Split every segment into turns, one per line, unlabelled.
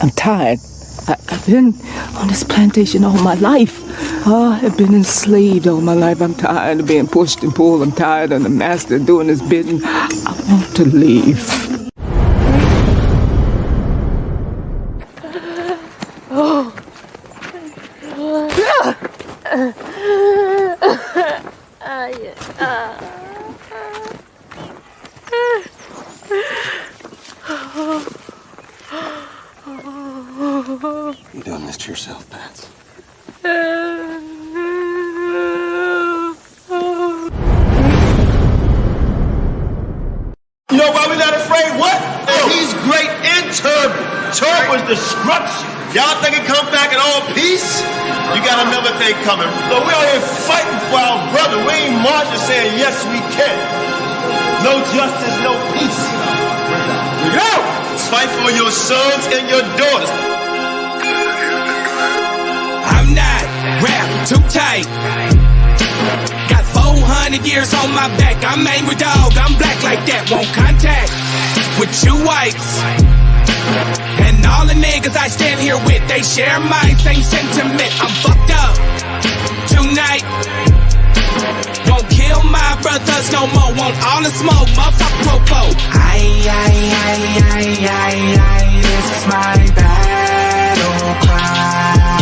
I'm tired. I've been on this plantation all my life. I've been enslaved all my life. I'm tired of being pushed and pulled. I'm tired of the master doing his bidding. I want to leave.
You done this to yourself, Pats.
You know why we not afraid? What? He's great and terrible. Terrible is destruction. Y'all think it come back in all peace? You got another thing coming. So we out here fighting for our brother. We ain't marching saying, yes, we can. No justice, no peace. Go! Let's fight for your sons and your daughters.
I'm not wrapped too tight. Got 400 years on my back. I'm angry dog. I'm black like that. Won't contact with you whites. And all the niggas I stand here with, they share my same sentiment. I'm fucked up tonight. Won't kill my brothers no more. Want all the smoke, motherfucker popo. This is my battle cry.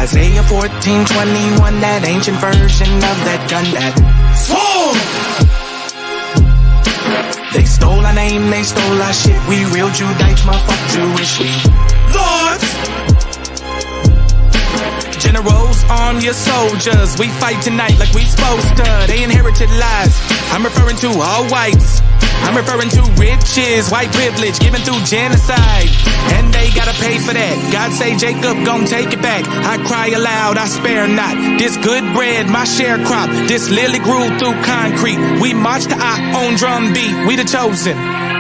Isaiah 14:21, that ancient version of that gun that they stole our name, they stole our shit. We real Judites, motherfucker Jewish. We lords, generals, arm your soldiers. We fight tonight like we supposed to. They inherited lies. I'm referring to all whites. I'm referring to riches, white privilege, given through genocide. And they gotta pay for that. God say Jacob gon' take it back. I cry aloud, I spare not. This good bread, my sharecrop. This lily grew through concrete. We march to our own drum beat. We the chosen.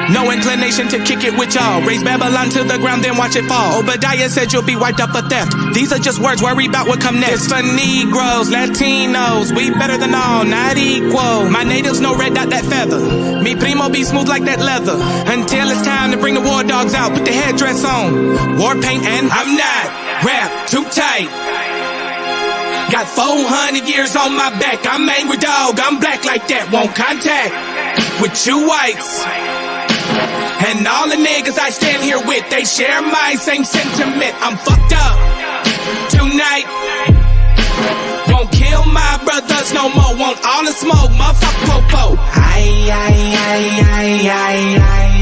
No inclination to kick it with y'all. Raise Babylon to the ground, then watch it fall. Obadiah said you'll be wiped up for theft. These are just words, worry about what come next. It's for Negroes, Latinos, we better than all, not equal. My natives no red dot that feather. Me primo be smooth like that leather. Until it's time to bring the war dogs out, put the headdress on. War paint and I'm not wrapped too tight. Got 400 years on my back. I'm angry dog, I'm black like that. Won't contact with you whites. And all the niggas I stand here with, they share my same sentiment. I'm fucked up tonight. Won't kill my brothers no more. Want all the smoke, motherfucker popo.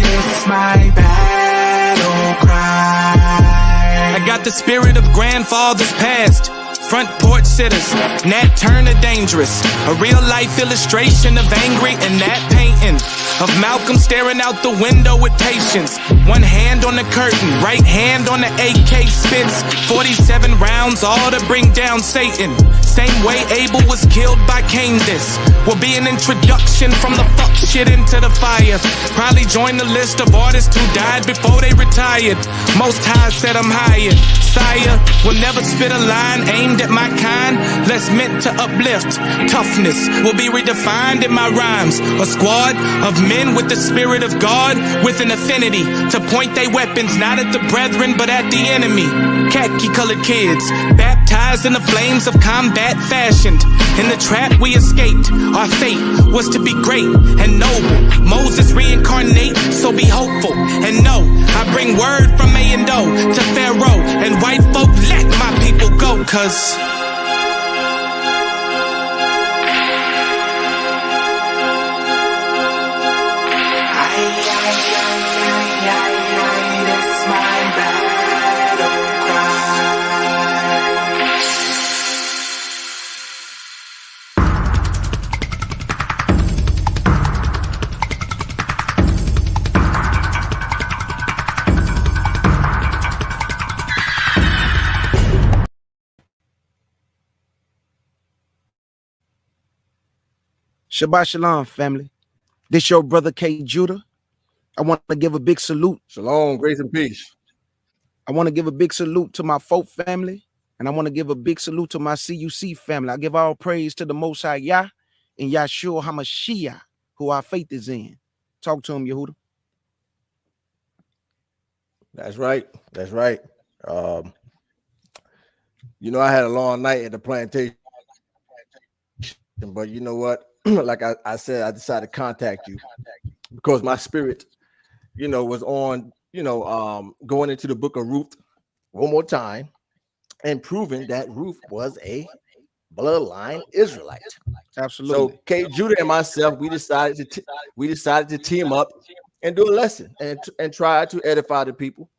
This is my battle cry. I got the spirit of grandfathers past. Front porch sitters, Nat Turner dangerous. A real life illustration of angry and Nat painting. Of Malcolm staring out the window with patience. One hand on the curtain, right hand on the AK spits. 47 rounds, all to bring down Satan. Same way Abel was killed by Cain. This will be an introduction from the fuck shit into the fire. Probably join the list of artists who died before they retired. Most High said I'm hired. Sire will never spit a line aimed at my kind, less meant to uplift. Toughness will be redefined in my rhymes. A squad of men with the spirit of God, with an affinity to point their weapons not at the brethren but at the enemy. Khaki colored kids, baptized in the flames of combat fashioned. In the trap we escaped, our fate was to be great and noble. Moses reincarnate, so be hopeful and know I bring word from A and O to Pharaoh and white folk, let my people go, cause it's my battle cry.
Shabbat Shalom, family. This your brother Kjudah. I want to give a big salute.
Shalom, grace and peace.
I want to give a big salute to my F.O.P.E family, and I want to give a big salute to my CUC family. I give all praise to the Most High Yah and Yahshua Ha Mashayach, who our faith is in. Talk to him, Yehudah.
That's right. That's right. You know, I had a long night at the plantation, but you know what? Like I said, I decided to contact you because my spirit, you know, was on, you know, going into the book of Ruth one more time and proving that Ruth was a bloodline Israelite.
Absolutely.
So Kjudah and myself, we decided to team up and do a lesson and try to edify the people.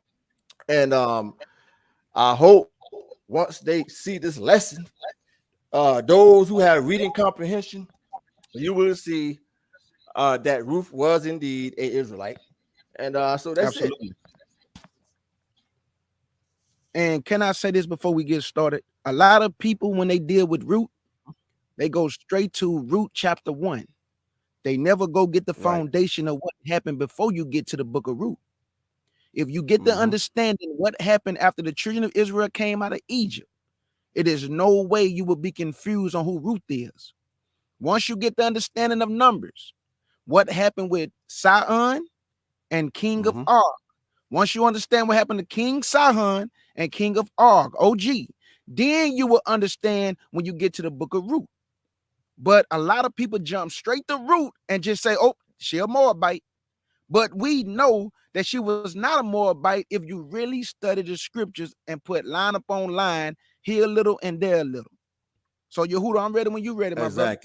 And I hope once they see this lesson, those who have reading comprehension, you will see that Ruth was indeed an Israelite. And so that's
Absolutely.
it.
And can I say this before we get started? A lot of people, when they deal with Ruth, they go straight to Ruth chapter 1. They never go get the foundation of what happened before you get to the book of Ruth. If you get the understanding what happened after the children of Israel came out of Egypt, it is no way you will be confused on who Ruth is. Once you get the understanding of Numbers, what happened with Sihon and King of Og. Once you understand what happened to King Sihon and King of Og, OG, then you will understand when you get to the book of Ruth. But a lot of people jump straight to Ruth and just say, oh, she a Moabite. But we know that she was not a Moabite if you really study the scriptures and put line upon line, here a little and there a little. So Yehudah, I'm ready when you're ready, my brother.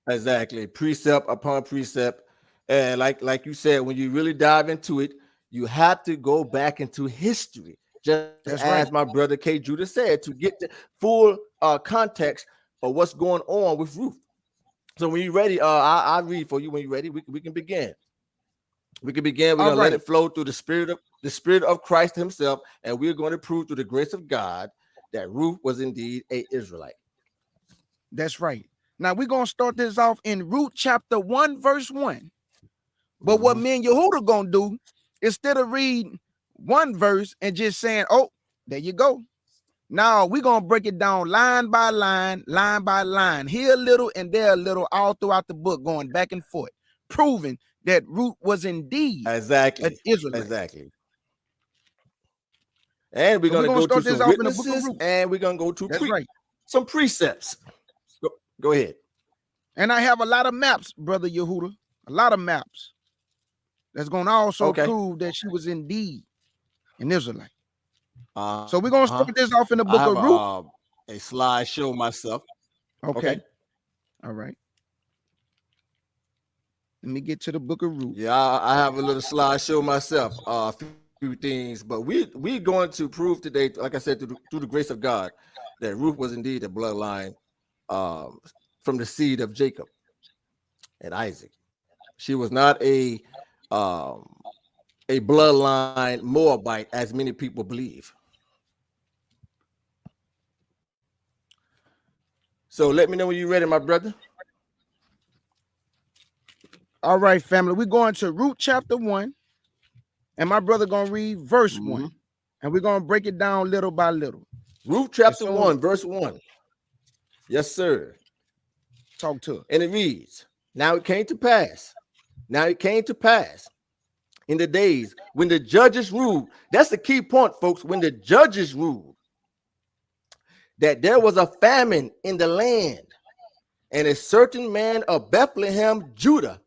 Exactly. Precept upon precept. And like you said, when you really dive into it, you have to go back into history. Just as my brother Kjudah said, to get the full context of what's going on with Ruth. So when you're ready, I'll read for you. When you're ready, we can begin. We're gonna let it flow through the spirit of Christ himself, and we're going to prove through the grace of God that Ruth was indeed an Israelite.
That's right. Now we're gonna start this off in Ruth chapter 1, verse 1. But what me and Yehudah gonna do, instead of reading one verse and just saying, oh, there you go. Now we're gonna break it down line by line, here a little and there a little, all throughout the book, going back and forth, proving that Ruth was indeed an Israelite.
Exactly. And we're gonna go to some witnesses, and we're gonna go to some precepts. Go ahead.
And I have a lot of maps, brother Yehudah, a lot of maps that's gonna also prove that she was indeed an Israelite. So we're gonna start this off in the book of Ruth.
A slideshow myself.
Okay. All right. Let me get to the book of Ruth.
Yeah, I have a little slideshow myself. A few things, but we're going to prove today, like I said, through the grace of God, that Ruth was indeed a bloodline from the seed of Jacob and Isaac. She was not a bloodline Moabite, as many people believe. So let me know when you're ready, my brother.
All right, family. We're going to Ruth chapter 1, and my brother gonna read verse 1, and we're gonna break it down little by little.
Ruth chapter 1, verse 1. Yes, sir.
Talk to us.
And it reads, Now it came to pass in the days when the judges ruled. That's the key point, folks. When the judges ruled, that there was a famine in the land, and a certain man of Bethlehem, Judah,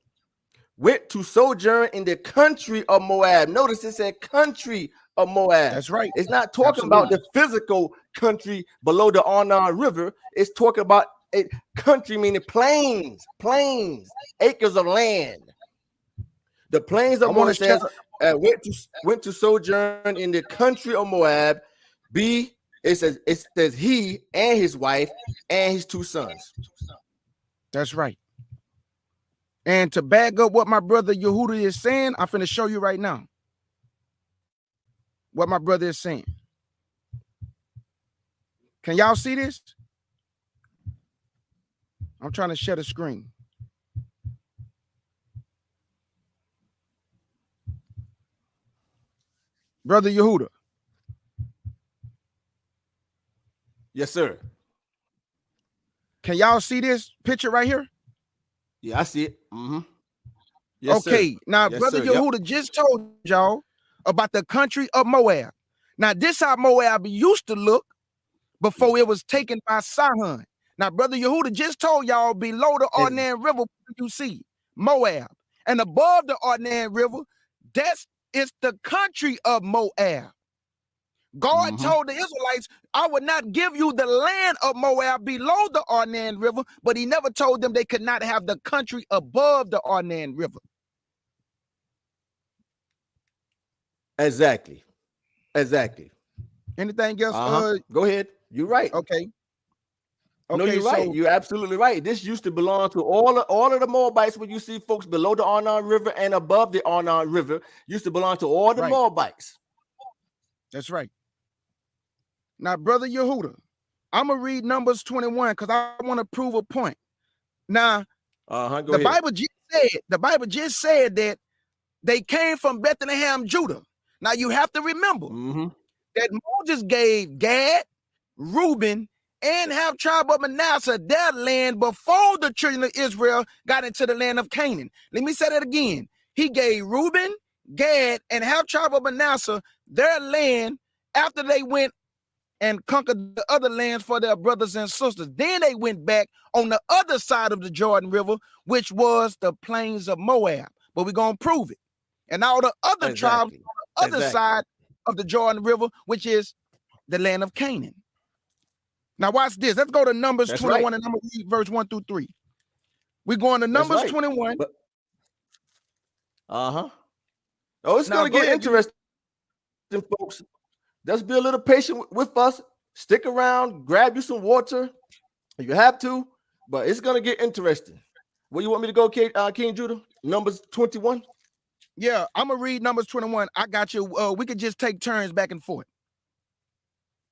went to sojourn in the country of Moab. Notice it said country of Moab.
That's right.
It's not talking about the physical country below the Arnon River. It's talking about a country, meaning plains, acres of land. The plains of Moab says went to sojourn in the country of Moab. It says he and his wife and his 2 sons.
That's right. And to back up what my brother Yehudah is saying, I'm finna show you right now what my brother is saying. Can y'all see this? I'm trying to share the screen. Brother Yehudah.
Yes, sir.
Can y'all see this picture right here?
Yeah, I see it. Yes,
okay,
sir.
now
Yes,
Brother
sir. Yep.
Yehudah just told y'all about the country of Moab. Now, this how Moab used to look before it was taken by Sihon. Now, Brother Yehudah just told y'all below the Arnon River, you see Moab. And above the Arnon River, that's it's the country of Moab. God told the Israelites, I would not give you the land of Moab below the Arnon River, but he never told them they could not have the country above the Arnon River.
Exactly.
Anything else?
Go ahead. You're right.
Okay.
No, you're right. You're absolutely right. This used to belong to all of the Moabites. When you see folks below the Arnon River and above the Arnon River, used to belong to all the Moabites. That's right.
Now, Brother Yehudah, I'm gonna read Numbers 21 because I want to prove a point. Now, the Bible just said that they came from Bethlehem, Judah. Now you have to remember that Moses gave Gad, Reuben, and half tribe of Manasseh their land before the children of Israel got into the land of Canaan. Let me say that again. He gave Reuben, Gad, and half tribe of Manasseh their land after they went and conquered the other lands for their brothers and sisters. Then they went back on the other side of the Jordan River, which was the Plains of Moab. But we're going to prove it. And all the other tribes on the other side of the Jordan River, which is the land of Canaan. Now watch this. Let's go to Numbers 21 and I'm going to read verse 1 through 3. We're going to Numbers 21.
Oh, it's going to get interesting, folks. Just be a little patient with us. Stick around, grab you some water if you have to, but it's going to get interesting. Where you want me to go, King Judah? Numbers 21?
Yeah, I'm going to read Numbers 21. I got you. We could just take turns back and forth.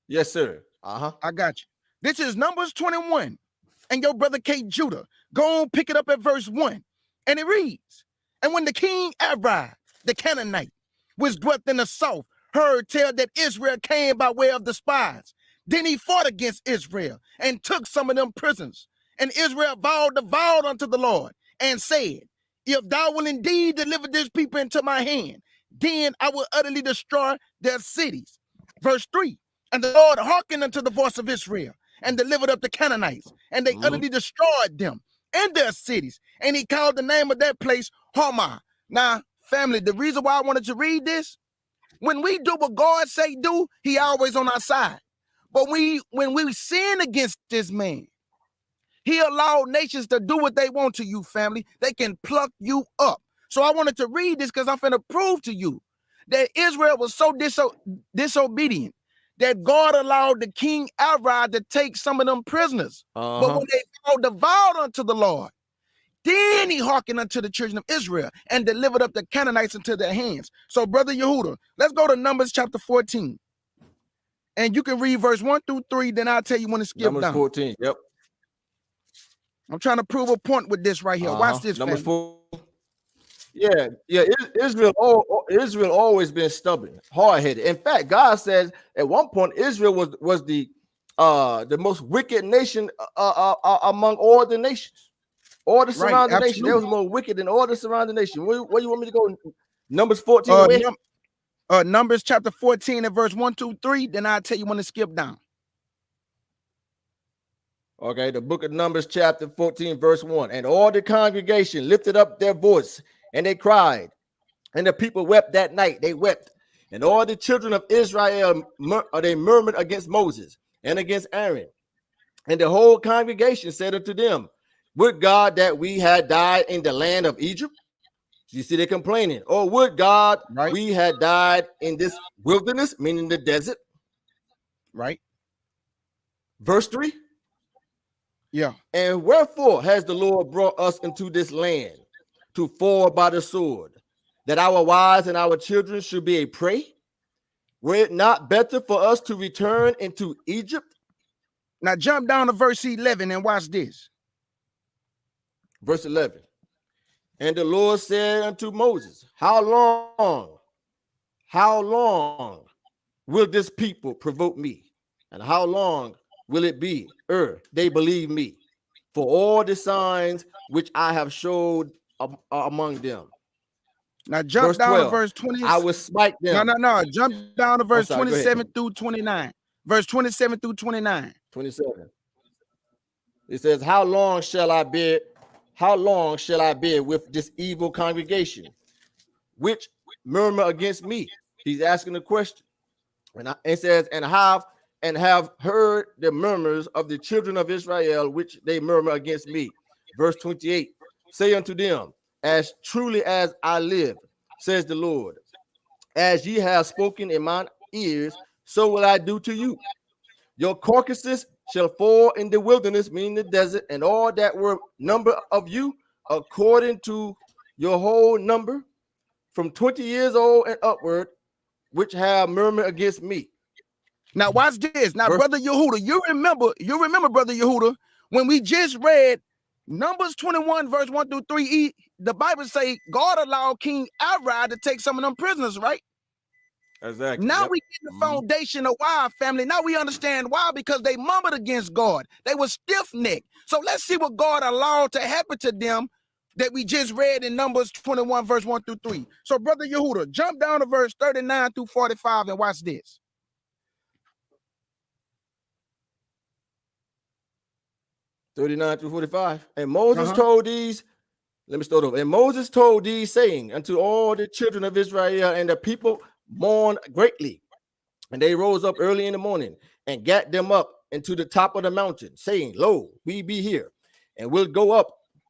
Yes, sir.
I got you. This is Numbers 21. And your brother Kjudah, go on, pick it up at verse 1. And it reads, and when the king Arad, the Canaanite, was dwelt in the south, heard tell that Israel came by way of the spies. Then he fought against Israel and took some of them prisoners. And Israel vowed unto the Lord and said, if thou will indeed deliver this people into my hand, then I will utterly destroy their cities. Verse 3, and the Lord hearkened unto the voice of Israel and delivered up the Canaanites, and they utterly destroyed them and their cities. And he called the name of that place Ha. Now, family, the reason why I wanted to read this, when we do what God say do, he always on our side. But when we sin against this man, he allowed nations to do what they want to you, family. They can pluck you up. So I wanted to read this because I'm finna prove to you that Israel was so disobedient that God allowed the king Arad to take some of them prisoners. But when they vowed unto the Lord, then he hearkened unto the children of Israel and delivered up the Canaanites into their hands. So, Brother Yehudah, let's go to Numbers chapter 14. And you can read verse 1 through 3, then I'll tell you when to skip
Numbers
down.
14, yep.
I'm trying to prove a point with this right here. Watch this,
Numbers
family.
4. Yeah. Israel always been stubborn, hard-headed. In fact, God says at one point Israel was the most wicked nation among all the nations. All the surrounding nations, they was more wicked than all the surrounding nations. Where you want me to go? Numbers 14.
Numbers chapter 14 and verse 1, 2, 3. Then I'll tell you when to skip down.
Okay, the book of Numbers chapter 14, verse 1. And all the congregation lifted up their voice, and they cried. And the people wept that night. They wept. And all the children of Israel, they murmured against Moses and against Aaron. And the whole congregation said unto them, would God that we had died in the land of Egypt? You see, they're complaining. Or would God we had died in this wilderness, meaning the desert?
Right.
Verse 3.
Yeah.
And wherefore has the Lord brought us into this land to fall by the sword, that our wives and our children should be a prey? Were it not better for us to return into Egypt?
Now jump down to verse 11 and watch this.
Verse 11. And the Lord said unto Moses, how long will this people provoke me? And how long will it be ere they believe me? For all the signs which I have showed among them.
Now jump
Verse
down
12,
to verse 20.
I will smite them.
No. Jump down to verse
sorry,
27 through 29. Verse 27 through 29.
27. It says, how long shall I bear with this evil congregation, which murmur against me? He's asking the question. And it says, and have heard the murmurs of the children of Israel, which they murmur against me. Verse 28, say unto them, as truly as I live, says the Lord, as ye have spoken in mine ears, so will I do to you. Your carcasses shall fall in the wilderness, meaning the desert, and all that were number of you, according to your whole number, from 20 years old and upward, which have murmured against me.
Now watch this. Now, Brother Yehudah, you remember, Brother Yehudah, when we just read Numbers 21, verse 1 through 3, the Bible say God allowed King Arad to take some of them prisoners, right?
Exactly.
Now we get the foundation of why, family. Now we understand why, because they murmured against God. They were stiff-necked. So let's see what God allowed to happen to them that we just read in Numbers 21, verse 1 through 3. So, Brother Yehudah, jump down to verse 39 through 45 and watch this.
39 through 45. And Moses told these, let me start over. And Moses told these, saying unto all the children of Israel, and the people mourned greatly. And they rose up early in the morning and gat them up into the top of the mountain, saying, lo, we be here, and we'll go up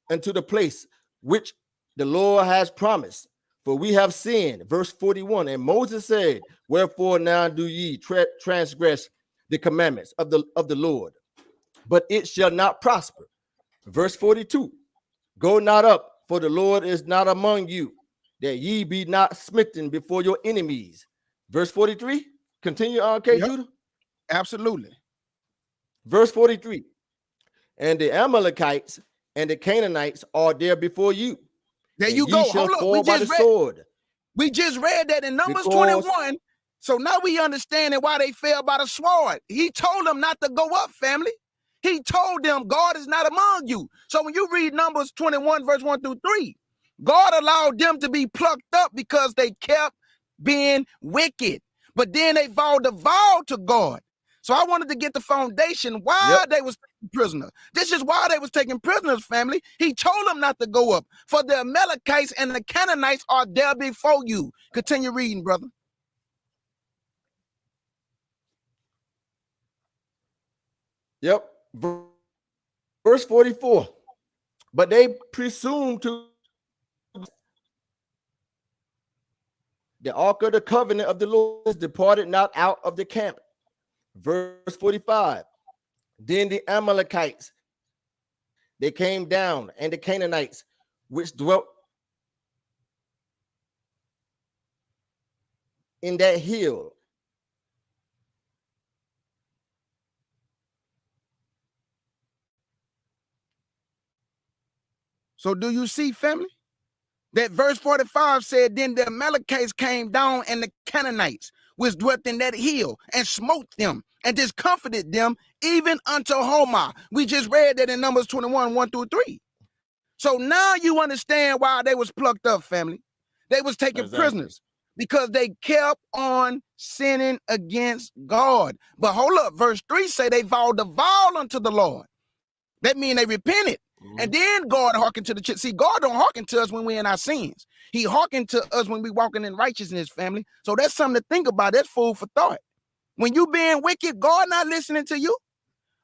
into the place which the Lord has promised, for we have sinned. Verse 41. And Moses said, wherefore now do ye transgress the commandments of the Lord, but it shall not prosper. Verse 42. Go not up, for the Lord is not among you, that ye be not smitten before your enemies. Verse 43. Continue on, Kjudah.
Absolutely.
Verse 43. And the Amalekites and the Canaanites are there before you.
There you go. Hold up. We just read that in Numbers 21. So now we understand why they fell by the sword. He told them not to go up, family. He told them God is not among you. So when you read Numbers 21, verse 1 through 3, God allowed them to be plucked up because they kept being wicked. But then they vowed a vow to God. So I wanted to get the foundation why they was taking prisoners. This is why they was taking prisoners, family. He told them not to go up. For the Amalekites and the Canaanites are there before you. Continue reading, brother.
Yep. Verse 44. But they presumed to the ark of the covenant of the Lord departed not out of the camp. Verse 45. Then the Amalekites, they came down, and the Canaanites, which dwelt in that hill.
So do you see, family? That verse 45 said, then the Amalekites came down, and the Canaanites, which dwelt in that hill, and smote them, and discomfited them, even unto Homa. We just read that in Numbers 21, 1 through 3. So now you understand why they was plucked up, family. They was taken prisoners because they kept on sinning against God. But hold up, verse 3 say they vowed a vow unto the Lord. That means they repented. And then God hearkened to the church. See, God don't hearken to us when we're in our sins. He hearkened to us when we walking in righteousness, family. So that's something to think about. That's food for thought. When you being wicked, God not listening to you.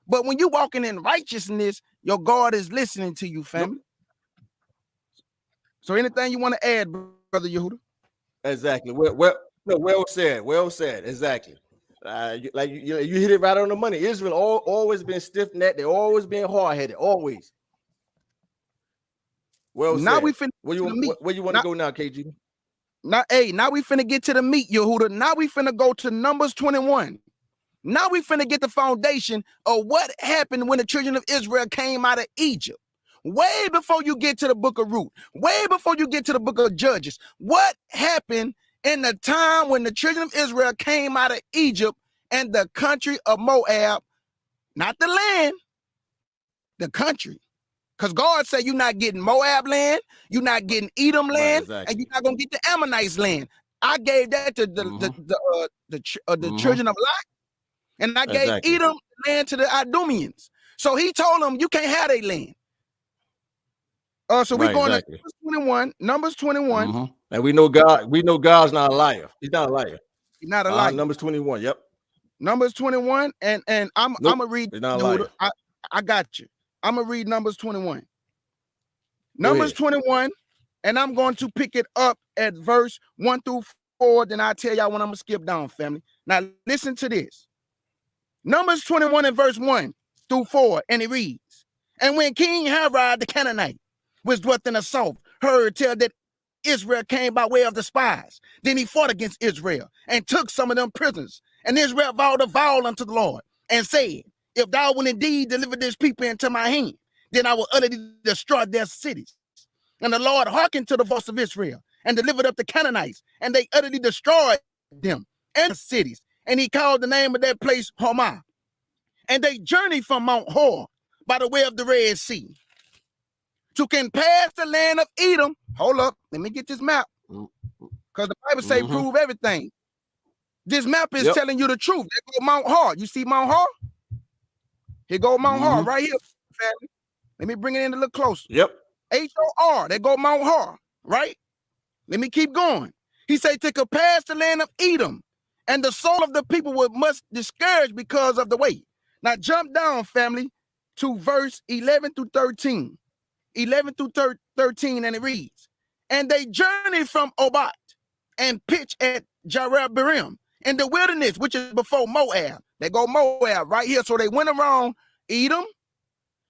But when you walking in righteousness, your God is listening to you, family. So anything you want to add, Brother Yehudah?
Exactly. Well said. Well said. Exactly. You hit it right on the money. Israel always been stiff-necked. They always been hard-headed. Always. Well
now
said.
We finna
where you want to go now, KG?
Now we finna get to the meat, Yehudah. Now we finna go to Numbers 21. Now we finna get the foundation of what happened when the children of Israel came out of Egypt. Way before you get to the book of Ruth, way before you get to the book of Judges, what happened in the time when the children of Israel came out of Egypt and the country of Moab, not the land, the country, Because God said you're not getting Moab land, you're not getting Edom land,
exactly.
and you're not gonna get the Ammonites land. I gave that to the children of Lot, and I gave Edom land to the Idumeans. So he told them you can't have their land. So we're going to Numbers 21. Numbers 21.
And we know God's not a liar. He's not a liar.
He's not a liar.
Numbers 21. Yep.
Numbers 21, and I'm gonna read. I got you. I'm gonna read Numbers 21. Numbers 21, and I'm going to pick it up at verse 1 through 4. Then I'll tell y'all when I'm gonna skip down, family. Now listen to this. Numbers 21 and verse 1 through 4, and it reads: And when King Herod the Canaanite, which dwelt in the south, heard tell that Israel came by way of the spies, then he fought against Israel and took some of them prisoners. And Israel vowed a vow unto the Lord and said, If thou wilt indeed deliver this people into my hand, then I will utterly destroy their cities. And the Lord hearkened to the voice of Israel and delivered up the Canaanites, and they utterly destroyed them and the cities. And he called the name of that place Hormah. And they journeyed from Mount Hor by the way of the Red Sea to compass the land of Edom. Hold up, let me get this map, because the Bible say prove everything. This map is telling you the truth. There go Mount Hor. You see Mount Hor? Here go Mount Hor right here, family. Let me bring it in a little closer.
Yep.
H-O-R. There go Mount Hor, right? Let me keep going. He said to compass the land of Edom, and the soul of the people were much discouraged because of the way. Now jump down, family, to verse 11 through 13. 11 through 13, and it reads: And they journeyed from Obat and pitched at Jerubarim in the wilderness, which is before Moab. They go Moab right here. So they went around Edom,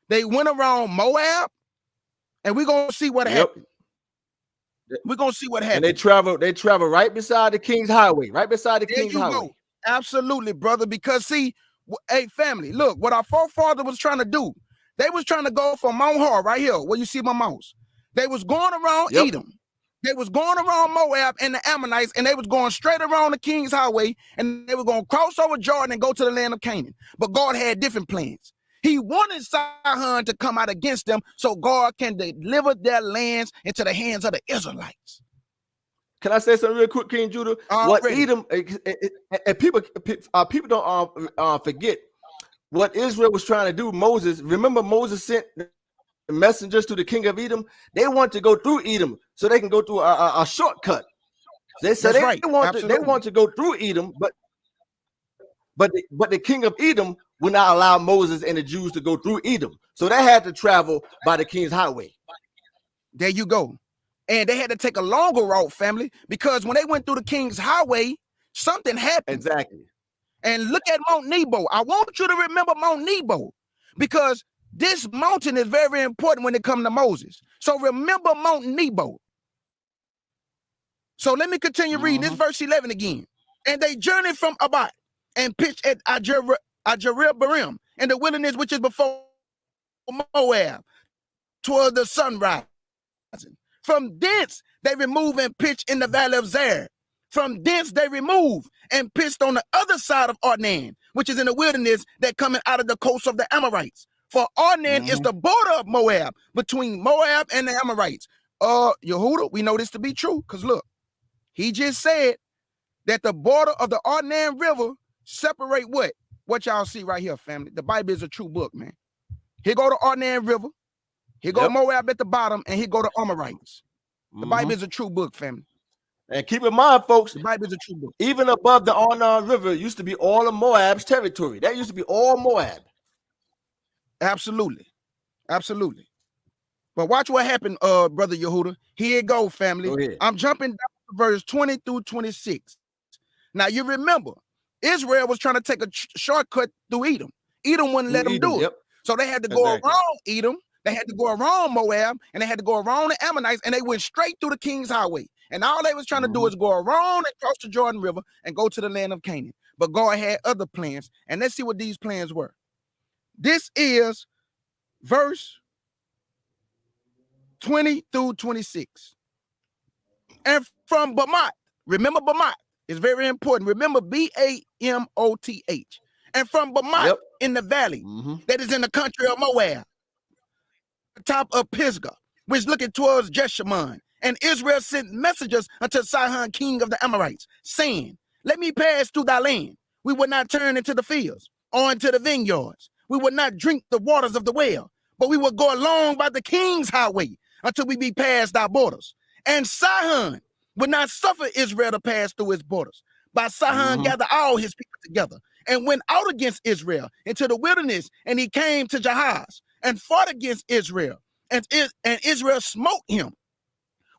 they went around Moab, and we're gonna see what happened. We're gonna see what happened.
And they travel right beside the King's Highway, right beside the King's Highway.
Go. Absolutely, brother. Because see, hey, family, look, what our forefather was trying to do, they was trying to go from Mount Hor right here, where you see my mouse. They was going around Edom. They was going around Moab and the Ammonites, and they was going straight around the King's Highway, and they were going to cross over Jordan and go to the land of Canaan. But God had different plans. He wanted Sihon to come out against them so God can deliver their lands into the hands of the Israelites.
Can I say something real quick, King Judah? What Edom, and people don't forget what Israel was trying to do. Moses, remember Moses sent messengers to the king of Edom. They want to go through Edom so they can go through a shortcut. They said they want to go through Edom, but the king of Edom would not allow Moses and the Jews to go through Edom, so they had to travel by the King's Highway.
There you go. And they had to take a longer route, family, because when they went through the King's Highway, something happened.
Exactly.
And look at Mount Nebo. I want you to remember Mount Nebo, because this mountain is very important when it comes to Moses. So remember Mount Nebo. So let me continue reading this verse 11 again. And they journeyed from Abat and pitched at Jerubarim in the wilderness, which is before Moab, toward the sunrise. From thence they removed and pitched in the valley of Zer. From thence they removed and pitched on the other side of Arnan, which is in the wilderness that coming out of the coast of the Amorites. For Arnan is the border of Moab, between Moab and the Amorites. Yehudah, we know this to be true, because look, he just said that the border of the Arnan River separate what? What y'all see right here, family. The Bible is a true book, man. Here go the Arnan River. Here go Moab at the bottom, and here go the Amorites. The Bible is a true book, family.
And keep in mind, folks,
the Bible is a true book.
Even above the Arnon River used to be all of Moab's territory. That used to be all Moab.
Absolutely. Absolutely. But watch what happened, Brother Yehudah. Here you go, family.
Go
I'm jumping down to verse 20 through 26. Now, you remember, Israel was trying to take a shortcut through Edom. Edom wouldn't let them do it. So they had to go around Edom. They had to go around Moab, and they had to go around the Ammonites, and they went straight through the King's Highway. And all they was trying to do is go around and cross the Jordan River and go to the land of Canaan. But God had other plans, and let's see what these plans were. This is verse 20 through 26. And from Bamoth, remember Bamoth is very important. Remember B-A-M-O-T-H. And from Bamoth in the valley that is in the country of Moab. top of Pisgah, which looketh towards Jeshimon. And Israel sent messengers unto Sihon, king of the Amorites, saying, let me pass through thy land. We will not turn into the fields or into the vineyards. We will not drink the waters of the well, but we will go along by the king's highway until we be past thy borders. And Sihon would not suffer Israel to pass through his borders. But Sihon gathered all his people together and went out against Israel into the wilderness, and he came to Jahaz and fought against Israel. And Israel smote him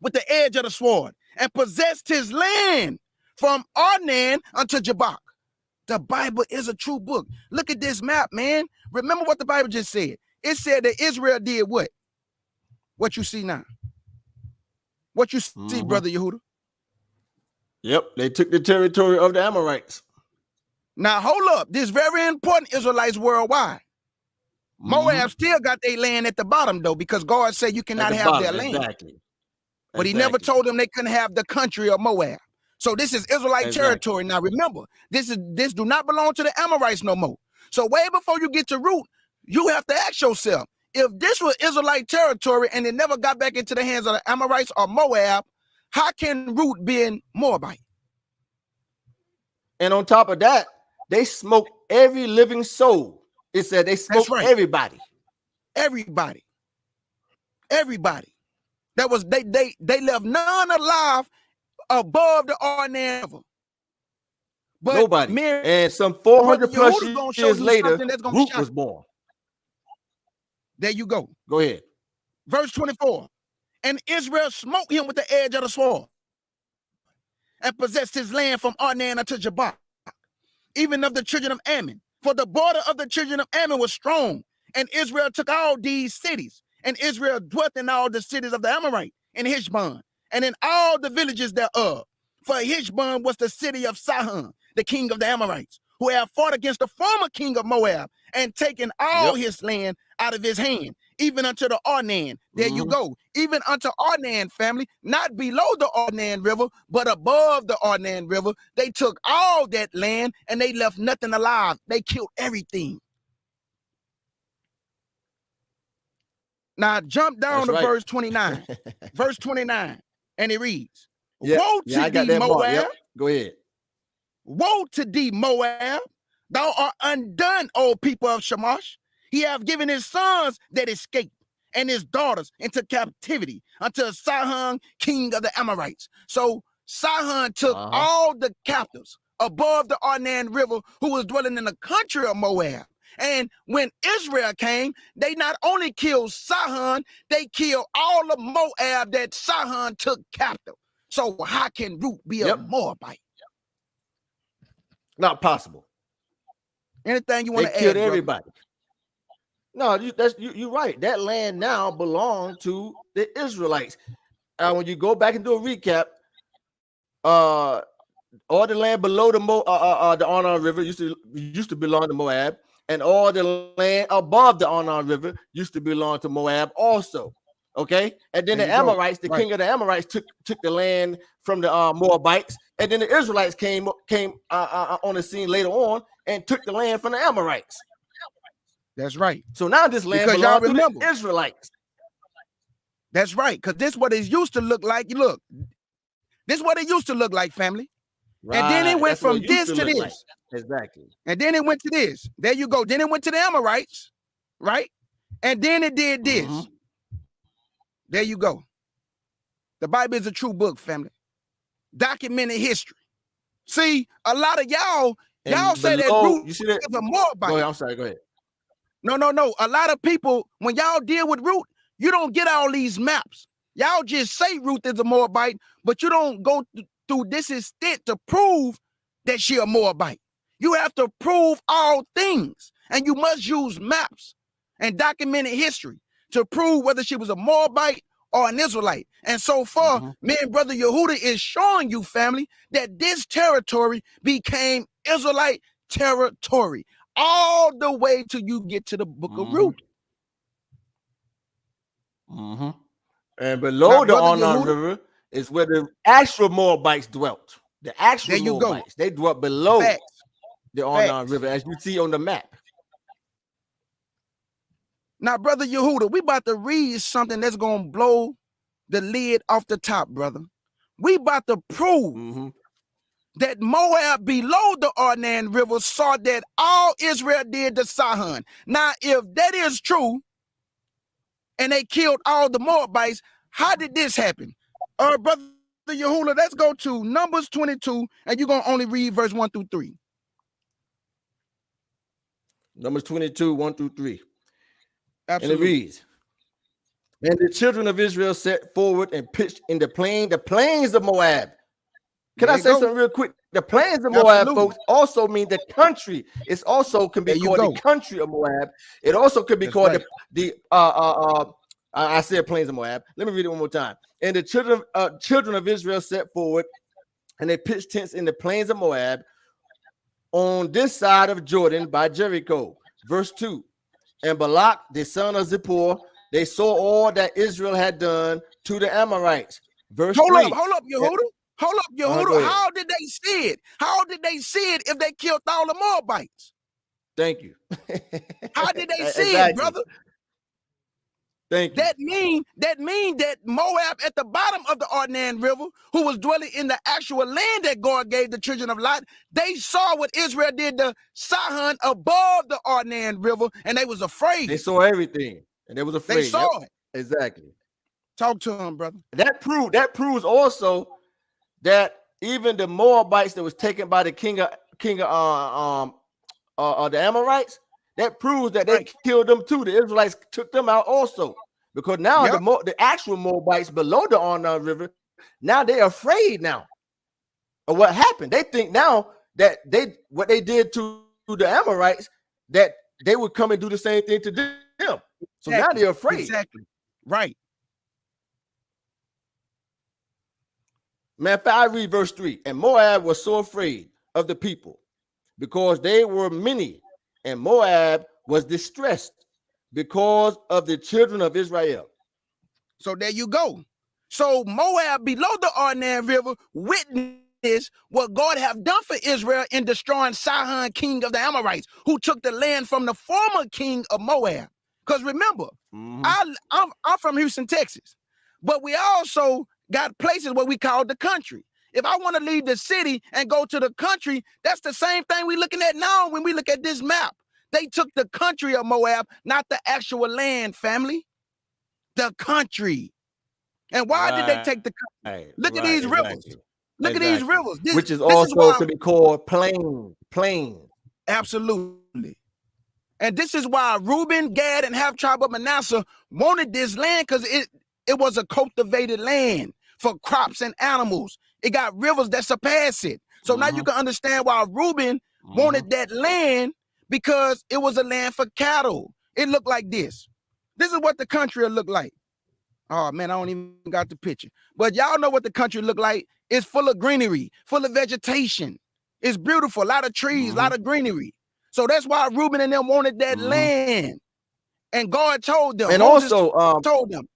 with the edge of the sword and possessed his land from Arnan unto Jabbok. The Bible is a true book. Look at this map, man. Remember what the Bible just said. It said that Israel did what? What you see now. What you see, Brother Yehudah?
Yep, they took the territory of the Amorites.
Now, hold up. This is very important, Israelites worldwide. Moab still got their land at the bottom, though, because God said you cannot have their land.
Exactly.
But he never told them they couldn't have the country of Moab. So this is Israelite territory. Now, remember, this do not belong to the Amorites no more. So way before you get to Ruth, you have to ask yourself, if this was Israelite territory and it never got back into the hands of the Amorites or Moab, how can Ruth be in Moabite?
And on top of that, they smoked every living soul. It said they smoked everybody.
Everybody. That was they left none alive above the Arnan River. But
nobody. And some 400 plus years later, Ruth was born.
There you go.
Go ahead.
Verse 24. And Israel smote him with the edge of the sword and possessed his land from Arnan unto Jabbok, even of the children of Ammon. For the border of the children of Ammon was strong, and Israel took all these cities, and Israel dwelt in all the cities of the Amorite, in Heshbon, and in all the villages thereof. For Heshbon was the city of Sihon, the king of the Amorites, who had fought against the former king of Moab, and taken all his land out of his hand, even unto the Arnan. There you go. Even unto Arnan, family, not below the Arnan River, but above the Arnan River. They took all that land and they left nothing alive. They killed everything. Now jump down to verse 29. Verse 29. And it reads, woe to thee, Moab.
Go ahead.
Woe to thee, Moab. Thou art undone, O people of Shamash. He hath given his sons that escaped and his daughters into captivity unto Sihon, king of the Amorites. So Sihon took all the captives above the Arnan River who was dwelling in the country of Moab. And when Israel came, they not only killed Sihon, they killed all of Moab that Sihon took captive. So how can Ruth be a Moabite?
Not possible.
Anything you want to add?
They killed everybody. No, you're right. That land now belonged to the Israelites. When you go back and do a recap, all the land below the Arnon River used to belong to Moab, and all the land above the Arnon River used to belong to Moab also. Okay, and then the Amorites, the king of the Amorites, took the land from the Moabites, and then the Israelites came on the scene later on and took the land from the Amorites.
That's right.
So now this land belongs to the Israelites.
That's right, because this is what it used to look like. Look, this is what it used to look like, family. Right. And then it went from this to this. Like.
Exactly.
And then it went to this. There you go. Then it went to the Amorites, right? And then it did this. There you go. The Bible is a true book, family. Documented history. See, a lot of y'all say that Ruth is a Moabite.
Go ahead, I'm sorry, go ahead.
No. A lot of people, when y'all deal with Ruth, you don't get all these maps. Y'all just say Ruth is a Moabite, but you don't go through this extent to prove that she a Moabite. You have to prove all things, and you must use maps and documented history to prove whether she was a Moabite or an Israelite. And so far, me and Brother Yehudah is showing you, family, that this territory became Israelite territory all the way till you get to the book of Ruth.
And below the Arnon River is where the actual Moabites dwelt. The actual Moabites, they dwelt below the Arnon River, as you see on the map.
Now, brother Yehudah, we about to read something that's gonna blow the lid off the top, brother. We about to prove that Moab below the Arnon River saw that all Israel did to Sihon. Now, if that is true, and they killed all the Moabites, how did this happen? Brother Yehudah, let's go to Numbers 22, and you're gonna only read verse 1 through 3.
Numbers 22, 1 through 3.
Absolutely.
And it reads, and the children of Israel set forward and pitched in the plains of Moab. Can I say something real quick? The plains of Moab, folks, also mean the country. It's also can be called the country of Moab. It also could be called I said plains of Moab. Let me read it one more time. And the children of Israel set forward, and they pitched tents in the plains of Moab on this side of Jordan by Jericho. Verse 2. And Balak, the son of Zippor, they saw all that Israel had done to the Amorites. Verse 3.
Hold up, Yehudah. Hold up, Yehudah. How did they see it? How did they see it if they killed all the Moabites?
Thank you.
How did they see it, brother?
Thank you.
That mean that Moab at the bottom of the Arnon River, who was dwelling in the actual land that God gave the children of Lot, they saw what Israel did to Sihon above the Arnon River, and they was afraid.
They saw everything, and they was afraid.
They saw it.
Exactly.
Talk to him, brother.
That proves also that even the Moabites that was taken by the king of the Amorites, that proves that they killed them too. The Israelites took them out also, because now the actual Moabites below the Arnon River, now they're afraid now of what happened. They think now that what they did to the Amorites, that they would come and do the same thing to them. So now they're afraid.
Exactly. Right.
Matter of fact, I read verse 3. And Moab was so afraid of the people because they were many, and Moab was distressed because of the children of Israel.
So there you go. So Moab below the Arnon River witnessed what God have done for Israel in destroying Sihon, king of the Amorites, who took the land from the former king of Moab. Because remember, I'm from Houston, Texas, but we also got places where we call the country. If I want to leave the city and go to the country, that's the same thing we're looking at now when we look at this map. They took the country of Moab, not the actual land, family. The country. And why did they take the country? Look at these rivers. Look at these rivers.
Which is also to be called plain.
Absolutely. And this is why Reuben, Gad, and half tribe of Manasseh wanted this land, because it was a cultivated land for crops and animals. It got rivers that surpass it. So now you can understand why Reuben wanted that land, because it was a land for cattle. It looked like this. This is what the country will look like. Oh man, I don't even got the picture. But y'all know what the country look like. It's full of greenery, full of vegetation. It's beautiful, a lot of trees, a lot of greenery. So that's why Reuben and them wanted that land. And God told them.
And
Moses
also
told them.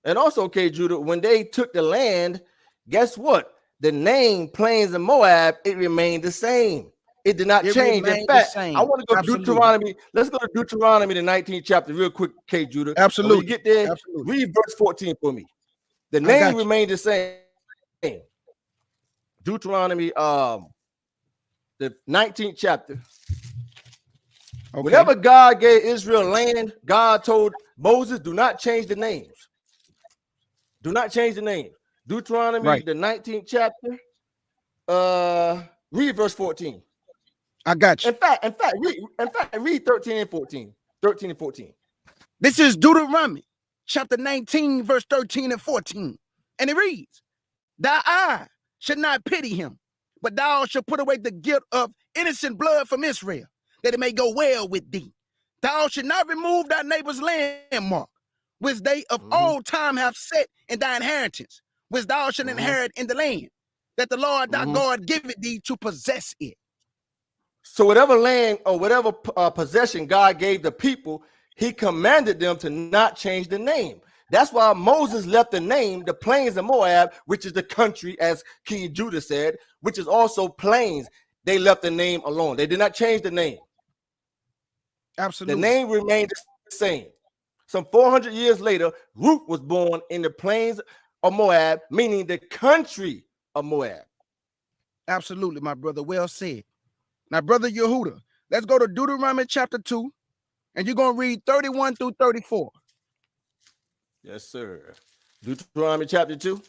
And also, Kjudah, when they took the land, guess what? The name Plains of Moab, it remained the same. It did not change. In fact, I want to go to Deuteronomy. Let's go to Deuteronomy, the 19th chapter, real quick, Kjudah.
Absolutely.
When you get there, read verse 14 for me. The name remained the same. Deuteronomy, the 19th chapter. Okay. Whenever God gave Israel land, God told Moses, do not change the names. Do not change the name. Deuteronomy, the 19th chapter. Read verse 14.
I got you.
In fact, read 13 and 14. 13 and 14.
This is Deuteronomy chapter 19, verse 13 and 14. And it reads, thy eye should not pity him, but thou shalt put away the guilt of innocent blood from Israel, that it may go well with thee. Thou should not remove thy neighbor's landmark, which they of old time have set in thy inheritance, which thou shalt inherit in the land, that the Lord thy God giveth thee to possess it.
So whatever land or whatever possession God gave the people, he commanded them to not change the name. That's why Moses left the name, the Plains of Moab, which is the country, as King Judah said, which is also plains. They left the name alone. They did not change the name.
Absolutely.
The name remained the same. Some 400 years later, Ruth was born in the plains of Moab, meaning the country of Moab.
Absolutely, my brother. Well said. Now, brother Yehudah, let's go to Deuteronomy chapter 2, and you're going to read 31 through 34.
Yes, sir. Deuteronomy chapter 2.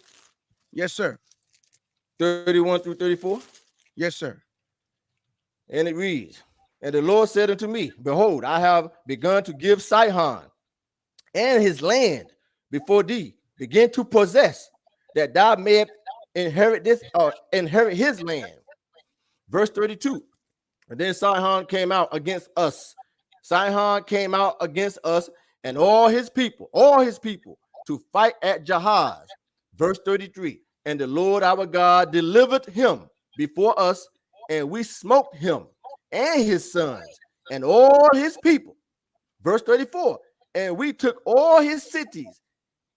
Yes, sir.
31 through 34.
Yes, sir.
And it reads, and the Lord said unto me, behold, I have begun to give Sihon and his land before thee, begin to possess, that thou mayest inherit this, inherit his land. Verse 32. And then Sihon came out against us. Sihon came out against us and all his people to fight at Jahaz. Verse 33. And the Lord our God delivered him before us, and we smote him and his sons and all his people. Verse 34. And we took all his cities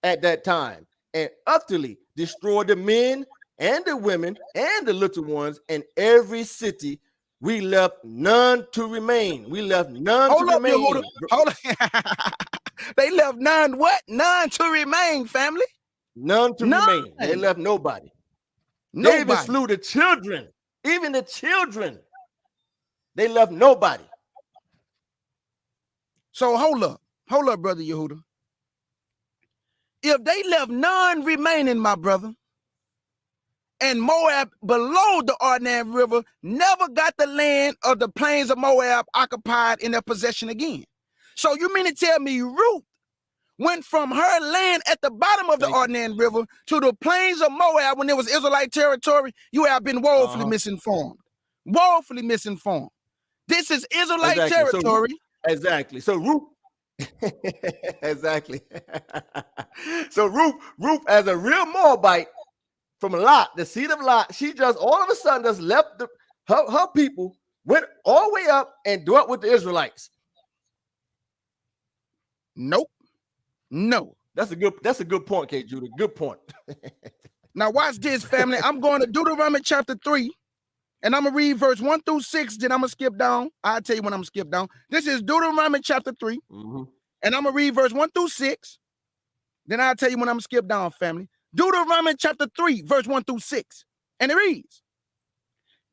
at that time and utterly destroyed the men and the women and the little ones, and every city we left none to remain. We left none to remain.
Hold on. They left none what? None to remain, family.
None to remain. They left nobody. David slew the children, even the children. They left nobody.
So hold up, brother Yehudah. If they left none remaining, my brother, and Moab below the Arnon River never got the land of the plains of Moab occupied in their possession again. So you mean to tell me Ruth went from her land at the bottom of the Arnon River to the plains of Moab when it was Israelite territory? You have been woefully misinformed. Woefully misinformed. This is Israelite territory.
So Ruth, So Ruth, as a real Moabite from Lot, the seed of Lot, she just all of a sudden just left her people, went all the way up and dwelt with the Israelites.
Nope. No.
That's a good point, Kjudah. Good point.
Now watch this, family. I'm going to Deuteronomy chapter 3, and I'm going to read verse 1 through 6. Then I'm going to skip down. I'll tell you when I'm going to skip down. This is Deuteronomy chapter 3, and I'm going to read verse 1 through 6. Then I'll tell you when I'm going to skip down, family. Deuteronomy chapter 3, verse 1 through 6. And it reads,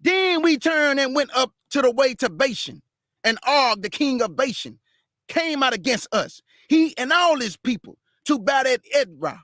then we turned and went up to the way to Bashan, and Og, the king of Bashan, came out against us, he and all his people, to battle at Edrei.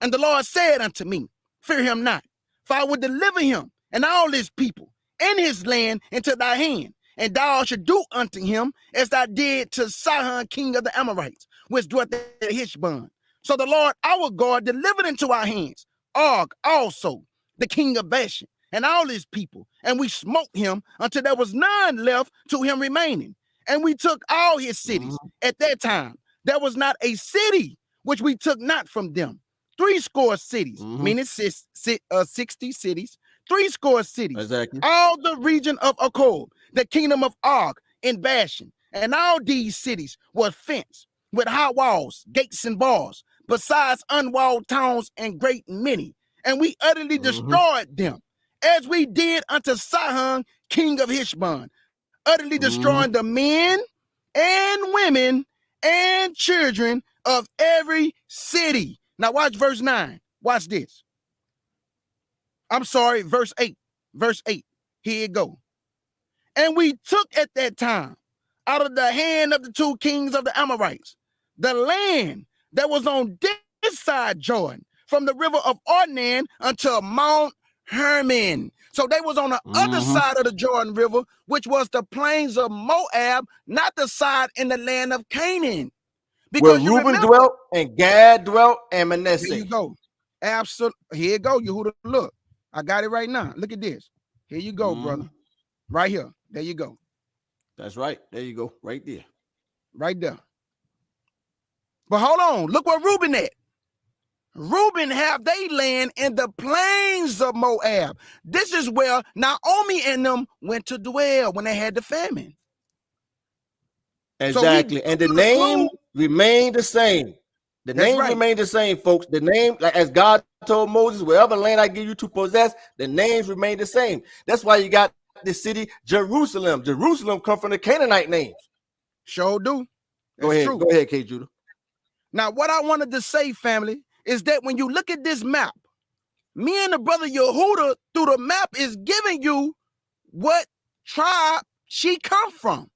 And the Lord said unto me, fear him not, for I will deliver him and all his people and his land into thy hand, and thou shalt do unto him as thou did to Sihon, king of the Amorites, which dwelt at Heshbon. So the Lord our God delivered into our hands Og also, the king of Bashan, and all his people, and we smote him until there was none left to him remaining. And we took all his cities. At that time, there was not a city which we took not from them. 60 cities, meaning 60 cities, 60 cities.
Exactly.
All the region of Akob, the kingdom of Og in Bashan, and all these cities were fenced with high walls, gates, and bars, besides unwalled towns and great many. And we utterly destroyed them, as we did unto Sihon, king of Heshbon, utterly destroying the men and women and children of every city. Now watch verse 9. Watch this. I'm sorry, verse 8. Verse 8. Here you go. And we took at that time out of the hand of the two kings of the Amorites the land that was on this side Jordan, from the river of Arnon until Mount Hermon. So they was on the other side of the Jordan River, which was the plains of Moab, not the side in the land of Canaan.
Because where Reuben dwelt and Gad dwelt and Manasseh.
Here you go. Absolutely. Here you go, Yehudah. Look, I got it right now. Look at this. Here you go, brother. Right here. There you go.
That's right. There you go. Right there.
Right there. But hold on. Look where Reuben at. Reuben have they land in the plains of Moab. This is where Naomi and them went to dwell when they had the famine.
Exactly. So and the name remained the same. The name remained the same, folks. The name, like as God told Moses, wherever land I give you to possess, the names remain the same. That's why you got the city Jerusalem. Jerusalem come from the Canaanite names.
Sure do.
Go ahead, Kjudah.
Now, what I wanted to say, family, is that when you look at this map, me and the brother Yehudah through the map is giving you what tribe she come from.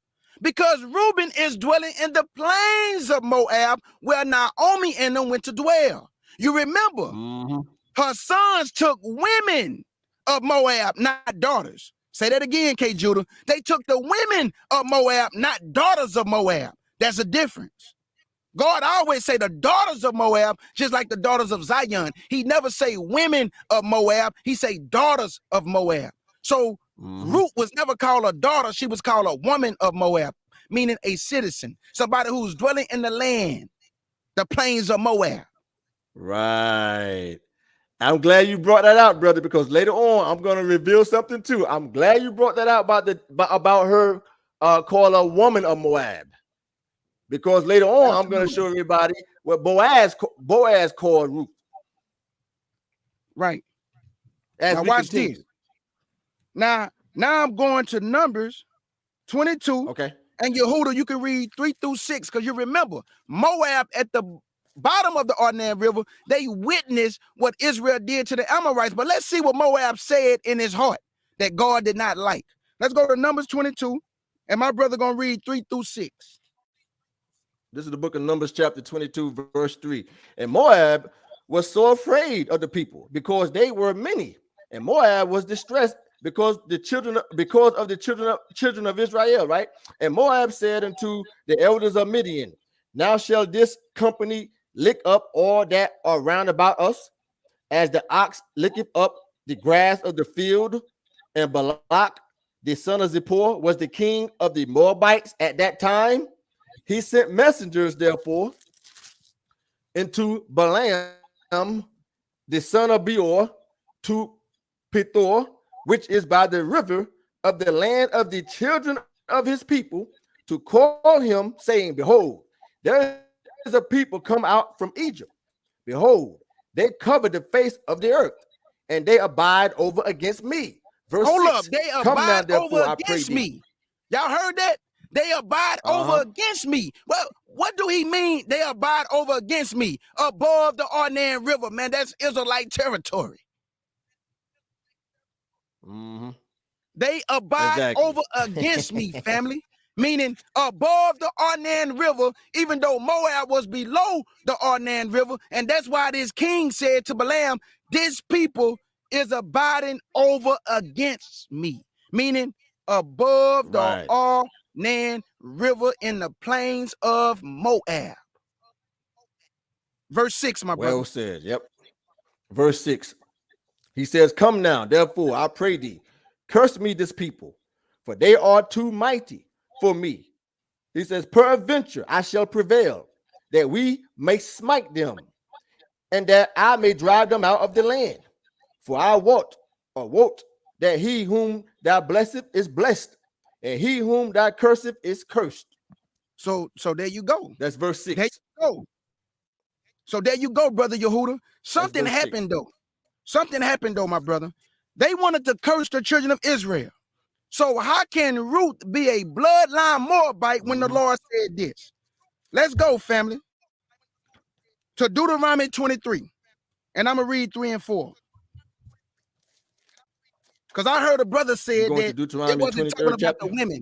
Because Reuben is dwelling in the plains of Moab, where Naomi and them went to dwell. You remember, her sons took women of Moab, not daughters. Say that again, Kjudah. They took the women of Moab, not daughters of Moab. That's a difference. God always say the daughters of Moab, just like the daughters of Zion. He never say women of Moab. He say daughters of Moab. So Ruth was never called a daughter. She was called a woman of Moab, meaning a citizen, somebody who's dwelling in the land, the plains of Moab.
Right. I'm glad you brought that out, brother, because later on I'm going to reveal something too. I'm glad you brought that out about her called a woman of Moab. Because later on, I'm going to show everybody what Boaz called Ruth.
Right.
As
now watch this. Now I'm going to Numbers 22.
Okay.
And Yehudah, you can read 3 through 6, because you remember Moab at the bottom of the Arnon River, they witnessed what Israel did to the Amorites. But let's see what Moab said in his heart that God did not like. Let's go to Numbers 22, and my brother going to read 3 through 6.
This is the book of Numbers chapter 22, verse 3. And Moab was so afraid of the people because they were many. And Moab was distressed because of the children of Israel, right? And Moab said unto the elders of Midian, now shall this company lick up all that are round about us, as the ox licketh up the grass of the field. And Balak, the son of Zippor, was the king of the Moabites at that time. He sent messengers, therefore, into Balaam, the son of Beor, to Pethor, which is by the river of the land of the children of his people, to call him, saying, behold, there is a people come out from Egypt. Behold, they cover the face of the earth, and they abide over against me. Verse
Hold
6,
up, they
come now,
abide
therefore,
over
I pray
against
thee.
me. Y'all heard that? They abide over against me. Well, what do he mean? They abide over against me above the Arnon River, man. That's Israelite territory. They abide over against me, family. Meaning above the Arnon River, even though Moab was below the Arnon River. And that's why this king said to Balaam, this people is abiding over against me. Meaning above the Arnon River in the plains of Moab. Verse 6, my brother.
Well said. Yep. Verse 6. He says, come now, therefore, I pray thee, curse me this people, for they are too mighty for me. He says, peradventure I shall prevail, that we may smite them, and that I may drive them out of the land. For I wot that he whom thou blesseth is blessed, and he whom thou curseth is cursed.
So there you go.
That's verse 6.
There you go. So there you go, brother Yehudah. Something happened though. Something happened though, my brother. They wanted to curse the children of Israel. So how can Ruth be a bloodline Moabite when the Lord said this? Let's go, family, to Deuteronomy 23. And I'm going to read 3 and 4. Because I heard a brother say that it wasn't talking about the women.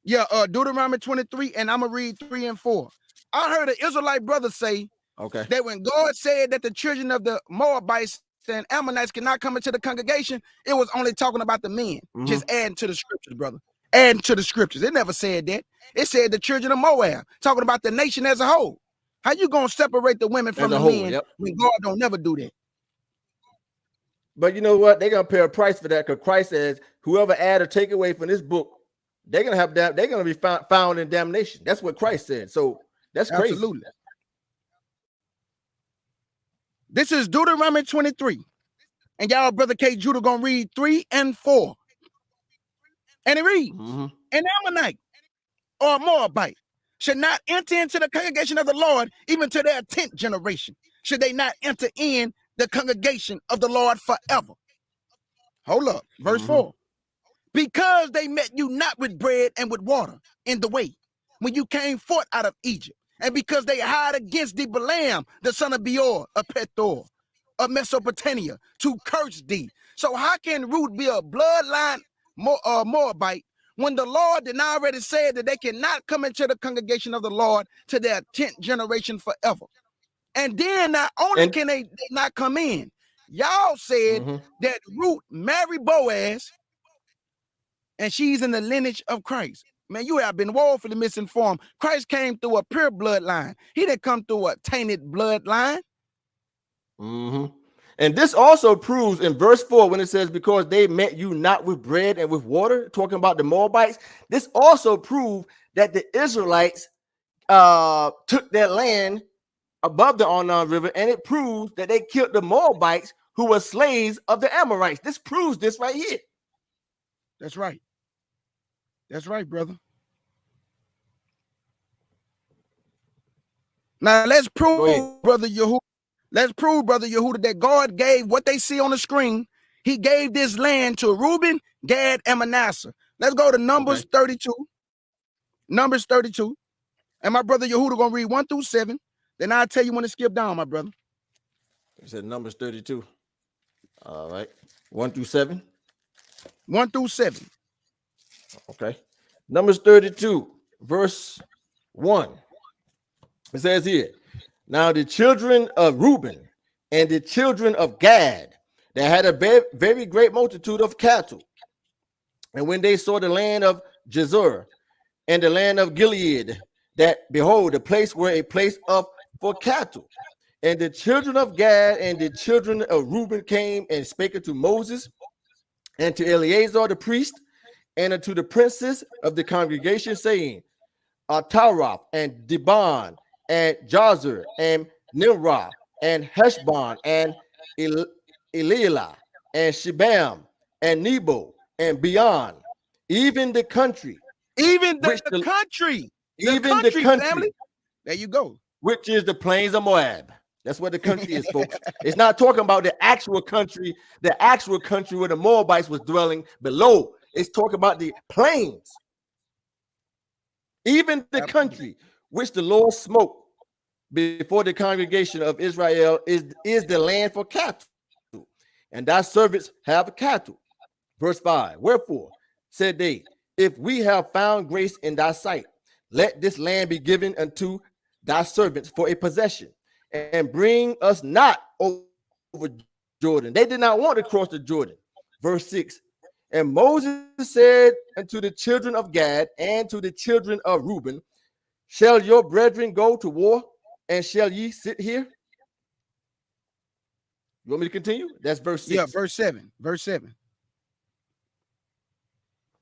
Yeah, Deuteronomy 23, and I'm going to read 3 and 4. I heard an Israelite brother say that when God said that the children of the Moabites and Ammonites cannot come into the congregation, it was only talking about the men. Just adding to the scriptures, brother. Adding to the scriptures. It never said that. It said the children of Moab, talking about the nation as a whole. How you going to separate the women from the men when God don't never do that?
But you know what? They're going to pay a price for that, because Christ says, whoever add or take away from this book, they're going to have that. They're going to be found in damnation. That's what Christ said. So that's crazy.
Absolutely. This is Deuteronomy 23. And y'all, brother Kjudah, gonna read 3 and 4. And it reads, an Ammonite or Moabite should not enter into the congregation of the Lord, even to their 10th generation. Should they not enter in the congregation of the Lord forever? Hold up. Verse 4. Because they met you not with bread and with water in the way, when you came forth out of Egypt, and because they hired against thee Balaam, the son of Beor, of Pethor, of Mesopotamia, to curse thee. So how can Ruth be a bloodline Moabite when the Lord did not already say that they cannot come into the congregation of the Lord to their 10th generation forever? And then not only can they not come in, y'all said that Ruth married Boaz, and she's in the lineage of Christ. Man, you have been woefully misinformed. Christ came through a pure bloodline. He didn't come through a tainted bloodline.
And this also proves in verse 4 when it says, because they met you not with bread and with water, talking about the Moabites. This also proved that the Israelites took their land above the Arnon River, and it proves that they killed the Moabites who were slaves of the Amorites. This proves this right here.
That's right. That's right, brother. Now let's prove, brother Yehudah. Let's prove, brother Yehudah, that God gave what they see on the screen. He gave this land to Reuben, Gad, and Manasseh. Let's go to Numbers 32. Numbers 32. And my brother Yehudah gonna read 1 through 7. Then I'll tell you when to skip down, my brother.
It said Numbers 32. All right. 1 through 7.
1 through 7.
Okay. Numbers 32, verse 1. It says here, now the children of Reuben and the children of Gad, they had a very great multitude of cattle. And when they saw the land of Jezreel and the land of Gilead, that behold, the place were a place for cattle. And the children of Gad and the children of Reuben came and spake unto Moses and to Eleazar the priest and unto the princes of the congregation, saying, Ataroth and Dibon and Jazer and Nimrah and Heshbon and Elilah and Shebam and Nebo and beyond, even the country,
even the country. Family. There you go.
Which is the plains of Moab. That's what the country is, folks. It's not talking about the actual country where the Moabites was dwelling below. It's talking about the plains. Even the country which the Lord smote before the congregation of Israel is the land for cattle, and thy servants have cattle. Verse 5. Wherefore said they, if we have found grace in thy sight, let this land be given unto thy servants for a possession, and bring us not over Jordan. They did not want to cross the Jordan. Verse 6. And Moses said unto the children of Gad and to the children of Reuben, shall your brethren go to war, and shall ye sit here? You want me to continue? That's verse 6.
Yeah, verse 7. Verse 7.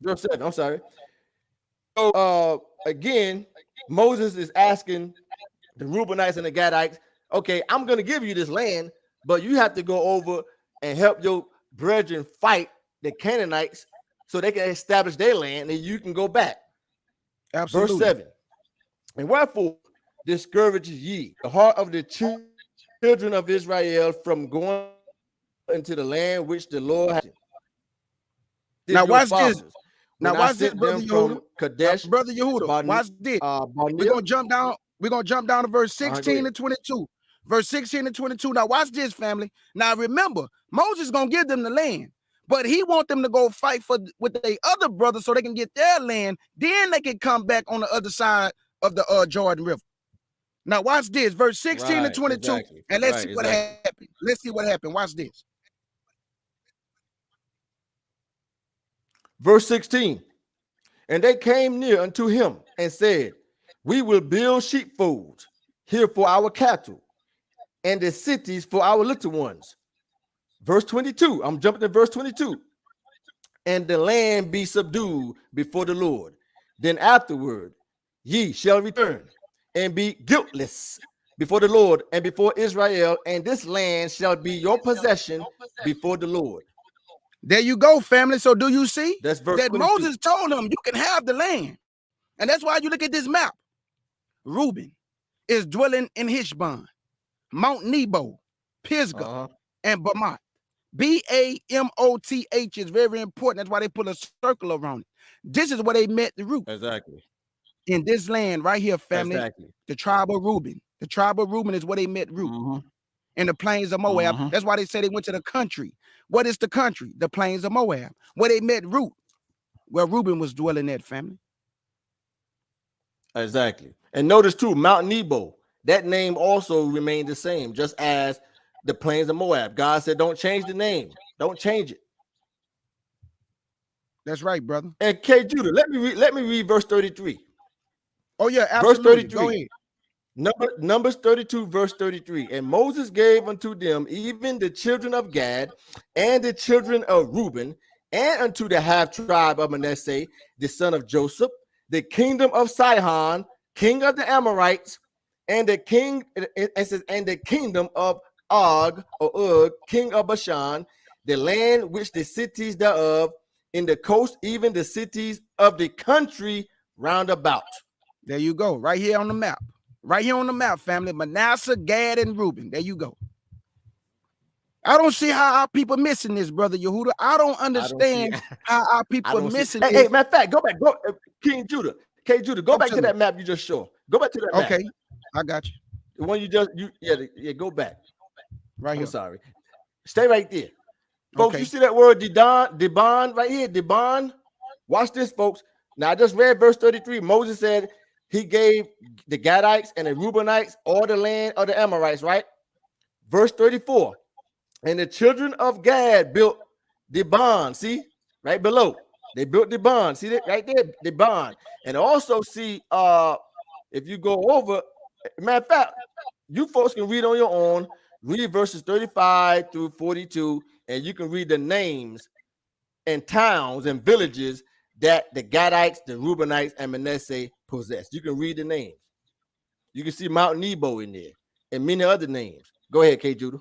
Verse 7, I'm sorry. So again, Moses is asking the Reubenites and the Gadites, okay, I'm going to give you this land, but you have to go over and help your brethren fight the Canaanites so they can establish their land and you can go back.
Absolutely.
Verse 7. And wherefore discourages ye the heart of the children of Israel from going into the land which the Lord has.
Now watch this. Now watch this, brother Yehudah.
Kadesh,
brother Yehudah, watch this. We're gonna jump down. We're gonna jump down to verse 16 and 22. Verse 16 and 22. Now watch this, family. Now remember, Moses gonna give them the land, but he want them to go fight with their other brothers so they can get their land. Then they can come back on the other side of the Jordan River. Now watch this, verse 16 and 22, and let's see what happened. Let's see what happened. Watch this.
Verse 16. And they came near unto him and said, we will build sheepfolds here for our cattle, and the cities for our little ones. Verse 22. I'm jumping to verse 22. And the land be subdued before the Lord. Then afterward ye shall return and be guiltless before the Lord and before Israel, and this land shall be your possession before the Lord.
There you go, family. So do you see
that's verse
that
22.
Moses told them you can have the land? And that's why you look at this map. Reuben is dwelling in Heshbon, Mount Nebo, Pisgah, and Bamoth. Bamoth is very important. That's why they put a circle around it. This is where they met the Ruth.
Exactly.
in this land right here, family.
Exactly.
The tribe of Reuben. The tribe of Reuben is where they met Ruth. In the plains of Moab. That's why they say they went to the country. What is the country? The plains of Moab, where they met Ruth, where Reuben was dwelling at, family.
Exactly. And notice too, Mount Nebo, that name also remained the same, just as the plains of Moab. God said, don't change the name. Don't change it.
That's right, brother.
And Kjudah, let me read verse 33.
Oh, yeah, absolutely. Verse 33. Go ahead.
Numbers 32, verse 33. And Moses gave unto them even the children of Gad and the children of Reuben, and unto the half tribe of Manasseh, the son of Joseph, the kingdom of Sihon, king of the Amorites, and the kingdom of Og, king of Bashan, the land which the cities thereof, in the coast, even the cities of the country round about.
There you go, right here on the map. Right here on the map, family. Manasseh, Gad, and Reuben. There you go. I don't see how our people missing this, brother Yehudah. I don't understand how our people are missing this.
Hey, matter of fact, go back. King Judah. Kjudah, go back to that map you just showed. Go back to that map.
Okay, I got you.
The one go back.
Right here.
I'm sorry. Stay right there. Folks, you see that word Dibon right here? Dibon. Watch this, folks. Now, I just read verse 33. Moses said he gave the Gadites and the Reubenites all the land of the Amorites, right? Verse 34. And the children of Gad built Dibon. See? Right below. They built Dibon. See that right there? Dibon. And also see, if you go over, matter of fact, you folks can read on your own. Read verses 35 through 42, and you can read the names and towns and villages that the Gadites, the Reubenites, and Manasseh possessed. You can read the names. You can see Mount Nebo in there and many other names. Go ahead, Kjudah.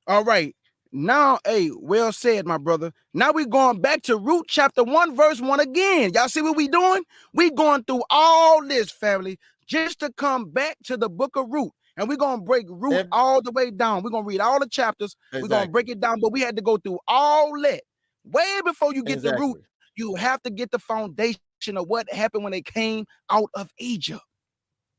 All right. Now, hey, well said, my brother. Now we're going back to Ruth chapter 1, verse 1 again. Y'all see what we doing? We going through all this, family, just to come back to the book of Ruth. And we're going to break Ruth all the way down. We're going to read all the chapters. Exactly. We're going to break it down, but we had to go through all that. Way before you get to Ruth, you have to get the foundation of what happened when they came out of Egypt.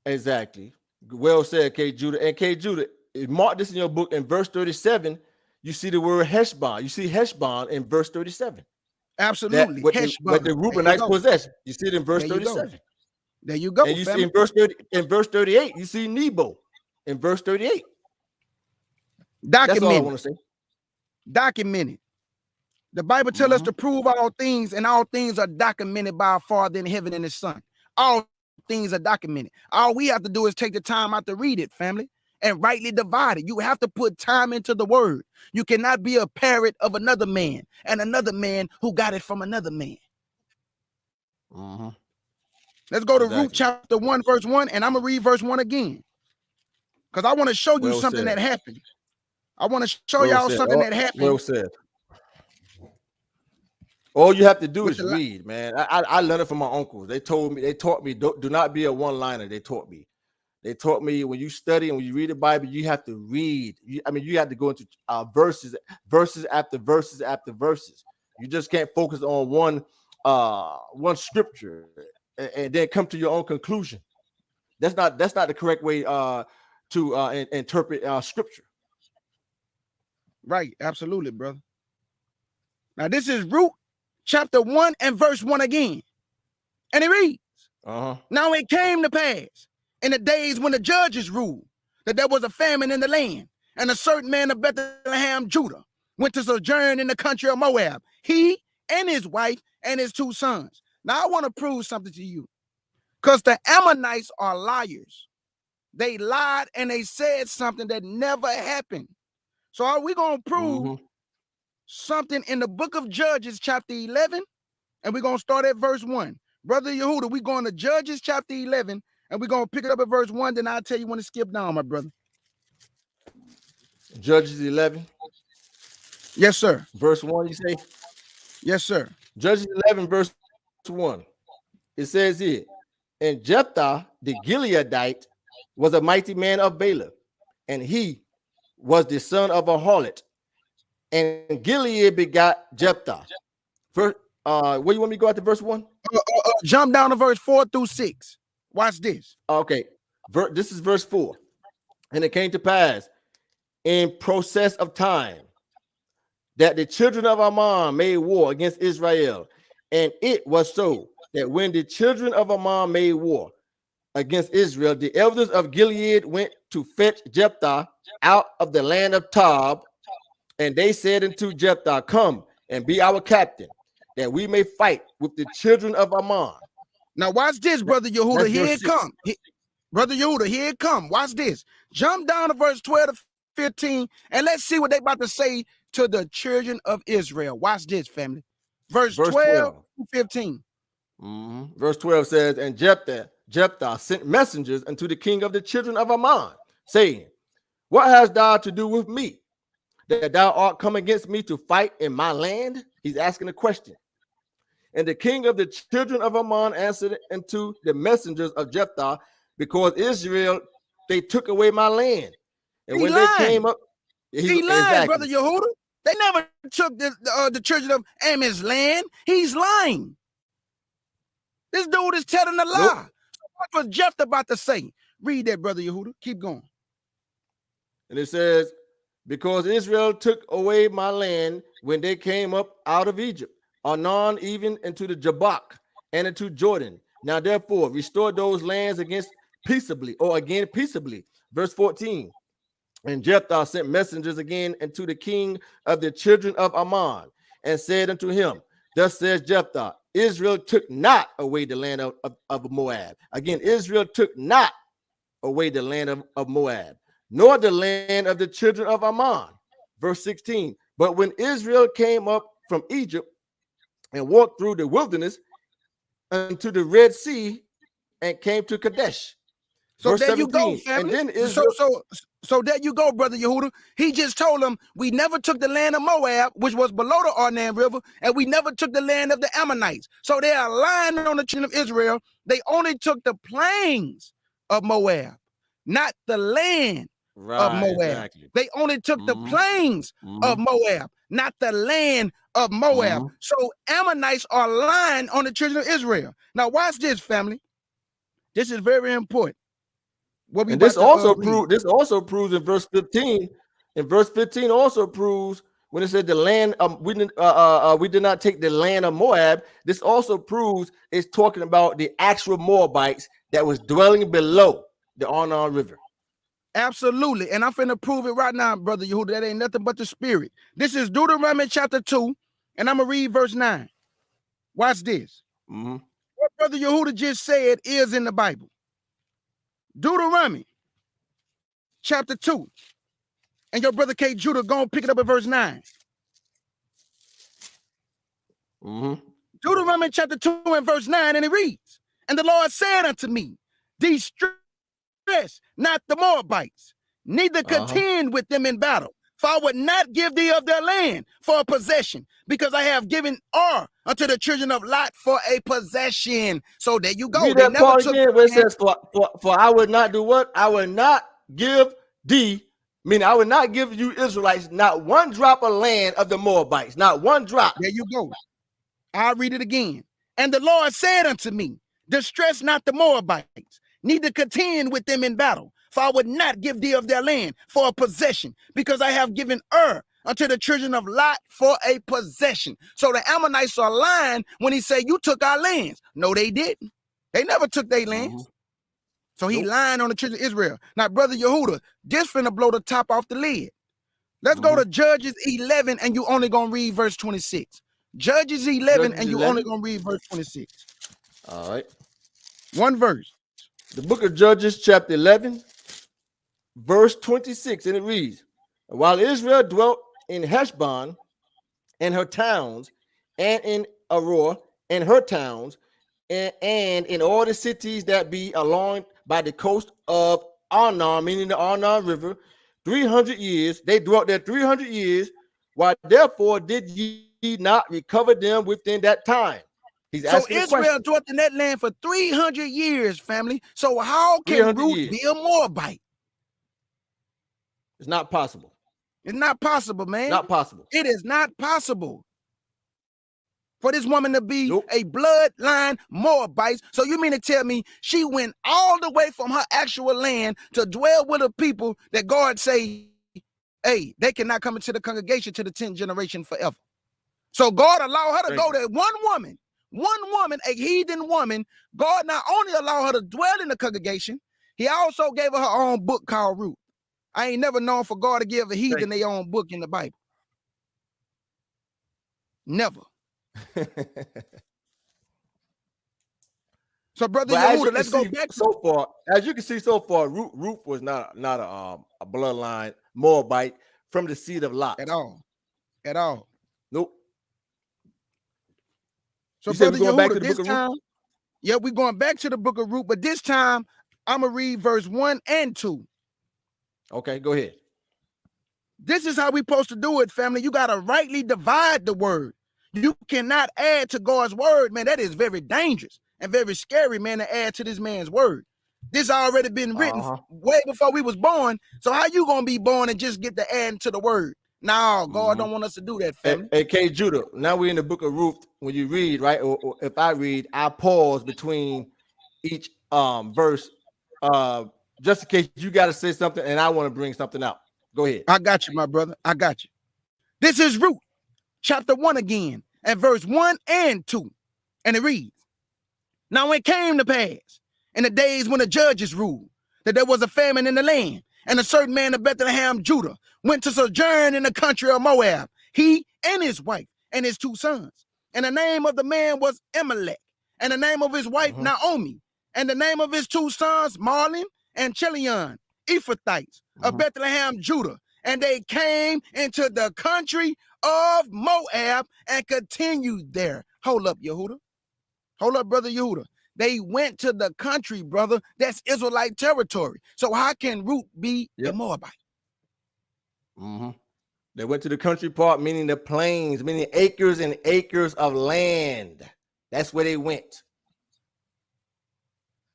Exactly. Well said, Kjudah. And Kjudah, mark this in your book in verse 37. You see the word Heshbon. You see Heshbon in verse 37.
Absolutely.
What the Reubenites possessed. You see it in verse 37.
There you go.
And you see in verse 38, you see Nebo in verse 38. That's all I want to say.
Documented. The Bible tells us to prove all things, and all things are documented by our Father in heaven and his Son. All things are documented. All we have to do is take the time out to read it, family, and rightly divide it. You have to put time into the word. You cannot be a parrot of another man and another man who got it from another man. Let's go to Ruth chapter 1, verse 1, and I'm going to read verse 1 again. Because I want to show you something that happened. I want to show y'all something that happened.
Well said. All you have to do is read, man. I learned it from my uncles. They taught me, do not be a one-liner. They taught me when you study and when you read the Bible, you have to read. You have to go into verses after verses after verses. You just can't focus on one scripture and then come to your own conclusion. That's not the correct way to interpret scripture.
Right, absolutely, brother. Now this is Ruth chapter 1 and verse 1 again. And it reads, Now it came to pass in the days when the judges ruled that there was a famine in the land, and a certain man of Bethlehem, Judah, went to sojourn in the country of Moab, he and his wife and his 2 sons. Now I want to prove something to you, because the Ammonites are liars. They lied and they said something that never happened. So are we going to prove something in the book of Judges chapter 11, and we're going to start at verse 1. Brother Yehudah, we're going to Judges chapter 11, and we're going to pick it up at verse 1, then I'll tell you when to skip down, my brother.
Judges 11?
Yes, sir.
Verse 1, you say?
Yes, sir.
Judges 11, verse 1. It says here, and Jephthah the Gileadite was a mighty man of Baalah, and he was the son of a harlot. And Gilead begot Jephthah. First, where you want me to go after verse 1?
Jump down to verse 4 through 6. Watch this.
Okay. This is verse 4. And it came to pass in process of time that the children of Ammon made war against Israel. And it was so that when the children of Ammon made war against Israel, the elders of Gilead went to fetch Jephthah out of the land of Tob. And they said unto Jephthah, come and be our captain, that we may fight with the children of Ammon.
Now watch this, Brother Yehudah. Here it
6.
come. Brother Yehudah, here it come. Watch this. Jump down to verse 12 to 15, and let's see what they about to say to the children of Israel. Watch this, family. Verse 12 to 15.
Verse 12 says, and Jephthah sent messengers unto the king of the children of Ammon, saying, what hast thou to do with me, that thou art come against me to fight in my land? He's asking a question. And the king of the children of Ammon answered unto the messengers of Jephthah, because Israel, they took away my land. And when they came up,
he lied, Brother Yehudah. They never took the children of Ammon's land. He's lying. This dude is telling a lie.
Nope.
So what was Jephthah about to say? Read that, Brother Yehudah. Keep going.
And it says, because Israel took away my land when they came up out of Egypt, anon even into the Jabbok and into Jordan. Now therefore restore those lands again peaceably. Verse 14. And Jephthah sent messengers again unto the king of the children of Ammon, and said unto him, thus says Jephthah, Israel took not away the land of Moab. Again, Israel took not away the land of Moab, nor the land of the children of Ammon. Verse 16. But when Israel came up from Egypt and walked through the wilderness unto the Red Sea and came to Kadesh.
So
Verse
there
17.
you go, family.
And then Israel,
so there you go, Brother Yehudah. He just told them we never took the land of Moab, which was below the Arnon River, and we never took the land of the Ammonites. So they are lying on the children of Israel. They only took the plains of Moab, not the land of Moab. Exactly. They only took the plains of Moab, not the land of Moab. So Ammonites are lying on the children of Israel. Now watch this, family. This is very important.
And this also proves in verse 15. In verse 15 also proves when it said the land we did not take the land of Moab. This also proves it's talking about the actual Moabites that was dwelling below the Arnon River.
Absolutely. And I'm finna prove it right now, Brother Yehudah. That ain't nothing but the spirit. This is Deuteronomy Chapter 2, and I'm gonna read verse 9. Watch this. What Brother Yehudah just said is in the Bible. Deuteronomy Chapter 2. And your brother Kjudah go and pick it up at verse 9. Deuteronomy Chapter 2 and verse 9, and it reads, and the Lord said unto me, distress not the Moabites, neither contend with them in battle. For I would not give thee of their land for a possession, because I have given Ar unto the children of Lot for a possession. So there you go.
Read that part again where it says, for I would not do what? I would not give thee, meaning I would not give you Israelites not one drop of land of the Moabites, not one drop.
There you go. I'll read it again. And the Lord said unto me, distress not the Moabites, neither contend with them in battle. For I would not give thee of their land for a possession, because I have given unto the children of Lot for a possession. So the Ammonites are lying when he say, you took our lands. No, they didn't. They never took their lands. So he lying on the children of Israel. Now, Brother Yehudah, this finna blow the top off the lid. Let's go to Judges 11, and you only gonna read verse 26. Judges 11, and you only gonna read verse 26.
All right.
One verse.
The book of Judges, chapter 11, verse 26, and it reads, while Israel dwelt in Heshbon and her towns, and in Aroer and her towns, and in all the cities that be along by the coast of Arnon, meaning the Arnon River, 300 years, they dwelt there 300 years. Why therefore did ye not recover them within that time? He's asking
so Israel dwelt in that land for 300 years, family. So how can Ruth be a Moabite?
It's not possible.
It's not possible, man.
Not possible.
It is not possible. for this woman to be a bloodline Moabite. So you mean to tell me she went all the way from her actual land to dwell with a people that God say, hey, they cannot come into the congregation to the 10th generation forever. So God allowed her to go there. One woman, a heathen woman. God not only allowed her to dwell in the congregation, he also gave her her own book called Ruth. I ain't never known for God to give a heathen their own book in the Bible. Never. So, brother Yehudah, let's go back.
So far, as you can see, so far, Ruth was not a bloodline Moabite from the seed of Lot
at all.
Nope.
So, brother Yehudah, this time, yeah, we're going back to the book of Ruth, but this time I'm gonna read verse 1 and 2.
Okay, go ahead.
This is how we supposed to do it, family. You gotta rightly divide the word. You cannot add to God's word, man. That is very dangerous and very scary, man, to add to this man's word. This already been written way before we was born. So how you gonna be born and just get to add to the word? No, God don't want us to do that, family.
Hey, Kjudah, now we're in the book of Ruth. When you read, right, or if I read, I pause between each verse, just in case you got to say something and I want to bring something out. Go ahead.
I got you, my brother. I got you. This is Ruth, chapter 1 again, and verse 1 and 2. And it reads, now it came to pass in the days when the judges ruled that there was a famine in the land, and a certain man of Bethlehem, Judah, went to sojourn in the country of Moab, he and his wife and his 2 sons. And the name of the man was Elimelech, and the name of his wife Naomi, and the name of his 2 sons Marlon and Chilion, Ephrathites of Bethlehem, Judah. And they came into the country of Moab and continued there. Hold up, Yehudah. Hold up, brother Yehudah. They went to the country, brother. That's Israelite territory. So how can Ruth be a Moabite?
They went to the country part, meaning the plains, meaning acres and acres of land. That's where they went.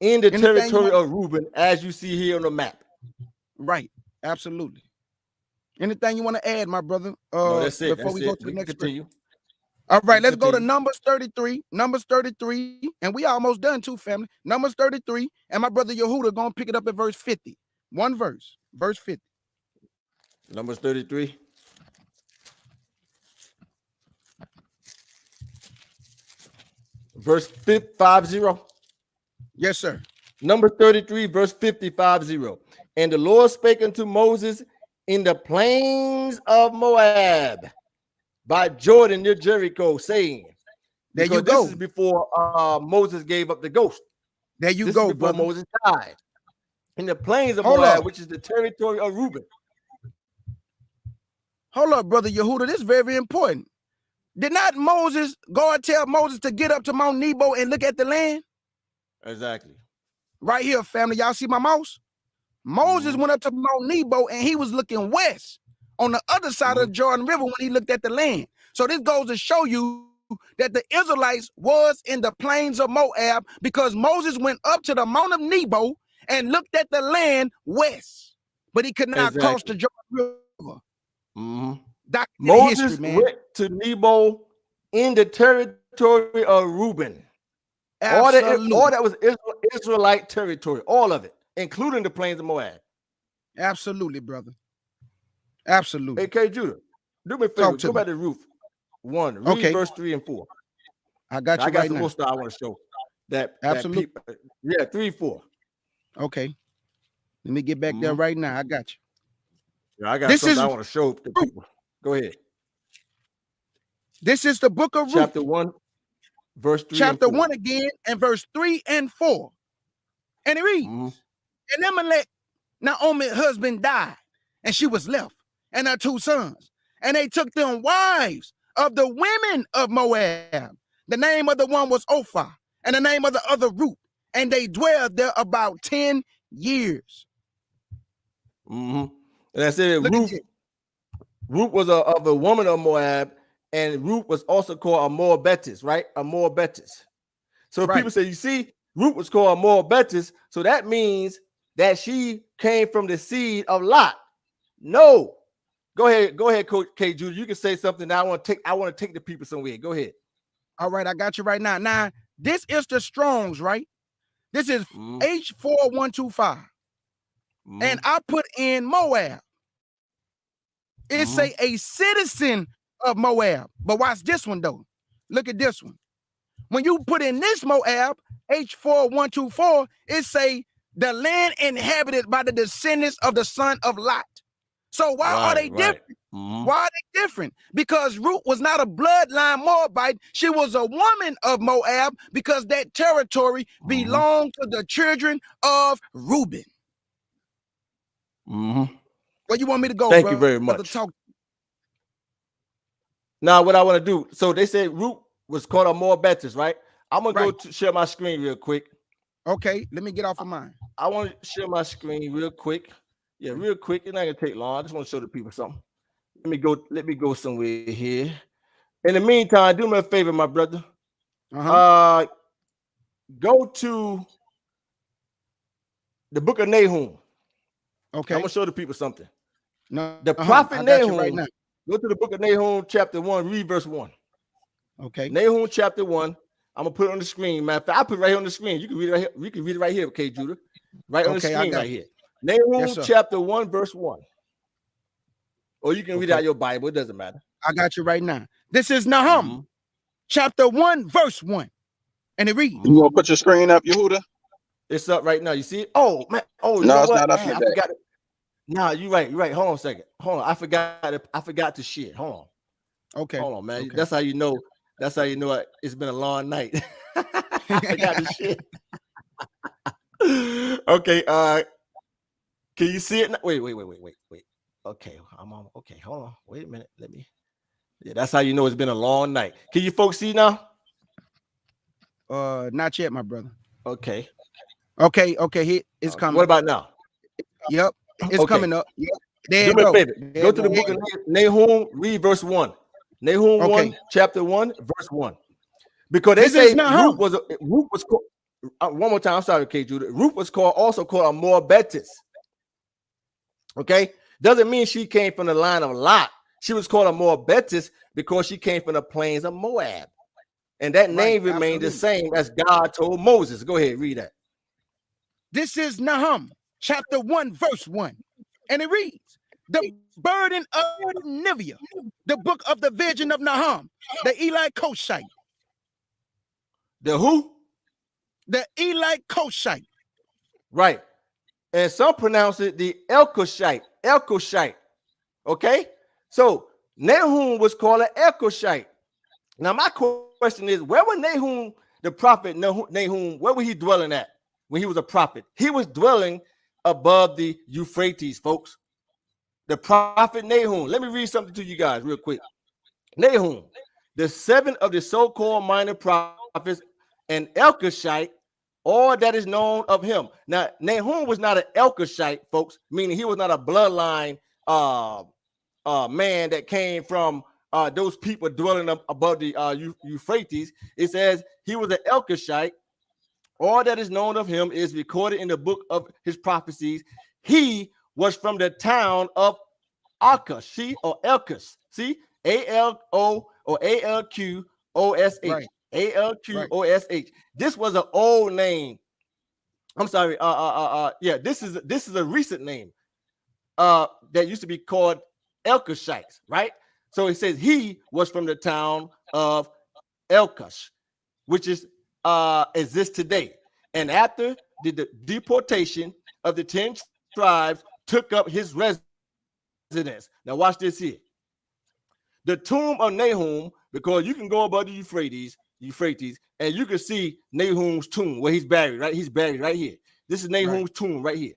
In the territory of Reuben, as you see here on the map.
Right. Absolutely. Anything you want to add, my brother?
No, that's it.
Before we go to the next
continue.
All right, let's go to Numbers 33. Numbers 33, and we almost done too, family. Numbers 33, and my brother Yehudah gonna pick it up at verse 50. One verse, verse 50.
Numbers 33. Verse 50.
Yes, sir.
Number 33, verse 50. And the Lord spake unto Moses in the plains of Moab by Jordan near Jericho, saying,
there you go.
This is before Moses gave up the ghost.
There you go,
before
brother.
Moses died. In the plains of Moab, which is the territory of Reuben.
Hold up, brother Yehudah. This is very important. Did not God tell Moses to get up to Mount Nebo and look at the land?
Exactly.
Right here, family. Y'all see my mouse? Moses went up to Mount Nebo and he was looking west on the other side of the Jordan River when he looked at the land. So this goes to show you that the Israelites was in the plains of Moab because Moses went up to the Mount of Nebo and looked at the land west, but he could not cross the Jordan River.
Moses went to Nebo in the territory of Reuben. All that was Israelite territory, all of it, including the plains of Moab.
Absolutely, brother. Absolutely.
Hey, Kjudah, do me a favor. Go back to Ruth 1. Read verse 3 and 4.
I got you.
I got some more stuff I want to show. Absolutely. 3 and 4.
Okay. Let me get back there right now. I got you.
Yeah, I got something I want to show to people. Go ahead.
This is the book of Ruth.
Chapter 1, verse 3
Chapter
and 4.
1 again, and verse 3 and 4. And it reads, and Elimelech, Naomi's husband, died, and she was left, and her 2 sons. And they took them wives of the women of Moab. The name of the one was Opha, and the name of the other Ruth. And they dwelled there about 10 years.
And I said Ruth was of a woman of Moab, and Ruth was also called a Moabitess, right? A Moabitess. So people say, you see, Ruth was called a Moabitess, so that means that she came from the seed of Lot. No. Go ahead, Coach Kjudah. You can say something that I want to take the people somewhere. Go ahead.
All right, I got you right now. Now, this is the Strongs, right? This is H4125. And I put in Moab. It say a citizen of Moab. But watch this one, though. Look at this one. When you put in this Moab, H4124, it say the land inhabited by the descendants of the son of Lot. So why are they different? Why are they different? Because Ruth was not a bloodline Moabite. She was a woman of Moab because that territory belonged to the children of Reuben. Where you want me to go?
Thank you very much. Now, what I want to do, so they said Ruth was called a Moabitess, right? I'm going to go to share my screen real quick.
Okay, let me get off of mine.
I want to share my screen real quick. Yeah, real quick. It's not going to take long. I just want to show the people something. Let me go somewhere here. In the meantime, do me a favor, my brother. Go to the book of Nahum.
Okay.
I'm gonna show the people something.
No,
the prophet Nahum.
Right now.
Go to the book of Nahum, chapter 1, read verse 1.
Okay.
Nahum chapter 1. I'm gonna put it on the screen, man. I put it right here on the screen. You can read it right here. You can read it right here, okay, Judah. Right on the screen, right here. Nahum chapter 1, verse 1. Or you can read out your Bible, it doesn't matter.
I got you right now. This is Nahum, chapter 1, verse 1. And it reads.
You want to put your screen up, Yehudah?
It's up right now. You see it? Oh, man. Oh, you
no,
know
it's
what?
not up
Man,
yet.
I forgot it. Nah, you're right. You're right. Hold on a second. Hold on. I forgot to share. Hold on.
Okay.
Hold on, man.
Okay.
That's how you know. That's how you know it's been a long night. I forgot to share. Okay. Can you see it? Wait. Okay, I'm on. Okay, hold on. Wait a minute. Let me. Yeah, that's how you know it's been a long night. Can you folks see now?
Not yet, my brother.
Okay.
Okay. It's coming.
What about now?
Yep, it's coming up. Yep. There
Do me a favor. Go to the book of Nahum, read verse 1. Nahum 1, chapter 1, verse 1. Because they say Ruth was called, one more time. I'm sorry, Kjudah. Ruth was also called a Moabitess. Okay, doesn't mean she came from the line of Lot. She was called a Moabitess because she came from the plains of Moab, and that name remained the same as God told Moses. Go ahead, read that.
This is Nahum, chapter 1, verse 1, and it reads: "The burden of Nivea, the book of the vision of Nahum, the Elite
The who?
The Elite.
Right. And some pronounce it the Elkoshite. Okay? So Nahum was called an Elkoshite. Now, my question is, where was Nahum, the prophet Nahum, where was he dwelling at when he was a prophet? He was dwelling above the Euphrates, folks. The prophet Nahum. Let me read something to you guys real quick. Nahum, the seventh of the so-called minor prophets, and Elkoshite, all that is known of him. Now, Nahum was not an Elkoshite, folks, meaning he was not a bloodline man that came from those people dwelling above the Euphrates. It says he was an Elkoshite. All that is known of him is recorded in the book of his prophecies. He was from the town of Alkush, or Elkus. See, A-L-O or A-L-Q-O-S-H.
Right.
A-L-Q-O-S-H. This was an old name. I'm sorry. Yeah, this is a recent name that used to be called Elkushites, right? So it says he was from the town of Elkush, which is exists today. And after the deportation of the 10 tribes, took up his residence. Now watch this here. The tomb of Nahum, because you can go above the Euphrates, and you can see Nahum's tomb where he's buried, right? He's buried right here. This is Nahum's tomb right here.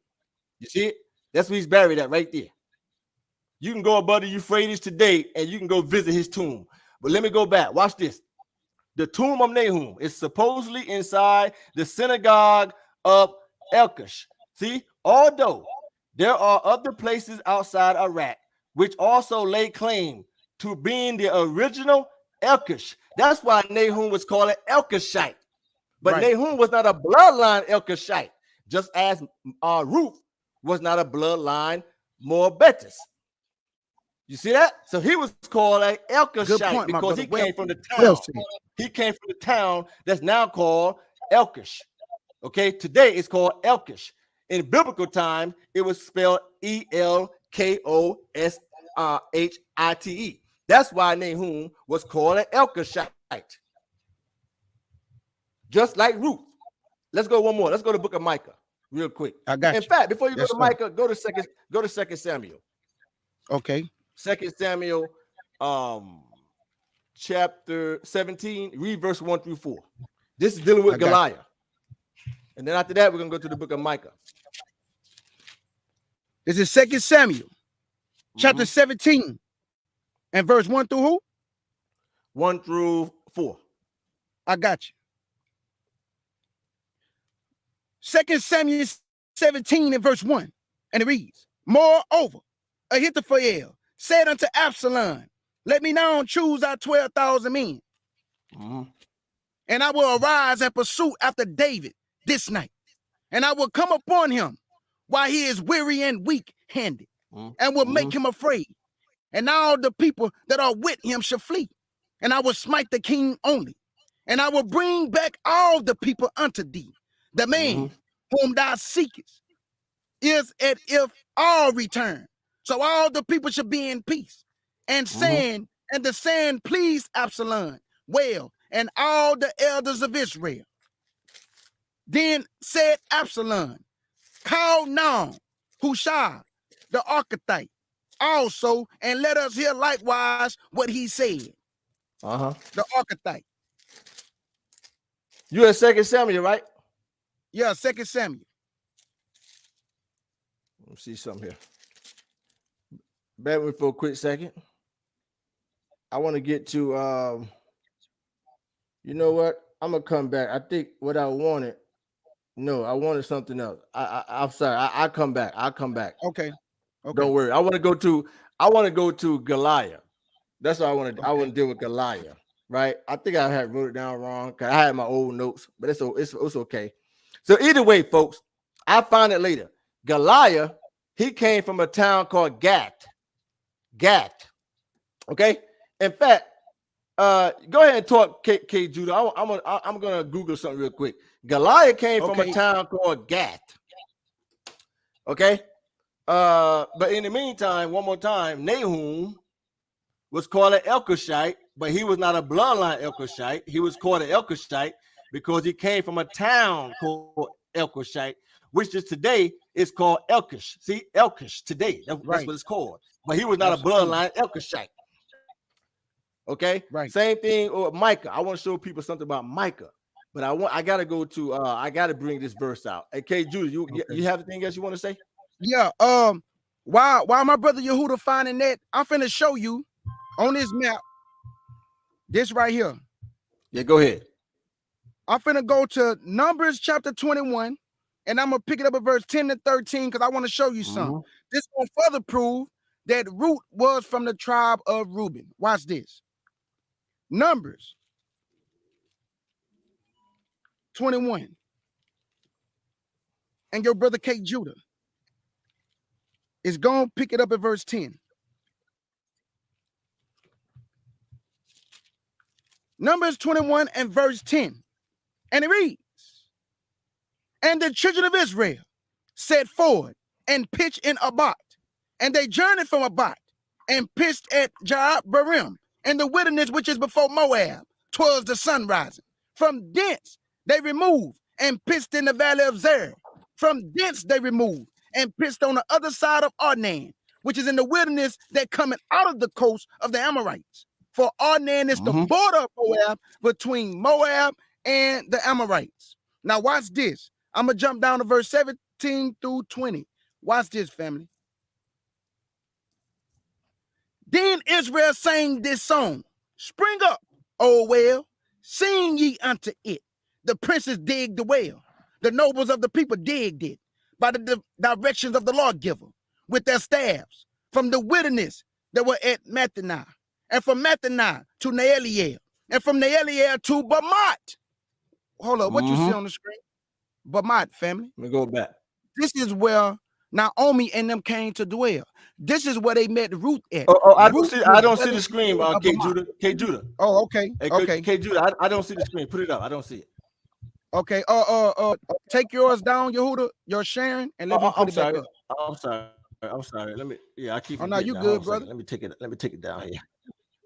You see it? That's where he's buried at right there. You can go above the Euphrates today and you can go visit his tomb. But let me go back. Watch this. The tomb of Nahum is supposedly inside the synagogue of Elkush. See, although there are other places outside Iraq which also lay claim to being the original Elkush. That's why Nahum was called an Elkushite. But Nahum was not a bloodline Elkushite, just as Ruth was not a bloodline Moabitess. You see that? So he was called an
Good
Elkoshite
point, my
because
brother.
he came from the
Well
town.
said.
He came from the town that's now called Elkish. Okay, today it's called Elkish. In biblical time, it was spelled Elkoshite. That's why Nahum was called an Elkoshite. Just like Ruth. Let's go one more. Let's go to the book of Micah real quick.
I got you.
In fact, before you
Yes,
go to
sir.
Micah, go to second Samuel.
Okay.
2 Samuel chapter 17, read verse 1 through 4. This is dealing with Goliath. And then after that, we're going to go to the book of Micah.
This is 2 Samuel chapter 17 and verse 1 through who?
1 through 4.
I got you. 2 Samuel 17 and verse 1. And it reads, moreover, Ahithophel said unto Absalom, let me now choose out 12,000 men. And I will arise and pursue after David this night. And I will come upon him while he is weary and weak-handed, and will make him afraid. And all the people that are with him shall flee. And I will smite the king only. And I will bring back all the people unto thee. The man whom thou seekest is as if all return. So all the people shall be in peace. And saying, and the saying pleased Absalom well, and all the elders of Israel. Then said Absalom, call now Hushai the Architect also, and let us hear likewise what he said. The Architect.
You at 2 Samuel, right?
Yeah, 2 Samuel.
Let me see something here. Bear with me for a quick second. I want to get to, you know what? I'm going to come back. I think what I wanted, no, I wanted something else. I'm sorry. I'll come back.
Okay.
Don't worry. I want to go to Goliath. That's what I want to do. I want to deal with Goliath, right? I think I had wrote it down wrong because I had my old notes, but it's okay. So either way, folks, I find it later. Goliath, he came from a town called Gath. Okay. In fact, go ahead and talk, Kjudah. I'm gonna Google something real quick. Goliath came from a town called Gath. Okay. But in the meantime, one more time, Nahum was called an Elkoshite, but he was not a bloodline Elkoshite. He was called an Elkoshite because he came from a town called Elkoshite, which is today is called Elkish. See, Elkish today. That's what it's called. But he was not a bloodline Elkoshite. Okay,
right.
Same thing with Micah. I want to show people something about Micah, but I gotta go to I gotta bring this verse out. Okay, Judah, you have anything else you want to say?
Yeah. While my brother Yehudah finding that, I'm finna show you on this map. This right here.
Yeah, go ahead.
I'm finna go to Numbers chapter 21, and I'm gonna pick it up at verse 10 to 13 because I want to show you something. This will further prove that Ruth was from the tribe of Reuben. Watch this. Numbers 21. And your brother Kjudah is going to pick it up at verse 10. Numbers 21 and verse 10. And it reads, and the children of Israel set forward and pitched in Abat, and they journeyed from Abat and pitched at Jarabarim in the wilderness which is before Moab, towards the sun rising. From thence they removed and pitched in the valley of Zer. From thence they removed and pitched on the other side of Arnan, which is in the wilderness that cometh out of the coast of the Amorites. For Arnan is the border of Moab, between Moab and the Amorites. Now watch this. I'm going to jump down to verse 17 through 20. Watch this, family. Then Israel sang this song. Spring up, O well, sing ye unto it. The princes digged the well. The nobles of the people digged it by the directions of the lawgiver with their staffs from the wilderness that were at Mattanah, and from Mattanah to Naeliel, and from Naeliel to Bamat. Hold up, what you see on the screen? Bamat, family.
Let me go back.
This is where Naomi and them came to dwell. This is where they met Ruth at.
I
Ruth
don't see the screen, Kjudah.
Oh, okay.
Hey,
Okay.
Kjudah, I don't see the screen. Put it up. I don't see it.
Okay. Take yours down, Yehudah. You're sharing, and let me put it back up.
I'm sorry. Let me. Yeah, I keep.
Oh no, you good, brother.
Let me take it down here.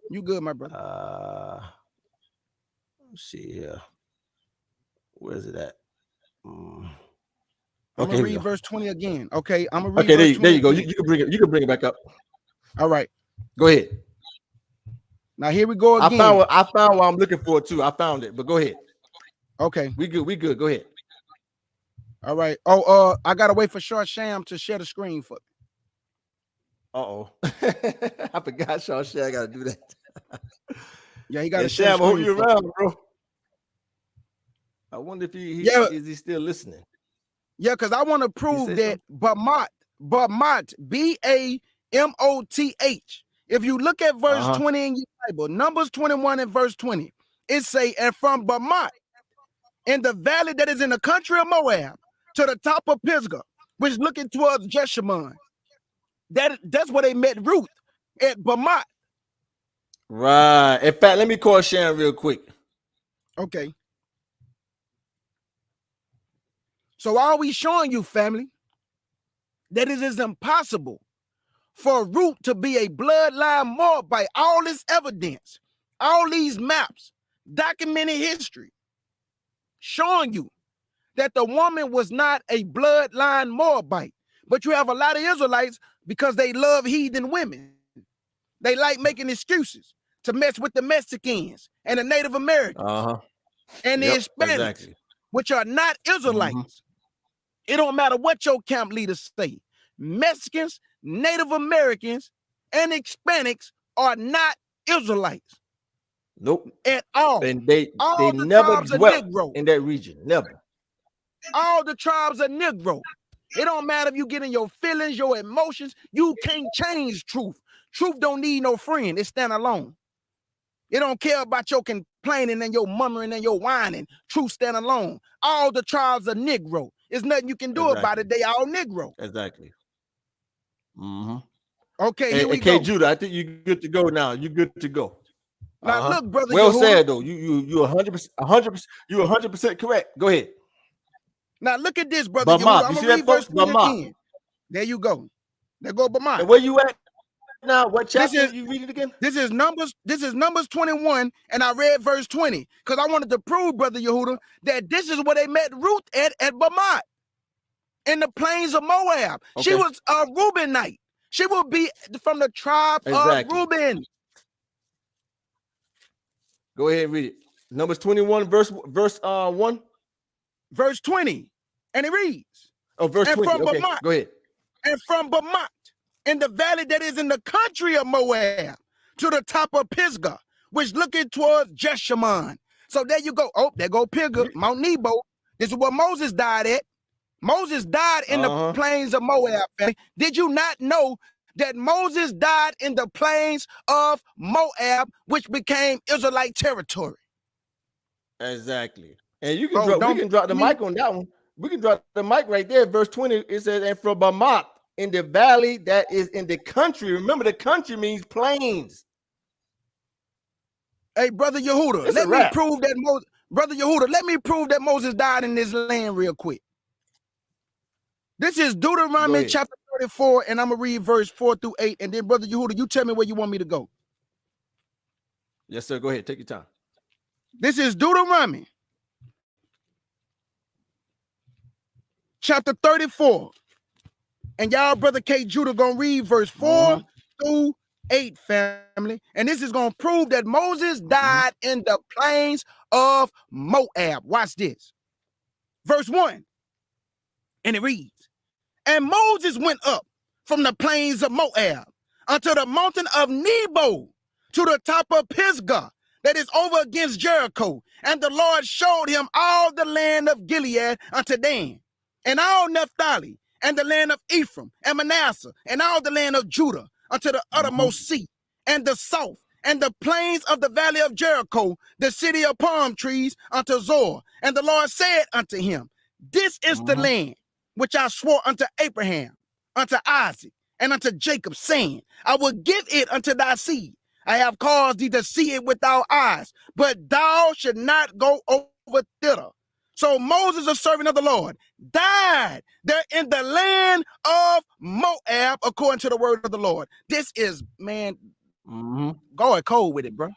You good, my brother.
Let's see here. Where's it at?
I'm gonna read verse 20 again. Okay, I'm gonna read.
Okay, there you go. You can bring it. You can bring it back up.
All right.
Go ahead.
Now here we go again.
I found what I'm looking for too. I found it, but go ahead.
Okay.
We good. Go ahead.
All right. Oh, I gotta wait for Short Sham to share the screen for me.
I forgot Short Sham. I gotta do that.
Yeah, he got to
share. I hope you're around, bro. I wonder if is he still listening?
Yeah, because I want to prove that Bamoth, B-A-M-O-T-H. If you look at verse 20 in your Bible, Numbers 21 and verse 20, it say, and from Bamoth, in the valley that is in the country of Moab, to the top of Pisgah, which looking towards Jeshimon. That's where they met Ruth, at Bamoth.
Right. In fact, let me call Sharon real quick.
Okay. So are we showing you, family, that it is impossible for Ruth to be a bloodline Moabite? All this evidence, all these maps, documented history, showing you that the woman was not a bloodline Moabite. But you have a lot of Israelites, because they love heathen women. They like making excuses to mess with the Mexicans and the Native Americans and the Hispanics, which are not Israelites. It don't matter what your camp leaders say. Mexicans, Native Americans, and Hispanics are not Israelites.
Nope.
At all.
And they never dwelt in that region. Never.
All the tribes are Negro. It don't matter if you get in your feelings, your emotions. You can't change truth. Truth don't need no friend. It stand alone. It don't care about your complaining and your murmuring and your whining. Truth stand alone. All the tribes are Negro. There's nothing you can do about it. They all Negro.
Exactly.
Okay, here we go.
Kjudah, I think you're good to go now. You're good to go.
Now look, brother.
Well said though. You 100% correct. Go ahead.
Now look at this, brother.
Bamoth. You see that, folks? Bamoth.
There you go. There go Bamoth.
And where you at now? What chapter you read it again?
This is Numbers 21, and I read verse 20 because I wanted to prove, brother Yehudah, that this is where they met Ruth at Bamoth in the plains of Moab. Okay. She was a Reubenite. She will be from the tribe of Reuben.
Go ahead and read it. Numbers 21, verse 1.
Verse 20. And it reads.
Oh, verse 20. Okay, go ahead.
And from Bamoth, in the valley that is in the country of Moab, to the top of Pisgah, which looking towards Jeshimon. So there you go. Oh, there go Pisgah, Mount Nebo. This is where Moses died at. Moses died in the plains of Moab. Did you not know that Moses died in the plains of Moab, which became Israelite territory?
Exactly. And you can we can drop the mic on that one. We can drop the mic right there. Verse 20, it says, and from Bamoth, in the valley that is in the country. Remember, the country means plains.
Hey, brother Yehudah, let me prove that Moses died in this land real quick. This is Deuteronomy chapter 34, and I'm going to read verse 4 through 8. And then, brother Yehudah, you tell me where you want me to go.
Yes, sir. Go ahead. Take your time.
This is Deuteronomy chapter 34. And y'all, brother Kjudah, going to read verse 4 through 8, family. And this is going to prove that Moses died in the plains of Moab. Watch this. Verse 1. And it reads, and Moses went up from the plains of Moab unto the mountain of Nebo to the top of Pisgah that is over against Jericho. And the Lord showed him all the land of Gilead unto Dan, and all Naphtali, and the land of Ephraim, and Manasseh, and all the land of Judah unto the uttermost sea, and the south, and the plains of the valley of Jericho, the city of palm trees, unto Zor. And the Lord said unto him, this is the land which I swore unto Abraham, unto Isaac and unto Jacob, saying, I will give it unto thy seed. I have caused thee to see it with thy eyes, but thou should not go over thither. So Moses, a servant of the Lord, died there in the land of Moab, according to the word of the Lord. This is, man, God cold with it, bro.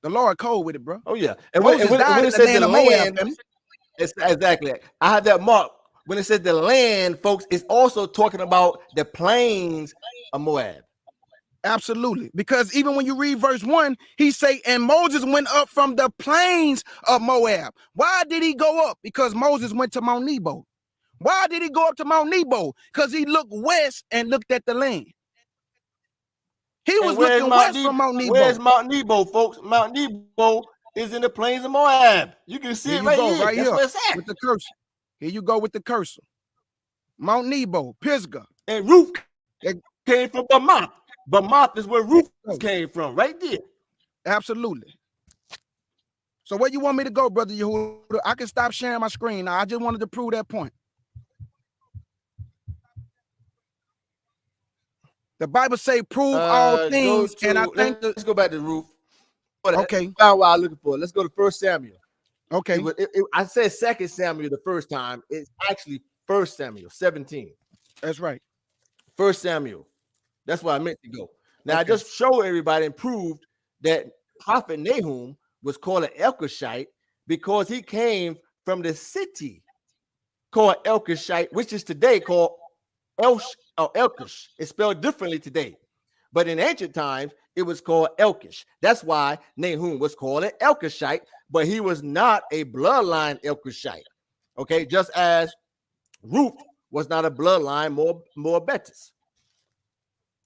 The Lord cold with it, bro.
Oh, yeah. And
Moses
when
died
it
in the
says
land
the
of
land,
Moab.
exactly. I have that mark. When it says the land, folks, it's also talking about the plains of Moab.
Absolutely. Because even when you read verse 1, he say, and Moses went up from the plains of Moab. Why did he go up? Because Moses went to Mount Nebo. Why did he go up to Mount Nebo? Because he looked west and looked at the land. He was looking west from Mount Nebo.
Where's Mount Nebo, folks? Mount Nebo is in the plains of Moab. You can see it right here. That's where it's at.
With the cursor. Here you go with the cursor. Mount Nebo, Pisgah.
And Ruth came from Bamoth. Bamoth is where Ruth came from, right there.
Absolutely. So where you want me to go, Brother Yehudah? I can stop sharing my screen now. I just wanted to prove that point. The Bible say prove all things, and I think
let's go back to Ruth.
Okay.
Found what I'm looking for. Let's go to 1 Samuel.
Okay.
I said 2 Samuel the first time. It's actually 1 Samuel 17.
That's right.
1 Samuel. That's where I meant to go. Now, I just showed everybody and proved that Prophet Nahum was called an Elkoshite because he came from the city called Elkoshite, which is today called Elkish. It's spelled differently today. But in ancient times, it was called Elkish. That's why Nahum was called an Elkoshite, but he was not a bloodline Elkoshite. Okay, just as Ruth was not a bloodline Moabitess.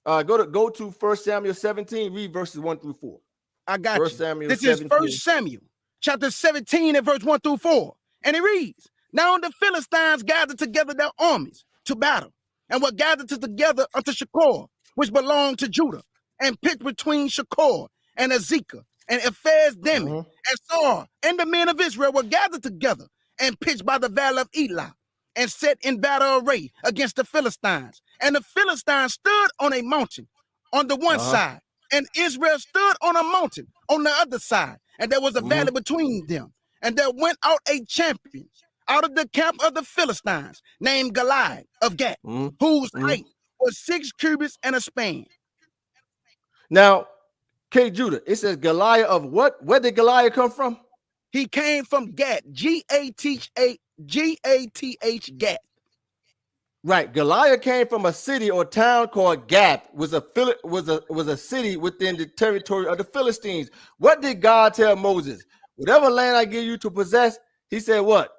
Go to 1 Samuel 17, read verses 1 through 4.
I got
1
you.
Samuel
this
17.
is 1 Samuel chapter 17 and verse 1 through 4. And it reads, now the Philistines gathered together their armies to battle, and were gathered together unto Shakor, which belonged to Judah, and pitched between Shakor and Ezekiel, and Ephes-Dammim, and Saul, and the men of Israel were gathered together, and pitched by the valley of Elah, and set in battle array against the Philistines. And the Philistines stood on a mountain on the one side, and Israel stood on a mountain on the other side, and there was a valley between them. And there went out a champion out of the camp of the Philistines, named Goliath of Gath, whose height was 6 cubits and a span.
Now, Kjudah, it says Goliath of what? Where did Goliath come from?
He came from Gath, G-A-T-H, Gath.
Right. Goliath came from a city or town called Gath, was a city within the territory of the Philistines. What did God tell Moses? Whatever land I give you to possess, he said what?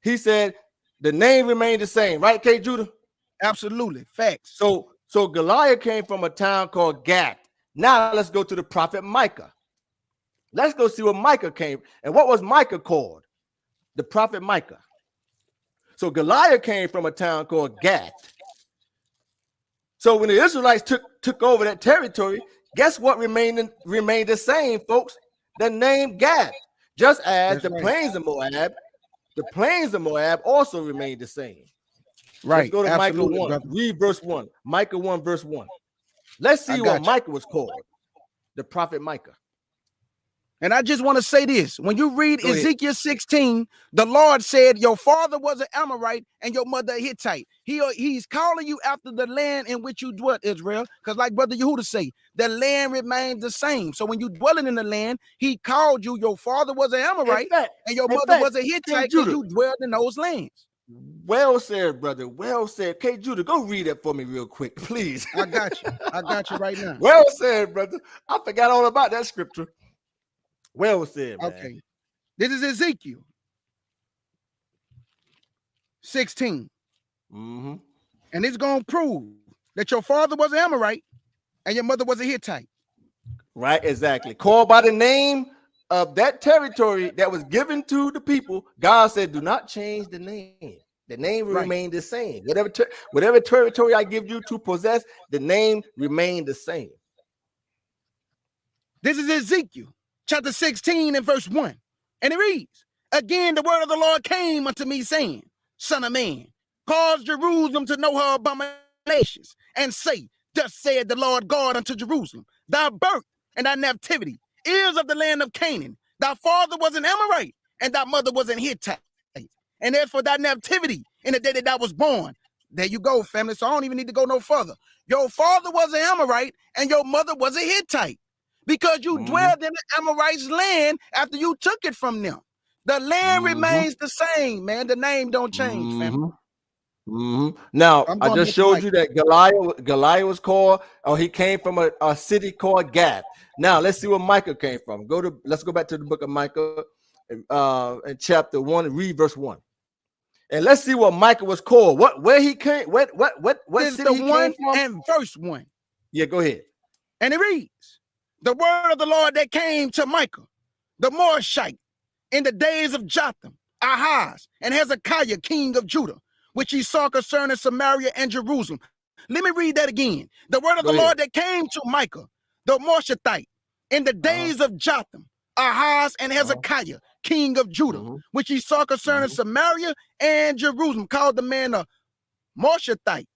He said the name remained the same, right, Kjudah?
Absolutely. Facts.
So Goliath came from a town called Gath. Now let's go to the prophet Micah. Let's go see where Micah came. And what was Micah called? The prophet Micah. So Goliath came from a town called Gath. So when the Israelites took over that territory, guess what remained the same, folks? The name Gath. Just as Plains of Moab, the plains of Moab also remained the same.
Right.
Let's go to
Absolutely,
Micah 1.
brother.
Read verse 1. Micah 1, verse 1. Let's see what Micah was called. The prophet Micah.
And I just want to say this. When you read Ezekiel 16, the Lord said, your father was an Amorite and your mother a Hittite. He's calling you after the land in which you dwelt, Israel. Because like Brother Yehudah say, the land remains the same. So when you dwelling in the land, he called you, your father was an Amorite and your mother was a Hittite because you dwelled in those lands.
Well said, brother. Well said. Kjudah, go read it for me real quick, please.
I got you. I got you right now.
Well said, brother. I forgot all about that scripture. Well said, man.
Okay. This is Ezekiel 16. And it's going to prove that your father was an Amorite and your mother was a Hittite.
Right, exactly. Called by the name of that territory that was given to the people. God said, do not change the name. The name will remain the same. Whatever territory I give you to possess, the name remained the same.
This is Ezekiel chapter 16 and verse 1. And it reads, again, the word of the Lord came unto me, saying, son of man, cause Jerusalem to know her abomination nations, and say, thus said the Lord God unto Jerusalem, thy birth and thy nativity is of the land of Canaan. Thy father was an Amorite, and thy mother was an Hittite. And as for thy nativity in the day that thou was born, there you go, family. So I don't even need to go no further. Your father was an Amorite, and your mother was a Hittite, because you dwelled in the Amorites' land after you took it from them. The land remains the same, man. The name don't change, family.
Now, I just showed you that Goliath was called, or he came from a city called Gath. Now, let's see where Micah came from. Let's go back to the book of Micah in chapter 1 and read verse 1. And let's see what Micah was called. Where he came, what city he came from?
And verse 1.
Yeah, go ahead.
And it reads, the word of the Lord that came to Micah, the Morashite, in the days of Jotham, Ahaz, and Hezekiah, king of Judah, which he saw concerning Samaria and Jerusalem. Let me read that again. The word of the Lord that came to Micah, the Morashite, in the days of Jotham, Ahaz, and Hezekiah, king of Judah, which he saw concerning Samaria and Jerusalem, called the man a Morashite.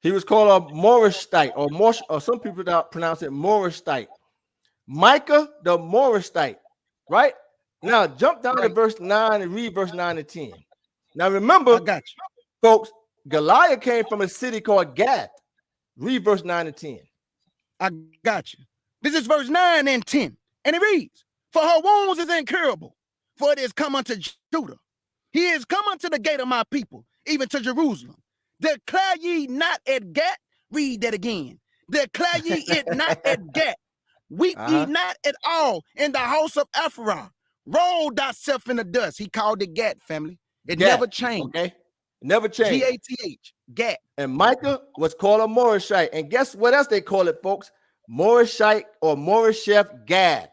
He was called a Morashite, or some people pronounce it Morashite. Micah the Morashite, right? Now jump down to verse 9 and read verse 9 and 10. Now remember,
I got you,
folks, Goliath came from a city called Gath. Read verse 9 and 10.
I got you. This is verse 9 and 10. And it reads, for her wounds is incurable, for it is come unto Judah. He is come unto the gate of my people, even to Jerusalem. Declare ye not at Gath. Read that again. Declare ye it not at Gath. Weep ye not at all in the house of Afterward. Roll thyself in the dust. He called it Gath, family. It never changed.
Okay. Never changed.
Gath. Gath.
And Micah was called a Morashite. And guess what else they call it, folks? Morashite or Morasheth Gath.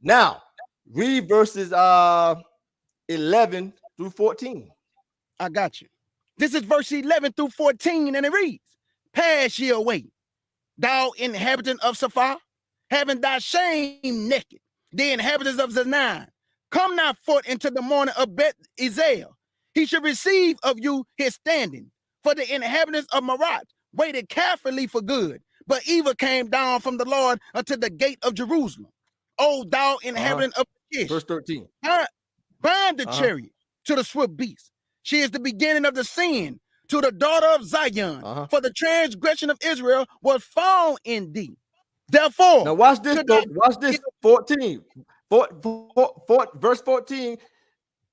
Now, read verses 11 through 14.
I got you. This is verse 11 through 14, and it reads, pass ye away, thou inhabitant of Saphah, having thy shame naked, the inhabitants of Zanaan. Come now forth into the morning of Beth Ezel. He should receive of you his standing. For the inhabitants of Marat waited carefully for good, but evil came down from the Lord unto the gate of Jerusalem. O thou inhabitant of Kish,
verse 13.
Bind the chariot to the swift beast. She is the beginning of the sin to the daughter of Zion. For the transgression of Israel was found in thee. Therefore,
now watch this, folks. Watch this. 14. Verse 14.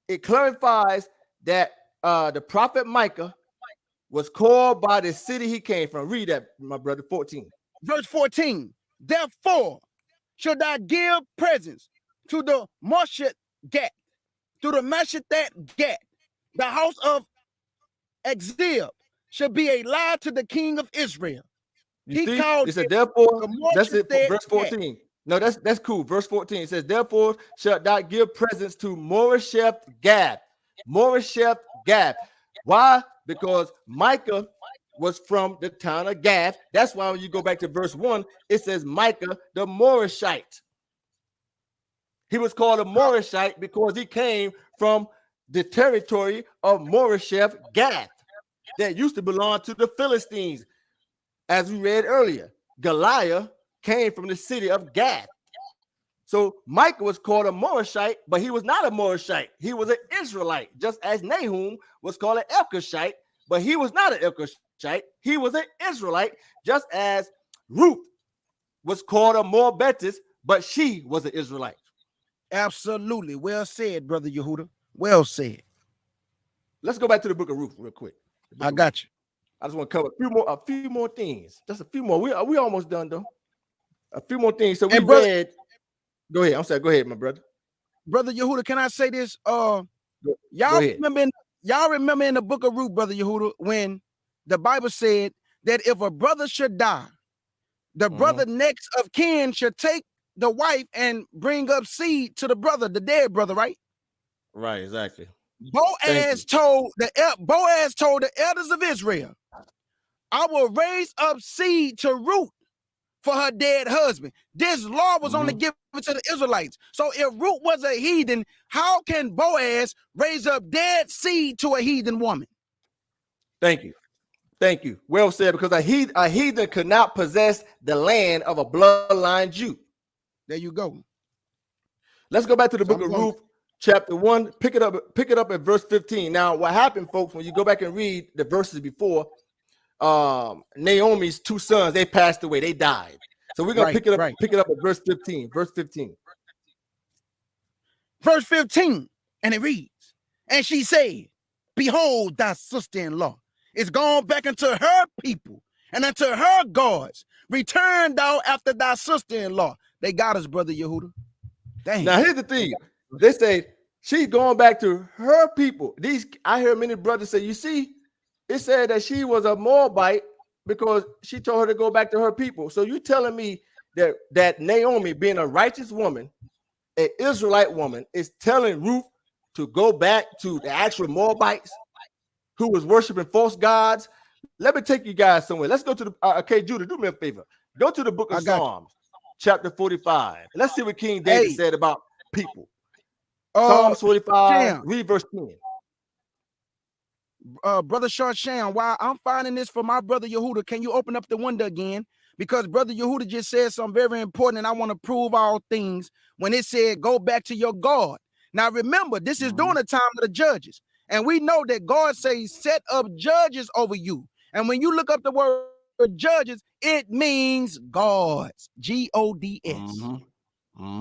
It clarifies that the prophet Micah was called by the city he came from. Read that, my brother. 14.
Verse 14. Therefore, should I give presents to the Moshet Gat, to the Mashethat Gat, the house of Exil should be a lie to the king of Israel.
You see? It said, therefore, that's it. Verse 14. No, that's cool. Verse 14 it says, therefore, shalt thou give presents to Morasheth Gath. Morasheth Gath. Why? Because Micah was from the town of Gath. That's why when you go back to verse 1, it says Micah the Morashite. He was called a Morashite because he came from the territory of Morasheth Gath that used to belong to the Philistines. As we read earlier, Goliath came from the city of Gath. So Micah was called a Morashite, but he was not a Morashite. He was an Israelite, just as Nahum was called an Elkoshite, but he was not an Elkoshite. He was an Israelite, just as Ruth was called a Moabitess, but she was an Israelite.
Absolutely. Well said, Brother Yehudah. Well said.
Let's go back to the book of Ruth real quick.
I got you.
I just want to cover a few more things. Just a few more. We almost done though. A few more things. So we read. Go ahead. I'm sorry. Go ahead, my brother.
Brother Yehudah, can I say this? Y'all remember in the book of Ruth, Brother Yehudah, when the Bible said that if a brother should die, the brother next of kin should take the wife and bring up seed to the brother, the dead brother, right?
Right, exactly.
Boaz told the elders of Israel, I will raise up seed to Ruth for her dead husband. This law was only given to the Israelites. So if Ruth was a heathen, how can Boaz raise up dead seed to a heathen woman?
Thank you. Thank you. Well said, because a heathen could not possess the land of a bloodline Jew.
There you go.
Let's go back to the book of Ruth, chapter 1. Pick it up at verse 15. Now, what happened, folks, when you go back and read the verses before, Naomi's 2 sons, they passed away, they died. So we're gonna pick it up at verse 15. Verse 15.
Verse 15, and it reads, and she said, behold, thy sister-in-law is gone back into her people and unto her gods. Return thou after thy sister-in-law. They got us, brother Yehudah. Dang.
Now here's the thing. They say she's going back to her people. I hear many brothers say, you see, it said that she was a Moabite because she told her to go back to her people. So you telling me that Naomi, being a righteous woman, an Israelite woman, is telling Ruth to go back to the actual Moabites who was worshiping false gods? Let me take you guys somewhere. Let's go to the Kjudah, do me a favor. Go to the book of Psalms, chapter 45. Let's see what King David said about people. Psalms 45, read verse 10.
Brother Sham, while I'm finding this for my brother Yehudah, can you open up the window again? Because brother Yehudah just said something very important, and I want to prove all things when it said, go back to your God. Now, remember, this is during the time of the judges. And we know that God says, set up judges over you. And when you look up the word judges, it means gods, G-O-D-S.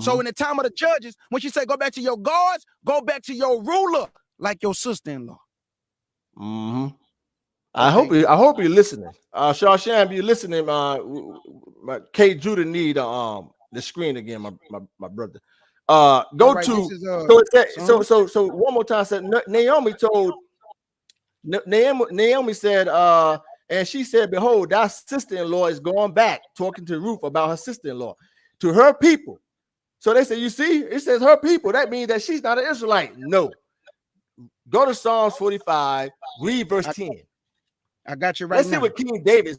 So in the time of the judges, when she said, go back to your gods, go back to your ruler, like your sister-in-law.
I hope you're listening. Sham, you're listening. My Kjudah need the screen again, my brother. Go right, to so one more time. Said Naomi told Naomi said, and she said, behold, thy sister-in-law is going back, talking to Ruth about her sister-in-law, to her people. So they say, you see, it says her people. That means that she's not an Israelite. No. Go to Psalms 45, read verse 10.
I got you right.
Let's see what King David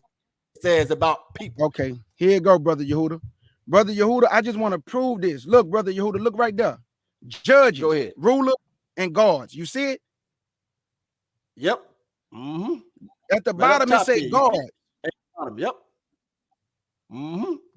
says about people.
Okay, here you go, brother Yehudah. Brother Yehudah, I just want to prove this. Look, brother Yehudah, look right there. Judges, go ahead. Ruler, and guards. You see it?
Yep.
At the bottom, it says God.
At the bottom, yep.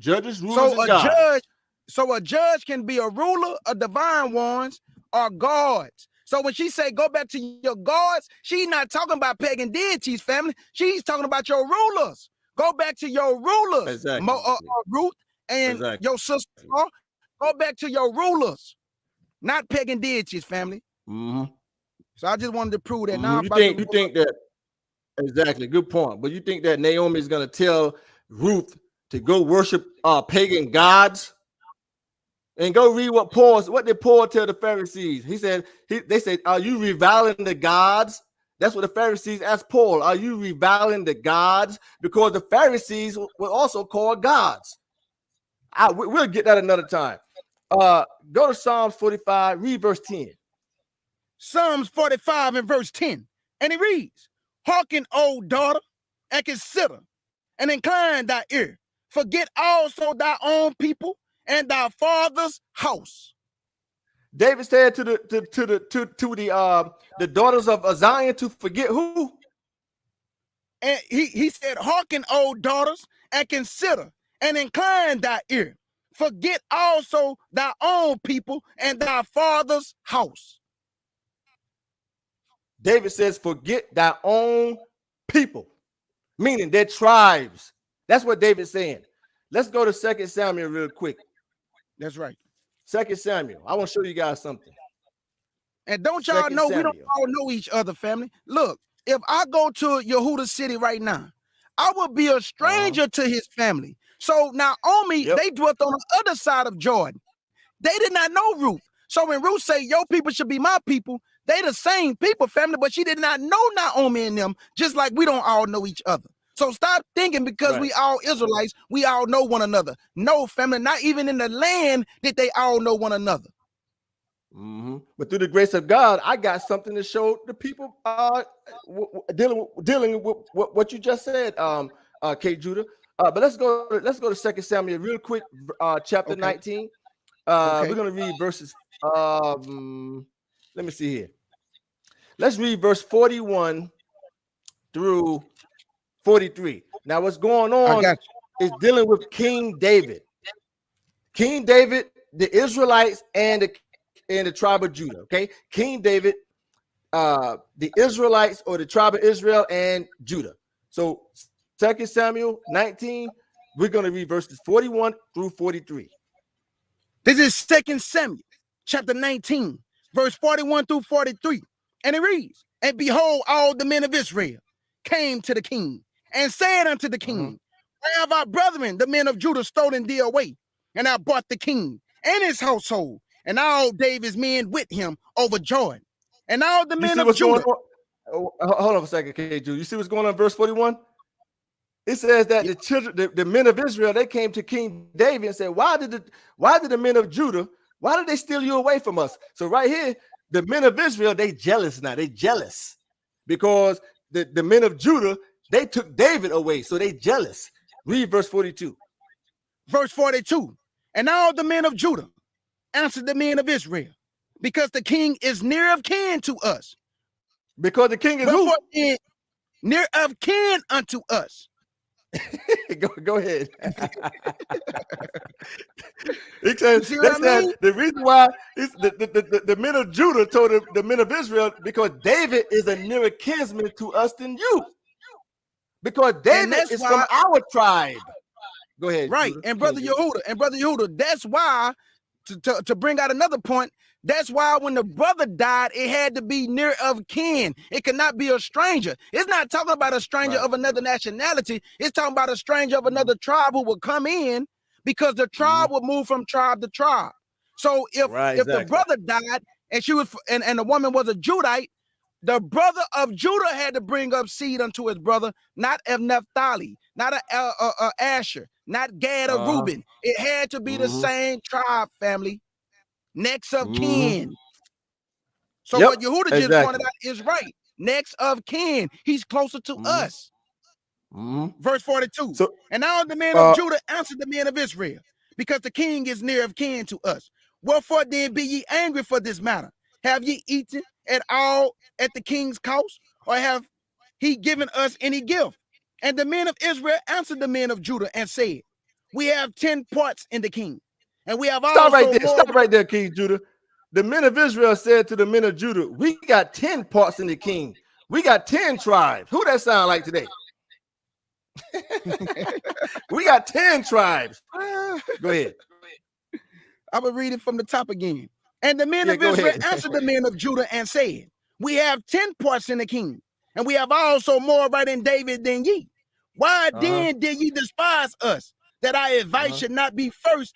Judges, rulers, and
guards. So a judge can be a ruler, a divine ones, or guards. So when she say go back to your gods, she's not talking about pagan deities, family. She's talking about your rulers. Go back to your rulers.
Exactly.
Ruth and your sister. Go back to your rulers, not pagan deities, family. So I just wanted to prove that. Now
you think that exactly, good point. But you think that Naomi is going to tell Ruth to go worship pagan gods? And go read what did Paul tell the Pharisees? He said, they said, are you reviling the gods? That's what the Pharisees asked Paul. Are you reviling the gods? Because the Pharisees were also called gods. We'll get that another time. Go to Psalms 45, read verse 10.
Psalms 45 and verse 10. And it reads, hearken, O daughter, and consider, and incline thy ear. Forget also thy own people and thy father's house.
David said to the daughters of Zion to forget who?
And he said, hearken, O daughters, and consider, and incline thy ear. Forget also thy own people and thy father's house.
David says, forget thy own people, meaning their tribes. That's what David's saying. Let's go to 2 Samuel real quick.
That's right.
2 Samuel. I want to show you guys something.
And don't y'all know we don't all know each other, family. Look, if I go to Yehudah City right now, I will be a stranger to his family. So Naomi, they dwelt on the other side of Jordan. They did not know Ruth. So when Ruth say, your people should be my people, they the same people, family, but she did not know Naomi and them, just like we don't all know each other. So stop thinking because we all Israelites, we all know one another. No, family, not even in the land did they all know one another.
But through the grace of God, I got something to show the people dealing with what you just said, Kjudah. But let's go to 2 Samuel real quick, chapter 19. We're going to read verses. Let me see here. Let's read verse 41 through 43. Now, what's going on is dealing with King David. King David, the Israelites, and the tribe of Judah. Okay, King David, the Israelites or the tribe of Israel and Judah. So 2 Samuel 19, we're going to read verses 41 through 43.
This is 2 Samuel chapter 19, verse 41 through 43. And it reads, and behold, all the men of Israel came to the king and said unto the king, where have our brethren, the men of Judah, stolen thee away? And I brought the king and his household and all David's men with him over Jordan. And all the men of Judah.
Hold on for a second, KJ. You see what's going on in verse 41? It says that the children, the men of Israel, they came to King David and said, why did the men of Judah, why did they steal you away from us? So right here, the men of Israel, they jealous now. They jealous because the men of Judah, they took David away. So they jealous. Read verse 42.
Verse 42. And all the men of Judah answered the men of Israel, because the king is near of kin to us.
Because the king is who?
Near of kin unto us.
Go ahead. It says, the reason why is the men of Judah told the men of Israel, because David is a nearer kinsman to us than you. Because David is from our tribe. Go ahead.
Right.
Judah.
And brother Yehudah, that's why, to bring out another point, that's why when the brother died, it had to be near of kin. It cannot be a stranger. It's not talking about a stranger of another nationality. It's talking about a stranger of another tribe who would come in, because the tribe would move from tribe to tribe. So if the brother died and she was and the woman was a Judite, the brother of Judah had to bring up seed unto his brother, not of Naphtali, not a Asher, not Gad or Reuben. It had to be the same tribe, family. Next of kin. So what Yehudah just pointed out is right. Next of kin. He's closer to us. Verse 42. So, and all the men of Judah answered the men of Israel, because the king is near of kin to us. Wherefore then be ye angry for this matter? Have ye eaten at all at the king's cost, or have he given us any gift? And the men of Israel answered the men of Judah and said, we have 10 parts in the king. And we have
Stop right there, King Judah. The men of Israel said to the men of Judah, we got 10 parts in the king. We got 10 tribes. Who that sound like today? We got 10 tribes. Go ahead.
I will read it from the top again. And the men of Israel answered the men of Judah and said, we have 10 parts in the king, and we have also more right in David than ye. Why then did ye despise us, that our advice should not be first,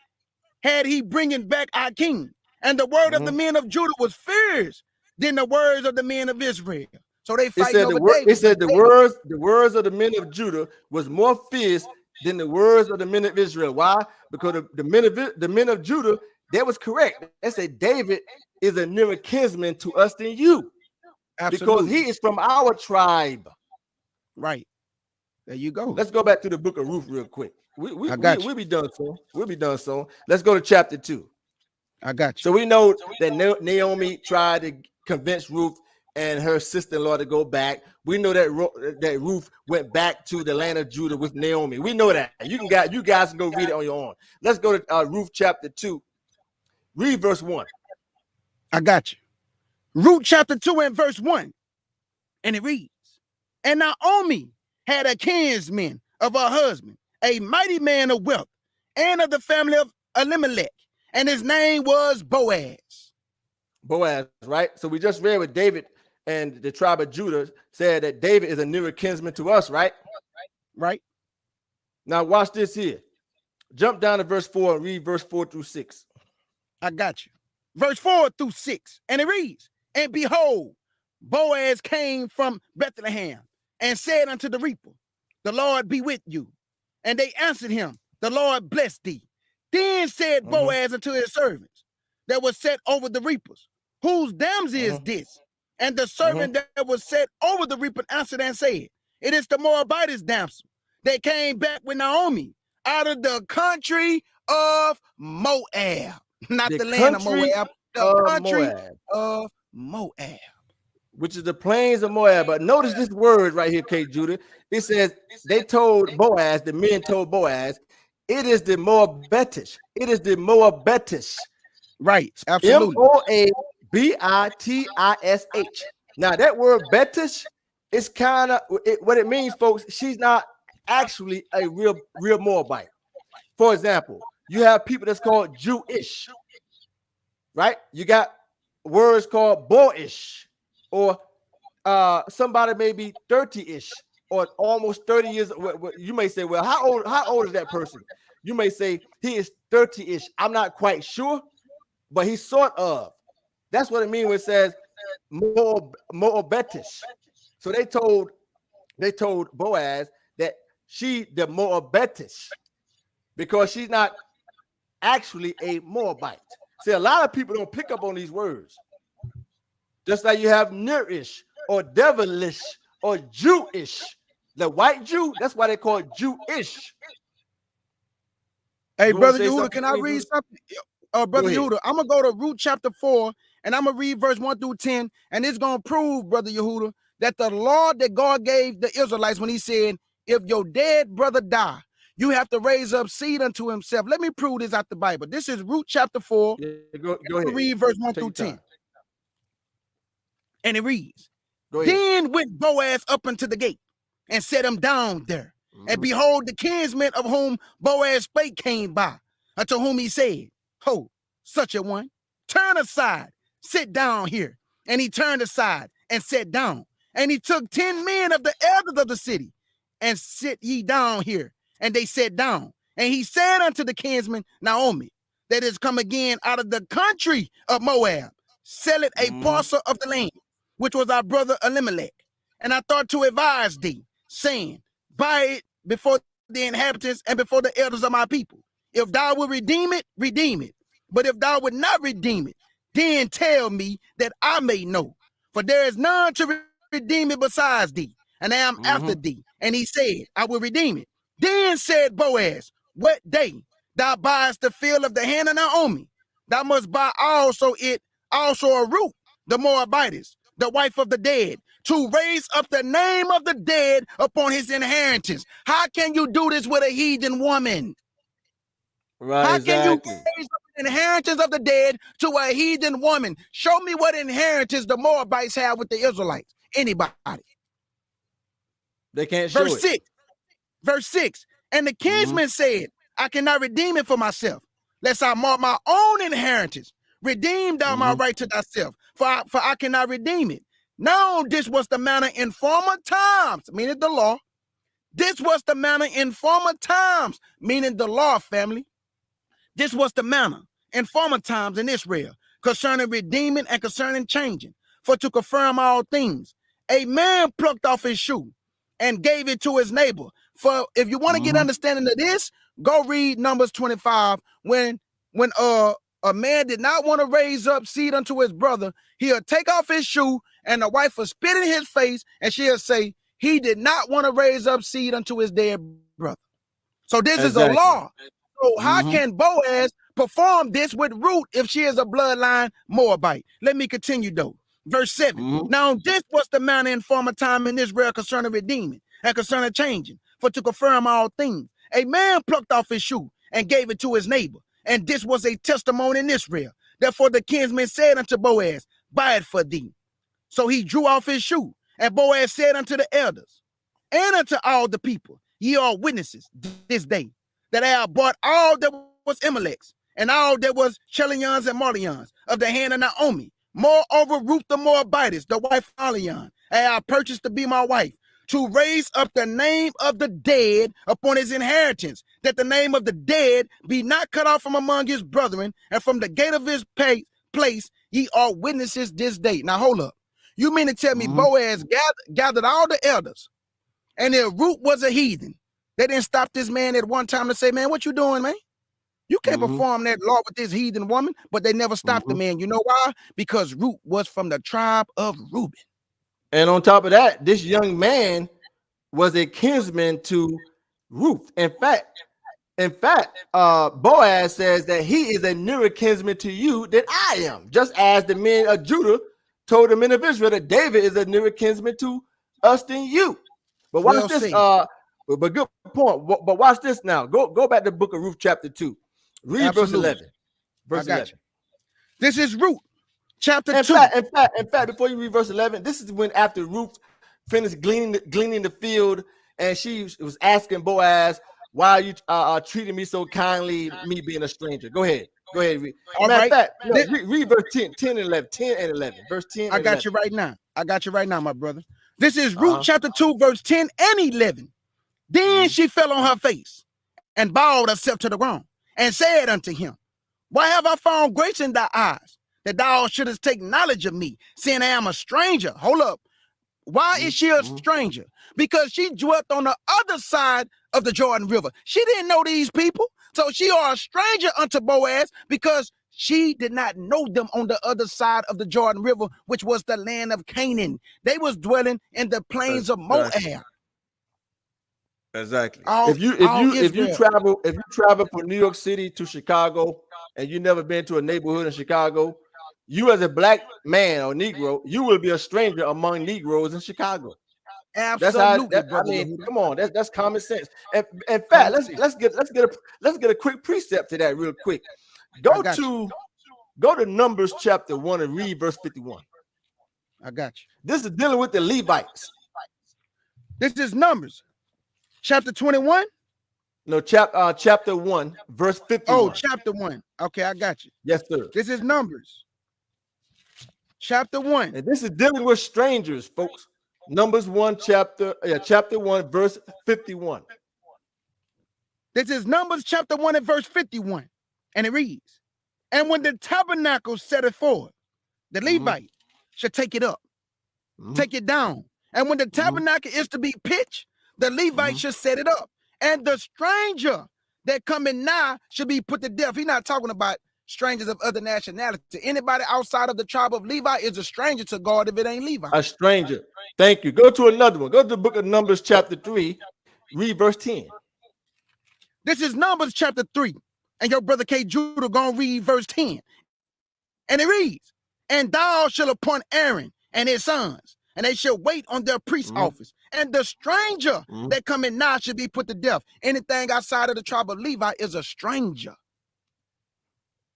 had he bringing back our king? And the word of the men of Judah was fierce than the words of the men of Israel. So they fighting over David.
It said the words of the men of Judah was more fierce than the words of the men of Israel. Why? Because the men of Judah, that was correct. They said David is a nearer kinsman to us than you. Absolutely. Because he is from our tribe.
Right. There you go.
Let's go back to the book of Ruth real quick. We'll be done soon. We'll be done soon. Let's go to chapter 2.
I got you.
So we know that Naomi tried to convince Ruth and her sister-in-law to go back. We know that Ruth went back to the land of Judah with Naomi. We know that. You guys can go read it on your own. Let's go to Ruth chapter 2. Read verse 1.
I got you. Ruth chapter 2 and verse 1. And it reads, and Naomi had a kinsman of her husband, a mighty man of wealth, and of the family of Elimelech, and his name was Boaz.
Boaz, right? So we just read with David and the tribe of Judah said that David is a nearer kinsman to us, right?
Right.
Now watch this here. Jump down to verse 4 and read verse 4 through 6.
I got you. Verse 4 through 6. And it reads, and behold, Boaz came from Bethlehem and said unto the reaper, the Lord be with you. And they answered him, the Lord bless thee. Then said Boaz unto his servants that was set over the reapers, whose damsel is this? And the servant that was set over the reaper answered and said, it is the Moabitess damsel. They came back with Naomi out of the country of Moab. Not the land of Moab, the country of Moab.
which is the plains of Moab. But notice this word right here, Kjudah. It says they told Boaz, the men told Boaz, it is the Moabitish. It is the Moabitish.
Right, absolutely.
Moabitish. Now that word Betish is kind of what it means, folks. She's not actually a real Moabite. For example, you have people that's called Jewish, right? You got words called boyish, or somebody may be 30-ish or almost 30 years. You may say, well, how old is that person? You may say he is 30-ish. I'm not quite sure, but he's sort of. That's what it means when it says Moabitish. So they told Boaz that she the Moabitish because she's not actually a Moabite. See, a lot of people don't pick up on these words. Just like you have nearish or devilish or Jewish. The white Jew, that's why they call it Jewish.
Hey, Brother Yehudah, can I read something? Brother Yehudah, I'm going to go to Ruth chapter 4, and I'm going to read verse 1 through 10, and it's going to prove, Brother Yehudah, that the law that God gave the Israelites when he said, if your dead brother die, you have to raise up seed unto himself. Let me prove this out the Bible. This is Ruth chapter 4.
Yeah, go ahead.
Read verse 1 through 10. And it reads, then went Boaz up unto the gate and set him down there. And behold, the kinsman of whom Boaz spake came by, unto whom he said, ho, such a one, turn aside, sit down here. And he turned aside and sat down. And he took 10 men of the elders of the city, and sit ye down here. And they sat down. And he said unto the kinsman Naomi, that is come again out of the country of Moab, sell it a parcel of the land, which was our brother Elimelech. And I thought to advise thee, saying, buy it before the inhabitants and before the elders of my people. If thou wilt redeem it, redeem it. But if thou would not redeem it, then tell me that I may know. For there is none to redeem it besides thee, and I am after thee. And he said, I will redeem it. Then said Boaz, what day thou buyest the field of the hand of Naomi, thou must buy also a Ruth, the Moabitess, the wife of the dead, to raise up the name of the dead upon his inheritance. How can you do this with a heathen woman?
Right,
how
exactly.
can you raise up the inheritance of the dead to a heathen woman? Show me what inheritance the Moabites have with the Israelites. Anybody?
They can't show it.
Verse 6. And the kinsman said, I cannot redeem it for myself, lest I mark my own inheritance. Redeem thou my right to thyself, for I cannot redeem it. Now this was the manner in former times, meaning the law. This was the manner in former times, meaning the law, family. This was the manner in former times in Israel, concerning redeeming and concerning changing. For to confirm all things, a man plucked off his shoe and gave it to his neighbor. For if you want to get understanding of this, go read Numbers 25. When a man did not want to raise up seed unto his brother, he'll take off his shoe, and the wife will spit in his face, and she'll say, he did not want to raise up seed unto his dead brother. So this is a law. So how can Boaz perform this with Ruth if she is a bloodline Moabite? Let me continue though. Verse 7. Now this was the manner in former time in Israel concerning redeeming and concerning changing, for to confirm all things. A man plucked off his shoe and gave it to his neighbor, and this was a testimony in Israel. Therefore the kinsman said unto Boaz, buy it for thee. So he drew off his shoe, and Boaz said unto the elders and unto all the people, ye are witnesses this day, that I have bought all that was Elimelech's, and all that was Chilions and Marlions of the hand of Naomi. Moreover, Ruth the Moabitess, the wife of Malion, I have purchased to be my wife, to raise up the name of the dead upon his inheritance, that the name of the dead be not cut off from among his brethren, and from the gate of his place ye are witnesses this day. Now hold up. You mean to tell me Boaz gathered all the elders, and if Ruth was a heathen, they didn't stop this man at one time to say, man, what you doing, man? You can't perform that law with this heathen woman, but they never stopped the man. You know why? Because Ruth was from the tribe of Reuben.
And on top of that, this young man was a kinsman to Ruth. In fact, Boaz says that he is a nearer kinsman to you than I am, just as the men of Judah told the men of Israel that David is a nearer kinsman to us than you. But watch this. But good point. But watch this now. Go back to the book of Ruth, chapter 2. Read verse 11. Verse 11.
This is Ruth, chapter 2.
In fact, before you read verse 11, this is when after Ruth finished gleaning the field, and she was asking Boaz, why are you treating me so kindly, me being a stranger? Go ahead. Read. Read verse 10 and 11. 10 and 11. Verse 10
I got you right now, my brother. This is Ruth chapter 2, verse 10 and 11. Then she fell on her face and bowed herself to the ground and said unto him, why have I found grace in thy eyes, that thou shouldest take knowledge of me, seeing I am a stranger? Hold up. Why is she a stranger? Because she dwelt on the other side of the Jordan River. She didn't know these people. So she are a stranger unto Boaz because she did not know them on the other side of the Jordan River, which was the land of Canaan. They was dwelling in the plains of Moab.
Exactly. If you travel from New York City to Chicago and you never been to a neighborhood in Chicago, you as a black man or Negro, you will be a stranger among Negroes in Chicago.
Absolutely.
Come on, that's common sense. And in fact, let's get a quick precept to that real quick. Go to Numbers chapter 1 and read verse 51.
I got you.
This is dealing with the Levites.
This is Numbers chapter 21.
No, chapter 1, verse 51.
Oh, chapter 1. Okay, I got you.
Yes, sir.
This is Numbers chapter 1.
And this is dealing with strangers, folks. Numbers 1, chapter 1, verse 51.
This is Numbers chapter 1 and verse 51. And it reads, and when the tabernacle setteth forth, the Levite shall take it up, take it down. And when the tabernacle is to be pitched, the Levite shall set it up. And the stranger that coming nigh should be put to death. He's not talking about strangers of other nationality. Anybody outside of the tribe of Levi is a stranger to God if it ain't Levi.
A stranger. Thank you. Go to another one. Go to the book of Numbers chapter 3. Read verse 10.
This is Numbers chapter 3. And your brother Kjudah gonna read verse 10. And it reads, and thou shalt appoint Aaron and his sons, and they shall wait on their priest office. And the stranger that coming nigh should be put to death. Anything outside of the tribe of Levi is a stranger.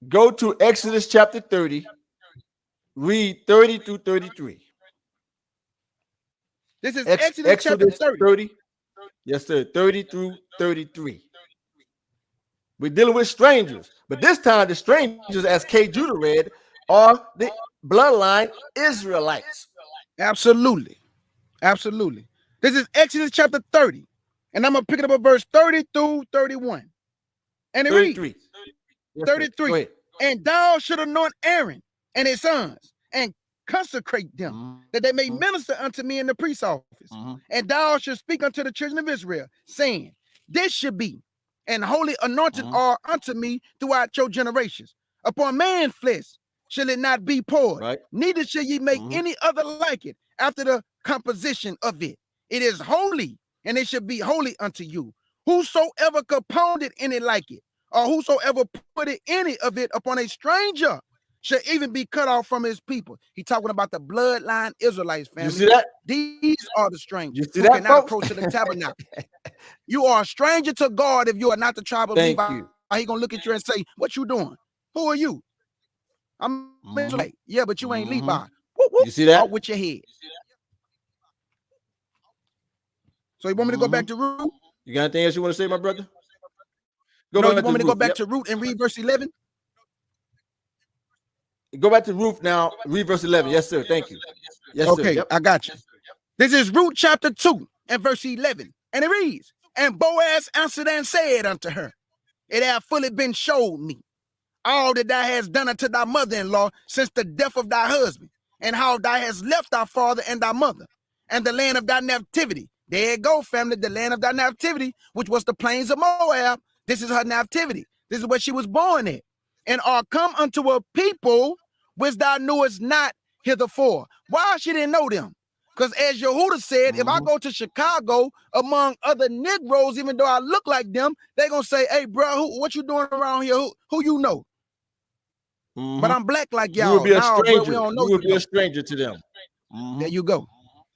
Go to Exodus chapter 30. Read 30 through 33.
This is Exodus chapter 30.
Yes, sir. 30 through 33. We're dealing with strangers, but this time the strangers, as Kjudah read, are the bloodline Israelites.
Absolutely. This is Exodus chapter 30, and I'm gonna pick it up at verse 30 through 31. And it
33.
reads, 33. And thou should anoint Aaron and his sons and consecrate them, that they may minister unto me in the priest's office. And thou should speak unto the children of Israel, saying, this should be and holy anointed are unto me throughout your generations. Upon man's flesh shall it not be poured, neither shall ye make any other like it after the composition of it. It is holy, and it shall be holy unto you. Whosoever compounded any like it, or whosoever put it any of it upon a stranger, shall even be cut off from his people. He's talking about the bloodline Israelites, family.
You see that?
These are the strangers
you see
who
that,
cannot approach to the tabernacle. You are a stranger to God if you are not the tribe of Levi. He gonna look at you and say, what you doing? Who are you? I'm Israelite. Yeah, but you ain't Levi. Whoop, whoop,
you see that?
out with your head. So you want me to go back to Ruth?
You got anything else you want to say, my brother?
You want me to go back to Ruth and read verse 11?
Go back to Ruth now. Read verse 11. Yes, sir. Thank you. Yes,
okay,
sir. Yep.
I got you. This is Ruth chapter 2 and verse 11. And it reads, and Boaz answered and said unto her, it hath fully been showed me all that thou hast done unto thy mother-in-law since the death of thy husband, and how thou hast left thy father and thy mother, and the land of thy nativity. There you go, family, the land of thy nativity, which was the plains of Moab. This is her nativity. This is where she was born at. And are come unto a people which thou knewest not hitherefore. Why she didn't know them? Because as Yehudah said, if I go to Chicago among other Negroes, even though I look like them, they're going to say, hey, bro, what you doing around here? Who you know? But I'm black like
You
y'all.
will be a
Nah, bro, we
stranger.
don't know
You will
you
be a
though.
stranger to them.
There you go.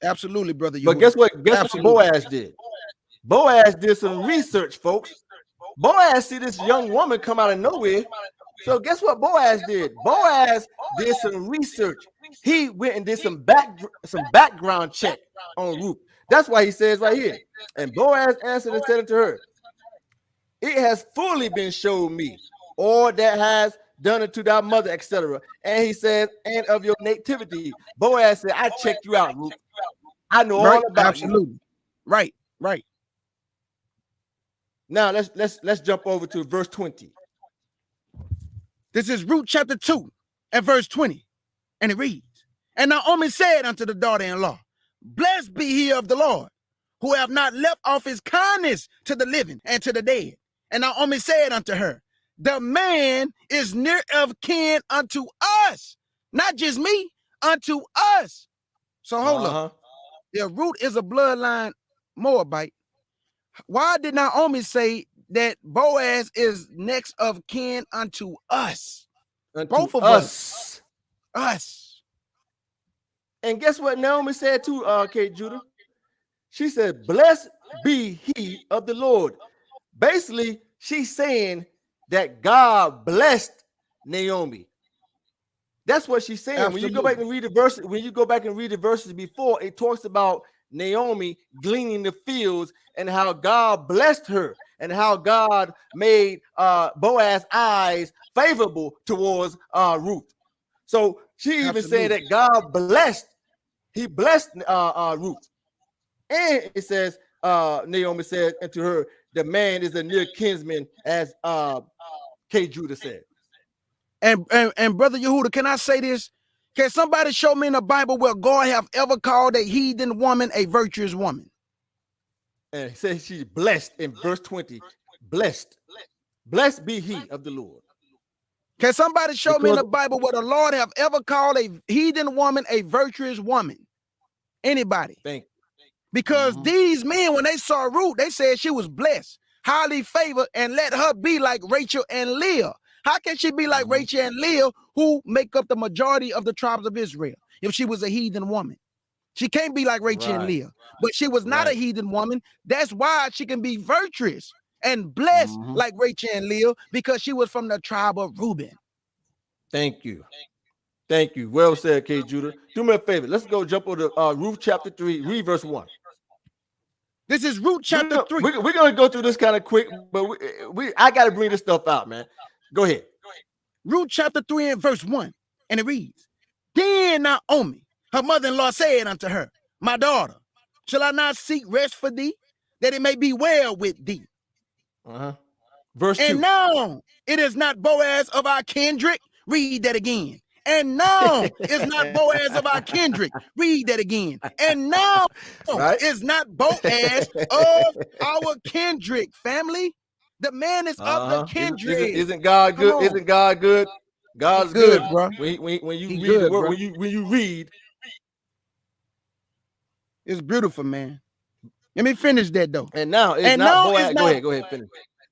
Absolutely, brother.
But guess what? Guess what Boaz did? Boaz did some research, folks. Boaz see this young woman come out of nowhere. So guess what Boaz did? Boaz did some research. He went and did some background check on Ruth. That's why he says right here. And Boaz answered and said unto her, it has fully been showed me, or that has done it to thy mother, etc. And he says, and of your nativity. Boaz said, I checked you out, Ruth. I know all about you.
Right, right.
Now let's jump over to verse 20.
This is Ruth chapter 2 and verse 20. And it reads, and Naomi said unto the daughter-in-law, blessed be he of the Lord, who have not left off his kindness to the living and to the dead. And Naomi said unto her, the man is near of kin unto us, not just me, unto us. So hold up. If Ruth is a bloodline Moabite, why did Naomi say that Boaz is next of kin unto us? Both of us. Us.
And guess what Naomi said to Kjudah? She said, blessed be he of the Lord. Basically, she's saying that God blessed Naomi. That's what she's saying. Absolutely. When you go back and read the verses before, it talks about Naomi gleaning the fields and how God blessed her and how God made Boaz's eyes favorable towards Ruth. So she even said that God blessed, he blessed Ruth. And it says, Naomi said unto her, the man is a near kinsman, as Kjudah said.
And brother Yehudah, can I say this? Can somebody show me in the Bible where God have ever called a heathen woman a virtuous woman?
And it says she's blessed in verse 20. Blessed be he of the Lord.
Can somebody show me in the Bible where the Lord have ever called a heathen woman a virtuous woman? Anybody?
Thank you.
Because these men, when they saw Ruth, they said she was blessed, highly favored, and let her be like Rachel and Leah. How can she be like Rachel and Leah, who make up the majority of the tribes of Israel, if she was a heathen woman? She can't be like Rachel and Leah, but she was not a heathen woman. That's why she can be virtuous and blessed like Rachel and Leah, because she was from the tribe of Reuben.
Thank you. Thank you. Well said, Kjudah. Do me a favor. Let's go jump over to Ruth chapter 3, read verse 1.
This is Ruth chapter 3.
We're going to go through this kind of quick, but I got to bring this stuff out, man. Go ahead.
Ruth chapter 3 and verse 1. And it reads, then Naomi, her mother-in-law, said unto her, my daughter, shall I not seek rest for thee, that it may be well with thee?
Verse 2.
And now it is not Boaz of our kindred. Read that again. And now is not Boaz of our kindred. Read that again. And now is not Boaz of our kindred, family. The man is of the kindred.
Isn't God good? Isn't God good? God's good,
bro.
When you read the word, when you read,
it's beautiful, man. Let me finish that though.
And now it's not Boaz. Go ahead, finish.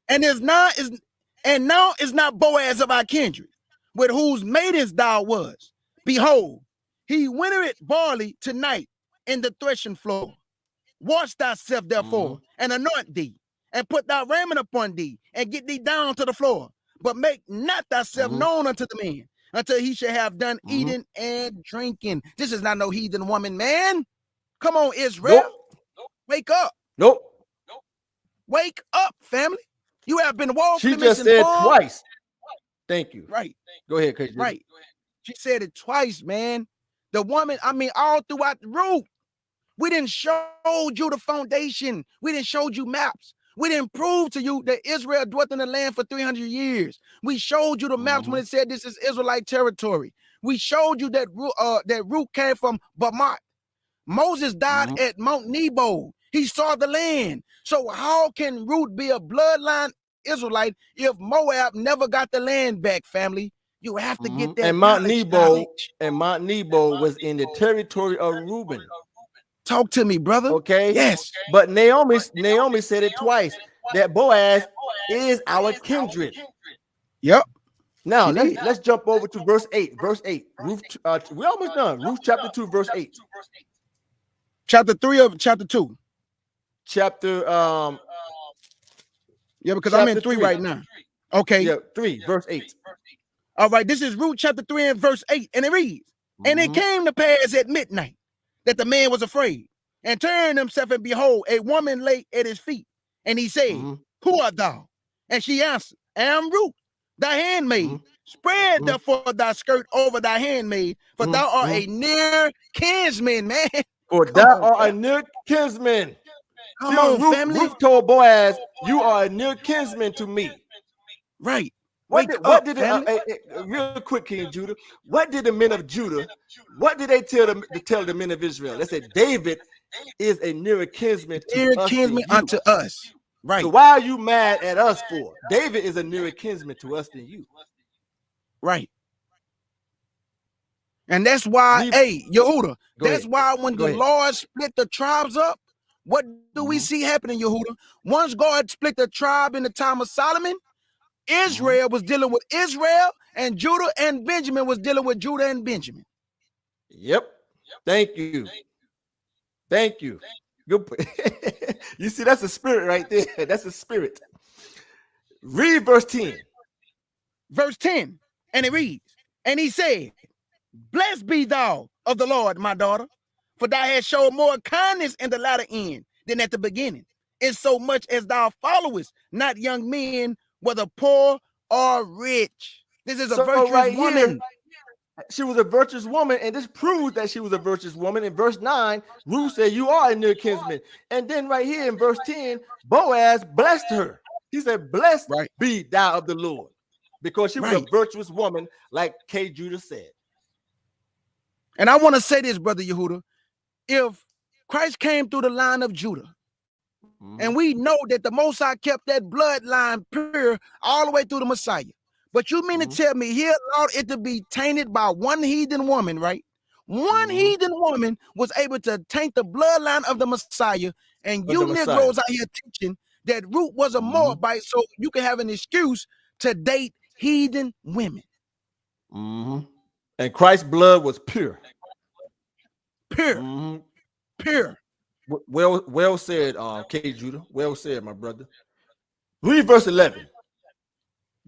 And now is not Boaz of our kindred, with whose maidens thou was. Behold, he wintereth barley tonight in the threshing floor. Wash thyself therefore, and anoint thee, and put thy raiment upon thee, and get thee down to the floor. But make not thyself known unto the man, until he shall have done eating and drinking. This is not no heathen woman, man. Come on, Israel.
Nope.
Wake up.
Nope.
Wake up, family. You have been woefully
She just said twice. Thank you.
Right.
Go ahead, Kjudah.
Right. She said it twice, man. The woman, all throughout the route. We didn't show you the foundation. We didn't show you maps. We didn't prove to you that Israel dwelt in the land for 300 years. We showed you the maps when it said this is Israelite territory. We showed you that Ruth came from Bamat. Moses died at Mount Nebo. He saw the land. So how can Ruth be a bloodline Israelite if Moab never got the land back, family? You have to get that.
And Mount Nebo was in the territory of Reuben.
Talk to me, brother.
Okay.
Yes.
But Naomi said it twice, that Boaz is our kindred.
Yep.
Now let's jump over to verse 8. Verse 8. Ruth, we're almost done. Ruth chapter 2, verse 8.
Chapter 3 of chapter 2.
Chapter
Yeah, because I'm in 3 right now. Okay.
Yeah, 3, verse 8.
All right, this is Ruth chapter 3 and verse 8, and it reads, and it came to pass at midnight that the man was afraid and turned himself, and behold, a woman lay at his feet. And he said, who art thou? And she answered, I am Ruth, thy handmaid. Spread therefore thy skirt over thy handmaid, for thou art a near kinsman, man.
For thou art a near kinsman.
Come on, family.
Ruth told Boaz, you are a near kinsman to me.
Right.
What did real quick, King Judah? What did the men of Judah? What did they tell the men of Israel? They said David is a nearer kinsman
unto us. Right.
So why are you mad at us for? David is a nearer kinsman to us than you.
Right. And that's why, Yehudah, that's why when the Lord split the tribes up, what do we see happening, Yehudah? Once God split the tribe in the time of Solomon, Israel was dealing with Israel, and Judah and Benjamin was dealing with Judah and Benjamin.
Yep. Thank you. Thank you. Good. You see, that's a spirit right there. That's a spirit. Read verse 10.
Verse 10, and it reads, and he said, blessed be thou of the Lord, my daughter, for thou hast showed more kindness in the latter end than at the beginning, in so much as thou followest not young men, whether poor or rich. This is a virtuous woman.
Here, she was a virtuous woman, and this proves that she was a virtuous woman. In verse 9, Ruth said, you are a near kinsman. And then right here in verse 10, Boaz blessed her. He said, blessed be thou of the Lord, because she was a virtuous woman, like Kjudah said.
And I want to say this, Brother Yehudah. If Christ came through the line of Judah, and we know that the Most High kept that bloodline pure all the way through the Messiah. But you mean to tell me he allowed it to be tainted by one heathen woman, right? One heathen woman was able to taint the bloodline of the Messiah, and you Negroes out here teaching that Ruth was a Moabite, so you can have an excuse to date heathen women.
And Christ's blood was pure.
Pure. Pure.
Well said, Kjudah. Well said, my brother. Read verse 11.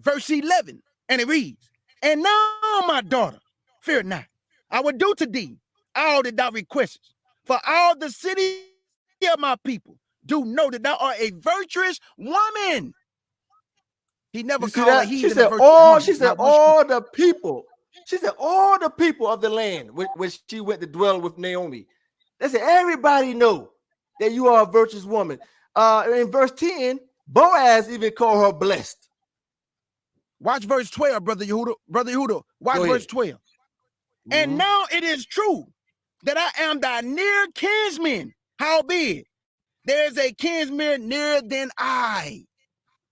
Verse 11, and it reads, and now, my daughter, fear not. I will do to thee all that thou requestest. For all the city of my people do know that thou art a virtuous woman. He never called her heathen.
She said all the people. She said all the people of the land when she went to dwell with Naomi. They said, everybody know that you are a virtuous woman. In verse 10, Boaz even called her blessed.
Watch verse 12, Brother Yehudah. Brother Yehudah, watch verse 12. And now it is true that I am thy near kinsman. Howbeit, there is a kinsman nearer than I.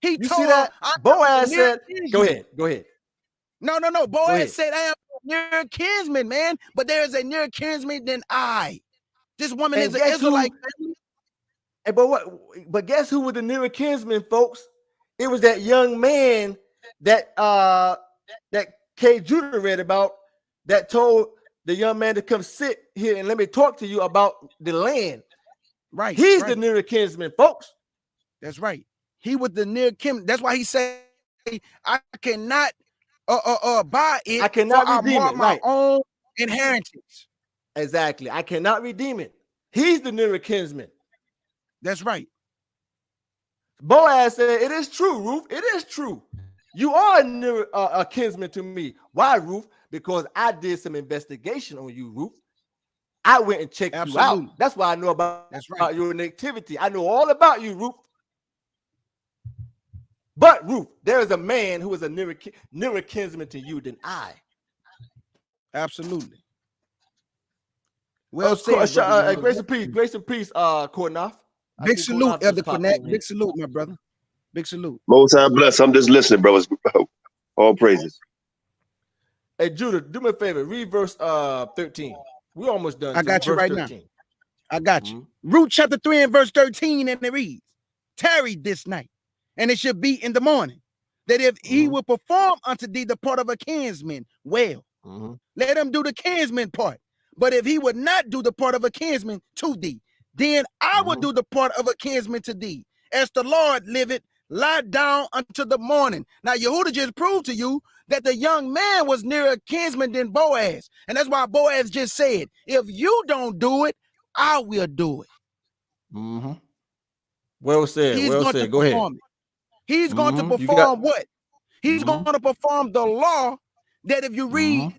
He
you
told
see that? Boaz said, go ahead.
No. Boaz said, I am near kinsman, man. But there is a near kinsman than I. This woman is an Israelite.
But guess who was the nearer kinsman, folks? It was that young man that Kjudah read about, that told the young man to come sit here and let me talk to you about the land.
Right.
He's the nearer kinsman, folks.
That's right. He was the near kinsman. That's why he said, I cannot buy it.
I cannot redeem it.
My own inheritance.
Exactly. I cannot redeem it. He's the nearer kinsman.
That's right.
Boaz said, it is true, Ruth. It is true. You are a kinsman to me. Why, Ruth? Because I did some investigation on you, Ruth. I went and checked you out. That's why I know about your nativity. I know all about you, Ruth. But, Ruth, there is a man who is a nearer kinsman to you than I.
Absolutely. Well said,
grace and peace, Qanath.
Big salute, Elder Qanath. Big salute, my brother. Big salute.
Most High bless. I'm just listening, brothers. All praises.
Hey, Judah, do me a favor. Read verse 13. We're almost done.
I got you right 13. Now. I got you. Ruth chapter 3 and verse 13, and it reads, tarry this night, and it should be in the morning. that if he will perform unto thee the part of a kinsman, well, let him do the kinsman part. But if he would not do the part of a kinsman to thee, then I will do the part of a kinsman to thee. As the Lord liveth, lie down unto the morning. Now, Yehudah just proved to you that the young man was nearer a kinsman than Boaz. And that's why Boaz just said, if you don't do it, I will do it.
Well said.
He's
well
going
said.
to
Go ahead.
perform it. He's going to perform what? He's going to perform the law that if you read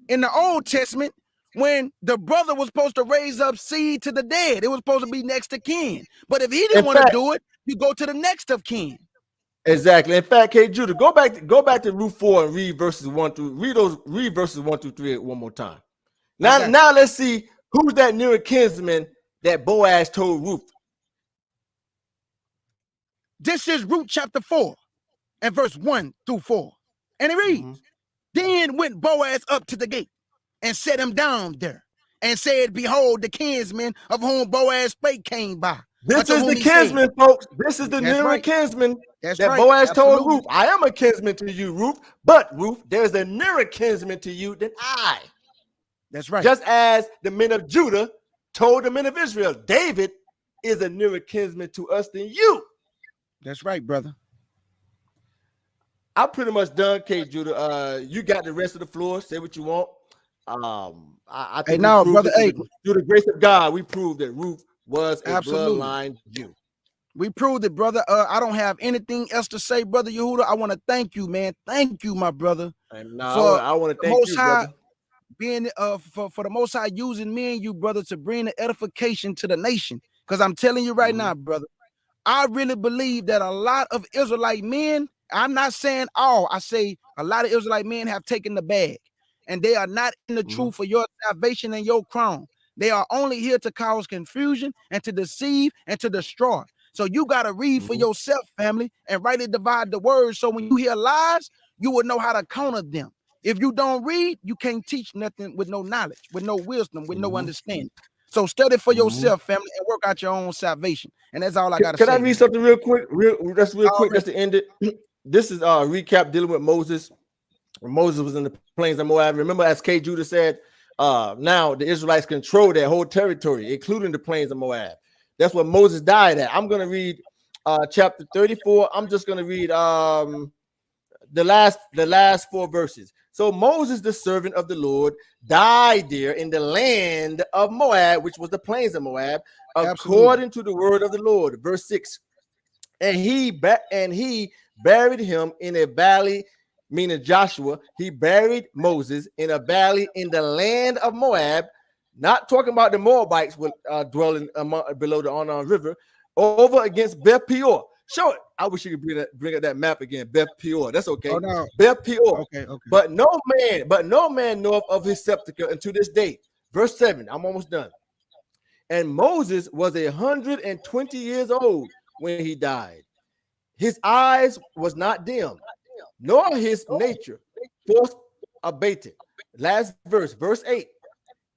in the Old Testament, when the brother was supposed to raise up seed to the dead, it was supposed to be next to kin. But if he didn't want to do it, you go to the next of kin.
Exactly. In fact, Kjudah, go back to Ruth 4 and read verses 1 through read verses 1 through 3 one more time. Now let's see who's that nearer kinsman that Boaz told Ruth.
This is Ruth chapter 4 and verse 1 through 4. And it reads, Then went Boaz up to the gate and set him down there and said, Behold, the kinsman of whom Boaz spake came by.
This is the kinsman, folks. This is the nearer kinsman that Boaz told Ruth. I am a kinsman to you, Ruth. But, Ruth, there's a nearer kinsman to you than I.
That's right.
Just as the men of Judah told the men of Israel, David is a nearer kinsman to us than you.
That's right, brother.
I'm pretty much done, Judah. You got the rest of the floor. Say what you want. I think
brother,
through the grace of God, we proved that Ruth was a bloodline Jew.
We proved it, brother. I don't have anything else to say, brother Yehudah. I want to thank you, man. Thank you, my brother.
And I want to thank you, brother.
Being for the Most High using me and you, brother, to bring the edification to the nation. Because I'm telling you right now, brother, I really believe that a lot of Israelite men, I'm not saying all, I say a lot of Israelite men have taken the bag and they are not in the truth for your salvation and your crown. They are only here to cause confusion and to deceive and to destroy. So you got to read for yourself, family, and rightly divide the word. So when you hear lies, you will know how to counter them. If you don't read, you can't teach nothing with no knowledge, with no wisdom, with no understanding. So study for yourself, family, and work out your own salvation. And that's all I got to say.
Can I read something real quick? Just to end it. This is a recap dealing with Moses. When Moses was in the plains of Moab. Remember, as Judah said, now the Israelites control their whole territory, including the plains of Moab. That's what Moses died at. I'm going to read chapter 34. I'm just going to read the last 4 verses. So Moses, the servant of the Lord, died there in the land of Moab, which was the plains of Moab, according to the word of the Lord. Verse 6. And he buried him in a valley, meaning Joshua. He buried Moses in a valley in the land of Moab, not talking about the Moabites dwelling below the Arnon River, over against Beth Peor. Show it. I wish you could bring up that map again. Beth Peor. That's okay. Beth Peor. Okay. But no man knoweth of his sepulchre unto this day. Verse 7. I'm almost done. And Moses was 120 years old when he died. His eyes was not dim, nor his nature force abated. Last verse, verse 8.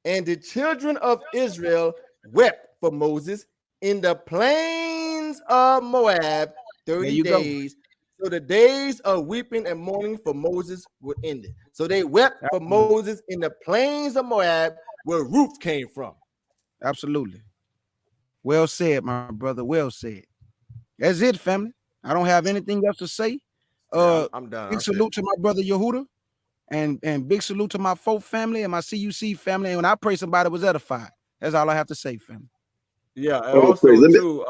And the children of Israel wept for Moses in the plains of Moab 30 days. So the days of weeping and mourning for Moses were ended. So they wept for Moses in the plains of Moab, where Ruth came from.
Absolutely. Well said, my brother. Well said. That's it, family. I don't have anything else to say.
I'm done.
Big salute to my brother Yehudah, and big salute to my F.O.P.E family and my CUC family. And when I pray somebody was edified, that's all I have to say, family.
Yeah, and also too,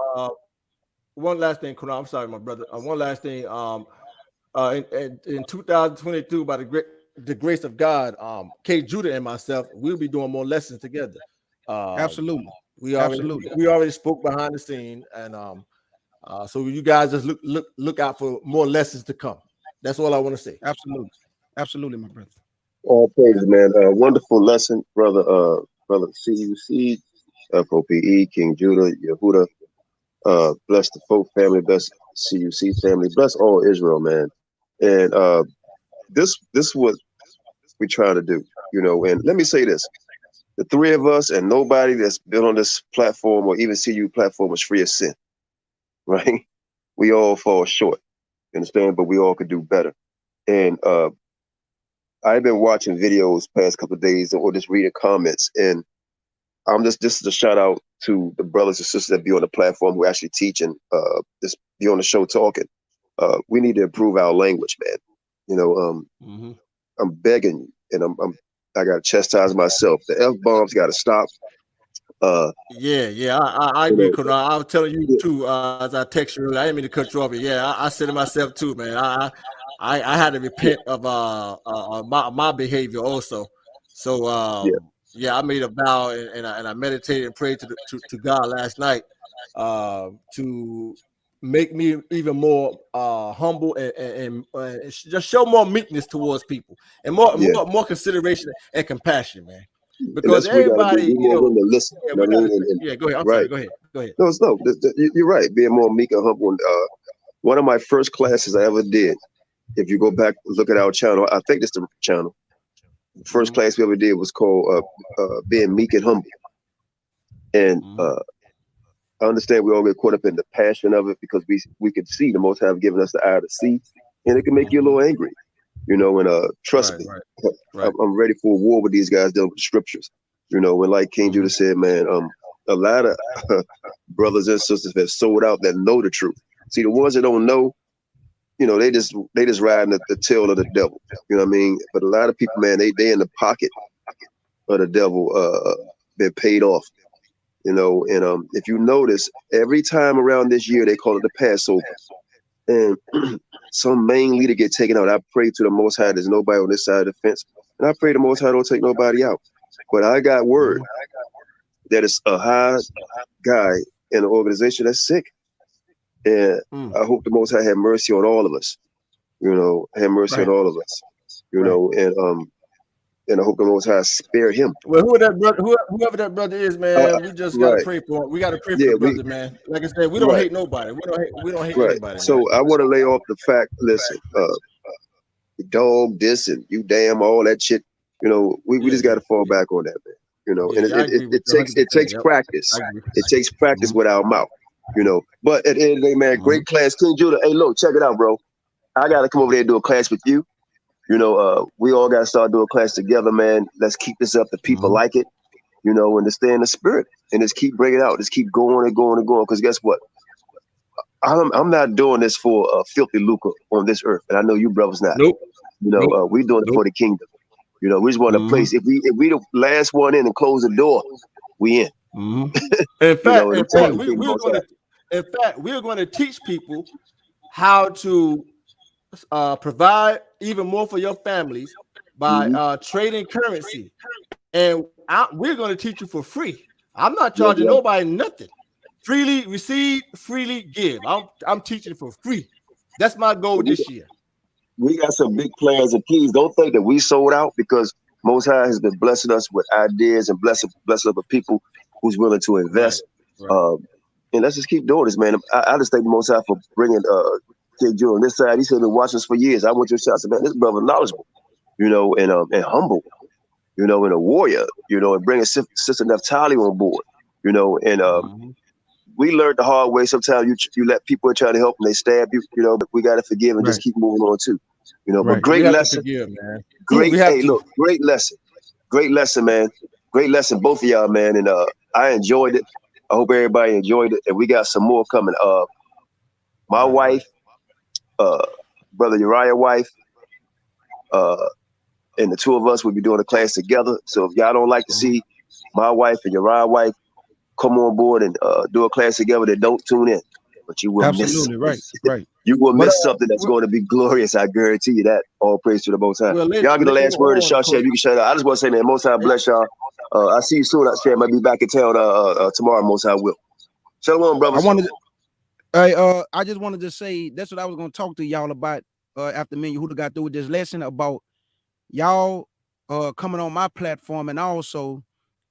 one last thing, Qanath, I'm sorry, my brother. One last thing. In 2022, by the grace of God, Kjudah and myself, we'll be doing more lessons together.
Absolutely.
We already spoke behind the scene, and so you guys just look out for more lessons to come. That's all I want to say.
Absolutely, my brother.
All praise, man. Wonderful lesson, brother CUC, F.O.P.E, King Judah, Yehudah. Bless the F.O.P family, bless CUC family, bless all Israel, man. And this is what we try to do, and let me say this. The three of us and nobody that's been on this platform or even CU platform is free of sin, right? We all fall short. You understand? But we all could do better. And I've been watching videos past couple of days or just reading comments, and this is a shout out to the brothers and sisters that be on the platform who actually teach and just be on the show talking. We need to improve our language, man. You know, I'm begging you, and I got to chastise myself. The F-bombs got to stop.
Yeah, I agree, Qanath. I was telling you too, as I text you earlier. I didn't mean to cut you off, but yeah, I said to myself too, man. I had to repent of my behavior also. So yeah, I made a vow and I meditated and prayed to God last night to make me even more humble and just show more meekness towards people and more consideration and compassion, man. Because everybody,
be more willing to listen.
Yeah,
you know what I mean?
Yeah, go ahead. I'm
right.
sorry. Go ahead.
No, you're right. Being more meek and humble. And, one of my first classes I ever did, if you go back look at our channel, I think it's the channel. The first class we ever did was called being meek and humble. And I understand we all get caught up in the passion of it because we could see the Most High have given us the eye to see, and it can make you a little angry, you know. And trust me, I'm ready for a war with these guys dealing with the scriptures, you know. And like King Judah said, man, a lot of brothers and sisters have sold out that know the truth. See, the ones that don't know, you know, they just riding the tail of the devil. You know what I mean? But a lot of people, man, they in the pocket of the devil, been paid off. You know, and if you notice, every time around this year they call it the Passover, and some main leader get taken out. I pray to the Most High there's nobody on this side of the fence, and I pray the Most High don't take nobody out. But I got word that it's a high guy in an organization that's sick, and I hope the Most High have mercy on all of us. You know, have mercy on all of us. You know, and I hope the Most High spare him.
Well, whoever that brother is, man, we just gotta pray for him. We gotta pray for the brother, man. Like I said, we don't hate nobody. We don't hate anybody.
So
man.
I want to lay off the fact. Listen, dog, this and you damn all that shit. You know, we just got to fall back on that, man. You know, and it takes practice. It takes practice with our mouth. You know, but at the end of the day, man, great class, King Judah. Hey, look, check it out, bro. I gotta come over there and do a class with you. You know, we all got to start doing class together, man. Let's keep this up. The people like it, you know, and to stay in the spirit and just keep bringing it out. Just keep going and going and going. Because guess what? I'm not doing this for filthy lucre on this earth. And I know you brothers not.
Nope.
You know, we're doing it for the kingdom. You know, we just want a place. If we the last one in and close the door, we in.
In fact, we're going to teach people how to provide even more for your families by trading currency, and we're going to teach you for free. I'm not charging nobody nothing. Freely receive, freely give. I'm teaching for free. That's my goal this year.
We got some big plans, and please don't think that we sold out, because Most High has been blessing us with ideas and blessing us with people who's willing to invest. And let's just keep doing this, man. I just thank the Most High for bringing King Judah on this side. He's been watching us for years. I went to his house and man, this brother knowledgeable, you know, and humble, you know, and a warrior, you know, and bringing Sister Naphtali on board, you know, and we learned the hard way. Sometimes you let people try to help and they stab you, you know, but we got to forgive and just keep moving on too, you know. But great lesson, forgive, man. Great lesson, man. Great lesson, both of y'all, man. And I enjoyed it. I hope everybody enjoyed it, and we got some more coming. My wife, Brother Uriah's wife, and the two of us will be doing a class together. So if y'all don't like to see my wife and Uriah's wife come on board and do a class together, then don't tune in. But you will miss. Right. You will miss something that's going to be glorious. I guarantee you that. All praise to the Most High. Well, y'all get the last word, and Shashem, you can shut up. I just want to say that Most High bless y'all. I see you soon. I might be back in town tomorrow. Most High will. Shalom, brothers.
I just wanted to say that's what I was going to talk to y'all about after me and Yehudah got through with this lesson about y'all coming on my platform and also,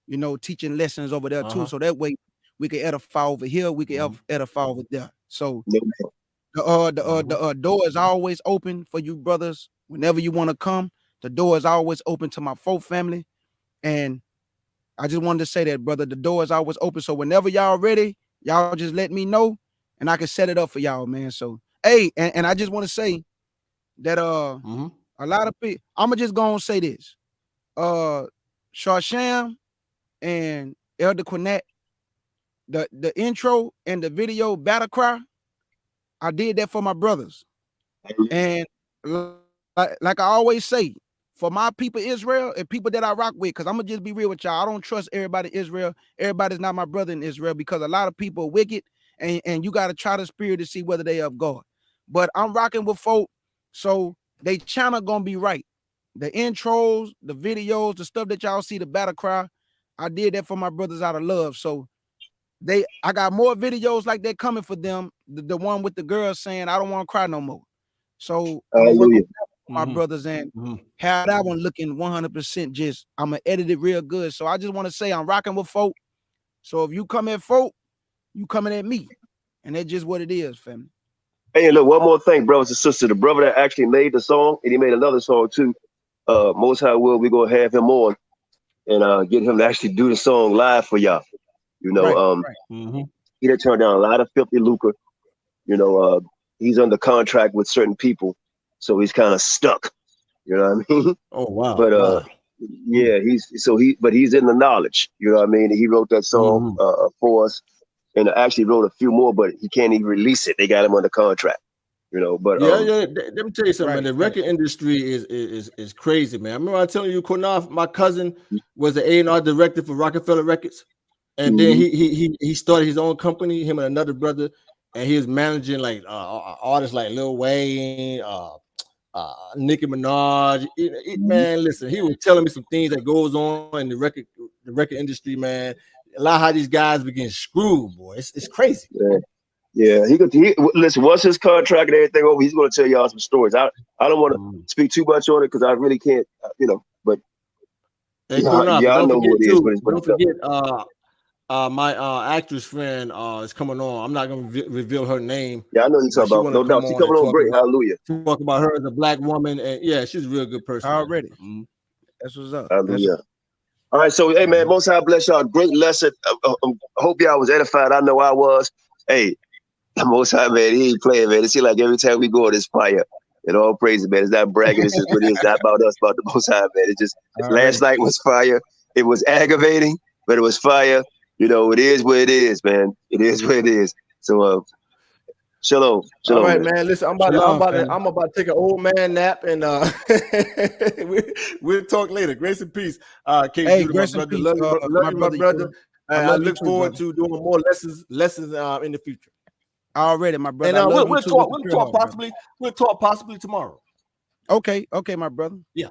you know, teaching lessons over there too. So that way we can edify over here, we can edify over there. So the door is always open for you brothers. Whenever you want to come, the door is always open to my F.O.P.E family. And I just wanted to say that, brother, the door is always open. So whenever y'all ready, y'all just let me know and I can set it up for y'all, man. So Hey, and I just want to say that a lot of people, I'm gonna just go and say this. Shasham and Elder Qanath, the intro and the video battle cry, I did that for my brothers. And like I always say, for my people Israel and people that I rock with, because I'm gonna just be real with y'all. I don't trust everybody in Israel. Everybody's not my brother in Israel, because a lot of people are wicked, and you got to try the spirit to see whether they of God. But I'm rocking with folk, so they channel gonna be right. The intros, the videos, the stuff that y'all see, the battle cry, I did that for my brothers out of love. So I got more videos like that coming for them. The one with the girl saying, I don't want to cry no more. So I'm gonna work with my brothers and have that one looking 100% just, I'm gonna edit it real good. So I just want to say I'm rocking with folk. So if you come at folk, you coming at me. And that's just what it is, family.
Hey, look, one more thing, brothers and sisters. The brother that actually made the song, and he made another song too. Most High will, we're gonna have him on and get him to actually do the song live for y'all. You know, he done turned down a lot of filthy lucre. You know, he's under contract with certain people, so he's kind of stuck. You know what I mean?
Oh wow.
But yeah, he's in the knowledge. You know what I mean? He wrote that song for us, and actually wrote a few more, but he can't even release it. They got him under contract. You know, but
let me tell you something, man. The record industry is crazy, man. I remember I telling you, Qanath, my cousin was the A&R director for Rockefeller Records, and then he started his own company, him and another brother, and he was managing like artists like Lil Wayne, Nicki Minaj. Man, listen, he was telling me some things that goes on in the record industry, man. A lot of how these guys begin screwed, boy. It's crazy.
Yeah, he listen. Once his contract and everything over, he's going to tell y'all some stories. I don't want to speak too much on it because I really can't, you know. But
hey,
y'all know who it is.
Don't forget, my actress friend is coming on. I'm not going to reveal her name.
Yeah, I know you're talking about. No doubt, she's coming on great. Hallelujah.
Talk about her as a black woman, and yeah, she's a real good person.
Already. That's what's up.
Hallelujah. All right, so hey man, Most High bless y'all. Great lesson. I hope y'all was edified. I know I was. Hey. Most High, man, he ain't playing, man. It seems like every time we go, there's fire. And all praise, man. It's not bragging. It's just what it is. Not about us, about the Most High, man. It's just last night was fire. It was aggravating, but it was fire. You know, it is what it is, man. It is what it is. So, shalom.
All right, man. Listen, I'm about to take an old man nap, and we'll talk later. Grace and peace.
Hey, grace and peace.
Love you, my brother. I look forward to doing more lessons in the future.
Already, my brother.
And we'll talk possibly tomorrow.
Okay, my brother.
Yeah.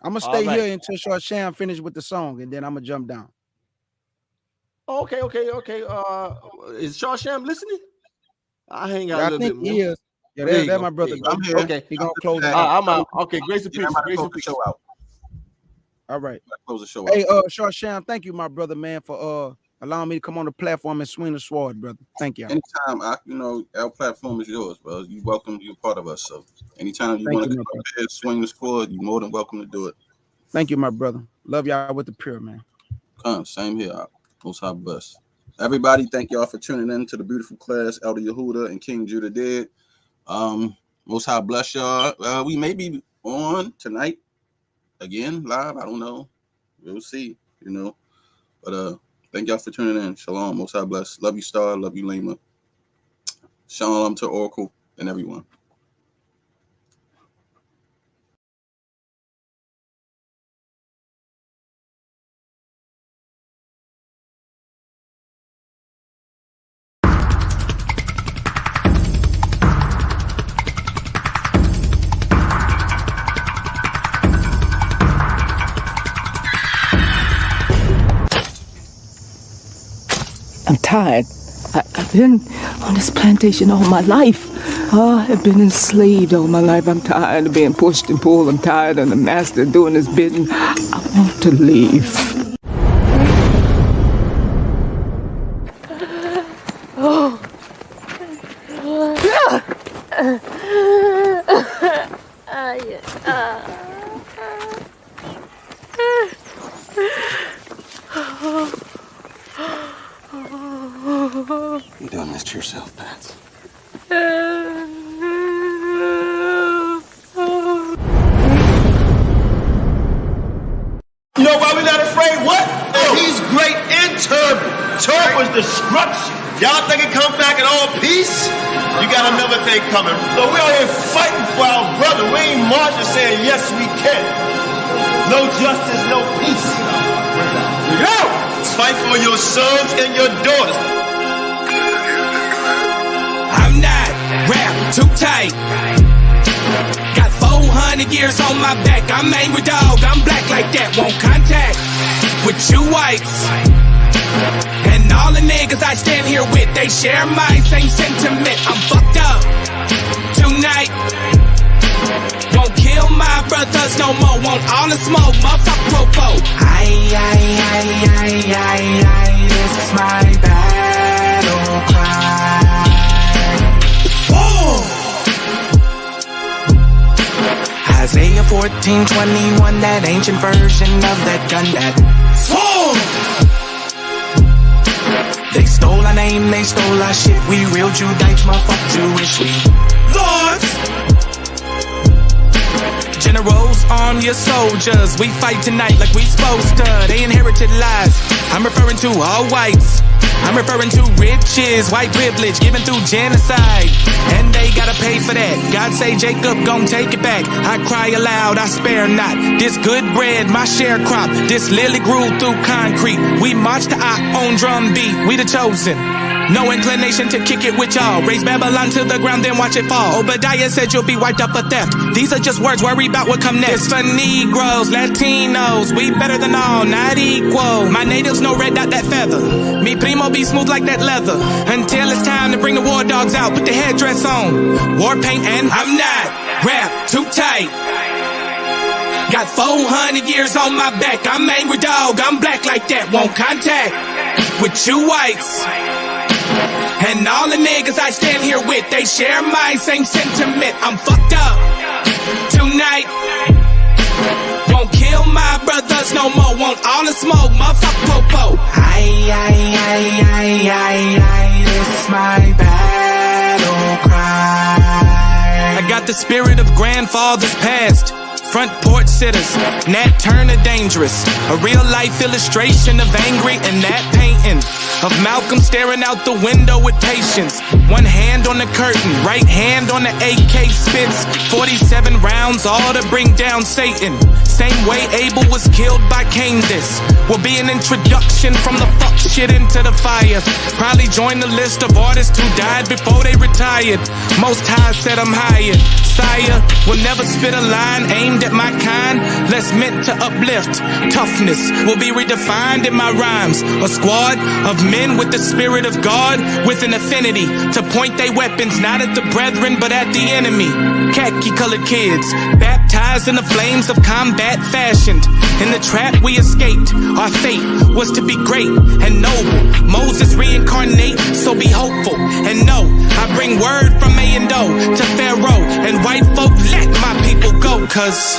I'm gonna stay here until Sham finish with the song, and then I'm gonna jump down.
Okay. Is Sham listening? I hang out a little bit more.
He is. Yeah, that's my brother.
I'm here.
Okay, he gonna close it out.
I'm out. Okay, grace and peace. Grace and peace.
Show out.
All right.
Close the show
out. Hey,
Sham,
thank you, my brother, man, for allowing me to come on the platform and swing the sword, brother. Thank you.
Anytime, our platform is yours, bro. You're welcome. You're part of us. So anytime you want to come here, swing the sword, you're more than welcome to do it.
Thank you, my brother. Love y'all with the pure, man.
Same here. Most High bless. Everybody, thank y'all for tuning in to the beautiful class. Elder Yehudah and King Judah did. Most High bless y'all. We may be on tonight again live. I don't know. We'll see. But thank y'all for tuning in. Shalom. Most High bless. Love you, Star. Love you, Lima. Shalom to Oracle and everyone.
I'm tired. I've been on this plantation all my life. I've been enslaved all my life. I'm tired of being pushed and pulled. I'm tired of the master doing his bidding. I want to leave.
You done missed yourself, Pats.
terrible. Terrible is destruction. Y'all think it come back in all peace? You got another thing coming. So we out here fighting for our brother. We ain't marching saying, yes, we can. No justice, no peace. Go! Fight for your sons and your daughters.
I'm not wrapped too tight. Got 400 years on my back. I'm angry dog. I'm black like that. Won't contact with you whites. And all the niggas I stand here with, they share my same sentiment. I'm fucked up tonight. Won't kill my brothers no more. Want all the smoke, motherfucker popo. This is my battle cry. Whoa! Isaiah 14:21, that ancient version of that gun that fall. They stole our name, they stole our shit. We real Judites, motherfucker Jewish. We lords. Generals, arm your soldiers. We fight tonight like we supposed to. They inherited lies. I'm referring to all whites. I'm referring to riches, white privilege given through genocide. And they gotta pay for that. God say Jacob gon' take it back. I cry aloud, I spare not. This good bread, my sharecrop. This lily grew through concrete. We march to our own drum beat. We the chosen. No inclination to kick it with y'all. Raise Babylon to the ground, then watch it fall. Obadiah said you'll be wiped up for theft. These are just words, worry about what come next. It's for Negroes, Latinos, we better than all, not equal. My natives no red dot that feather. Me primo be smooth like that leather. Until it's time to bring the war dogs out, put the headdress on. War paint and I'm not wrapped too tight. Got 400 years on my back. I'm angry dog, I'm black like that. Won't contact with you whites. And all the niggas I stand here with, they share my same sentiment. I'm fucked up tonight. Won't kill my brothers no more. Want all the smoke, motherfucker popo. This is my battle cry. I got the spirit of grandfathers past. Front porch sitters, Nat Turner dangerous. A real life illustration of angry and that painting of Malcolm staring out the window with patience. One hand on the curtain, right hand on the AK spits. 47 rounds, all to bring down Satan. Same way Abel was killed by Cain. This will be an introduction from the fuck shit into the fire. Probably join the list of artists who died before they retired. Most High said I'm hired. Sire will never spit a line aimed at my kind, less meant to uplift. Toughness will be redefined in my rhymes. A squad of men with the spirit of God, with an affinity to point their weapons not at the brethren but at the enemy. Khaki colored kids, baptized in the flames of combat, fashioned in the trap we escaped. Our fate was to be great and noble. Moses reincarnate, so be hopeful and know I bring word from A and O to Pharaoh and white folk. Let my people go, cause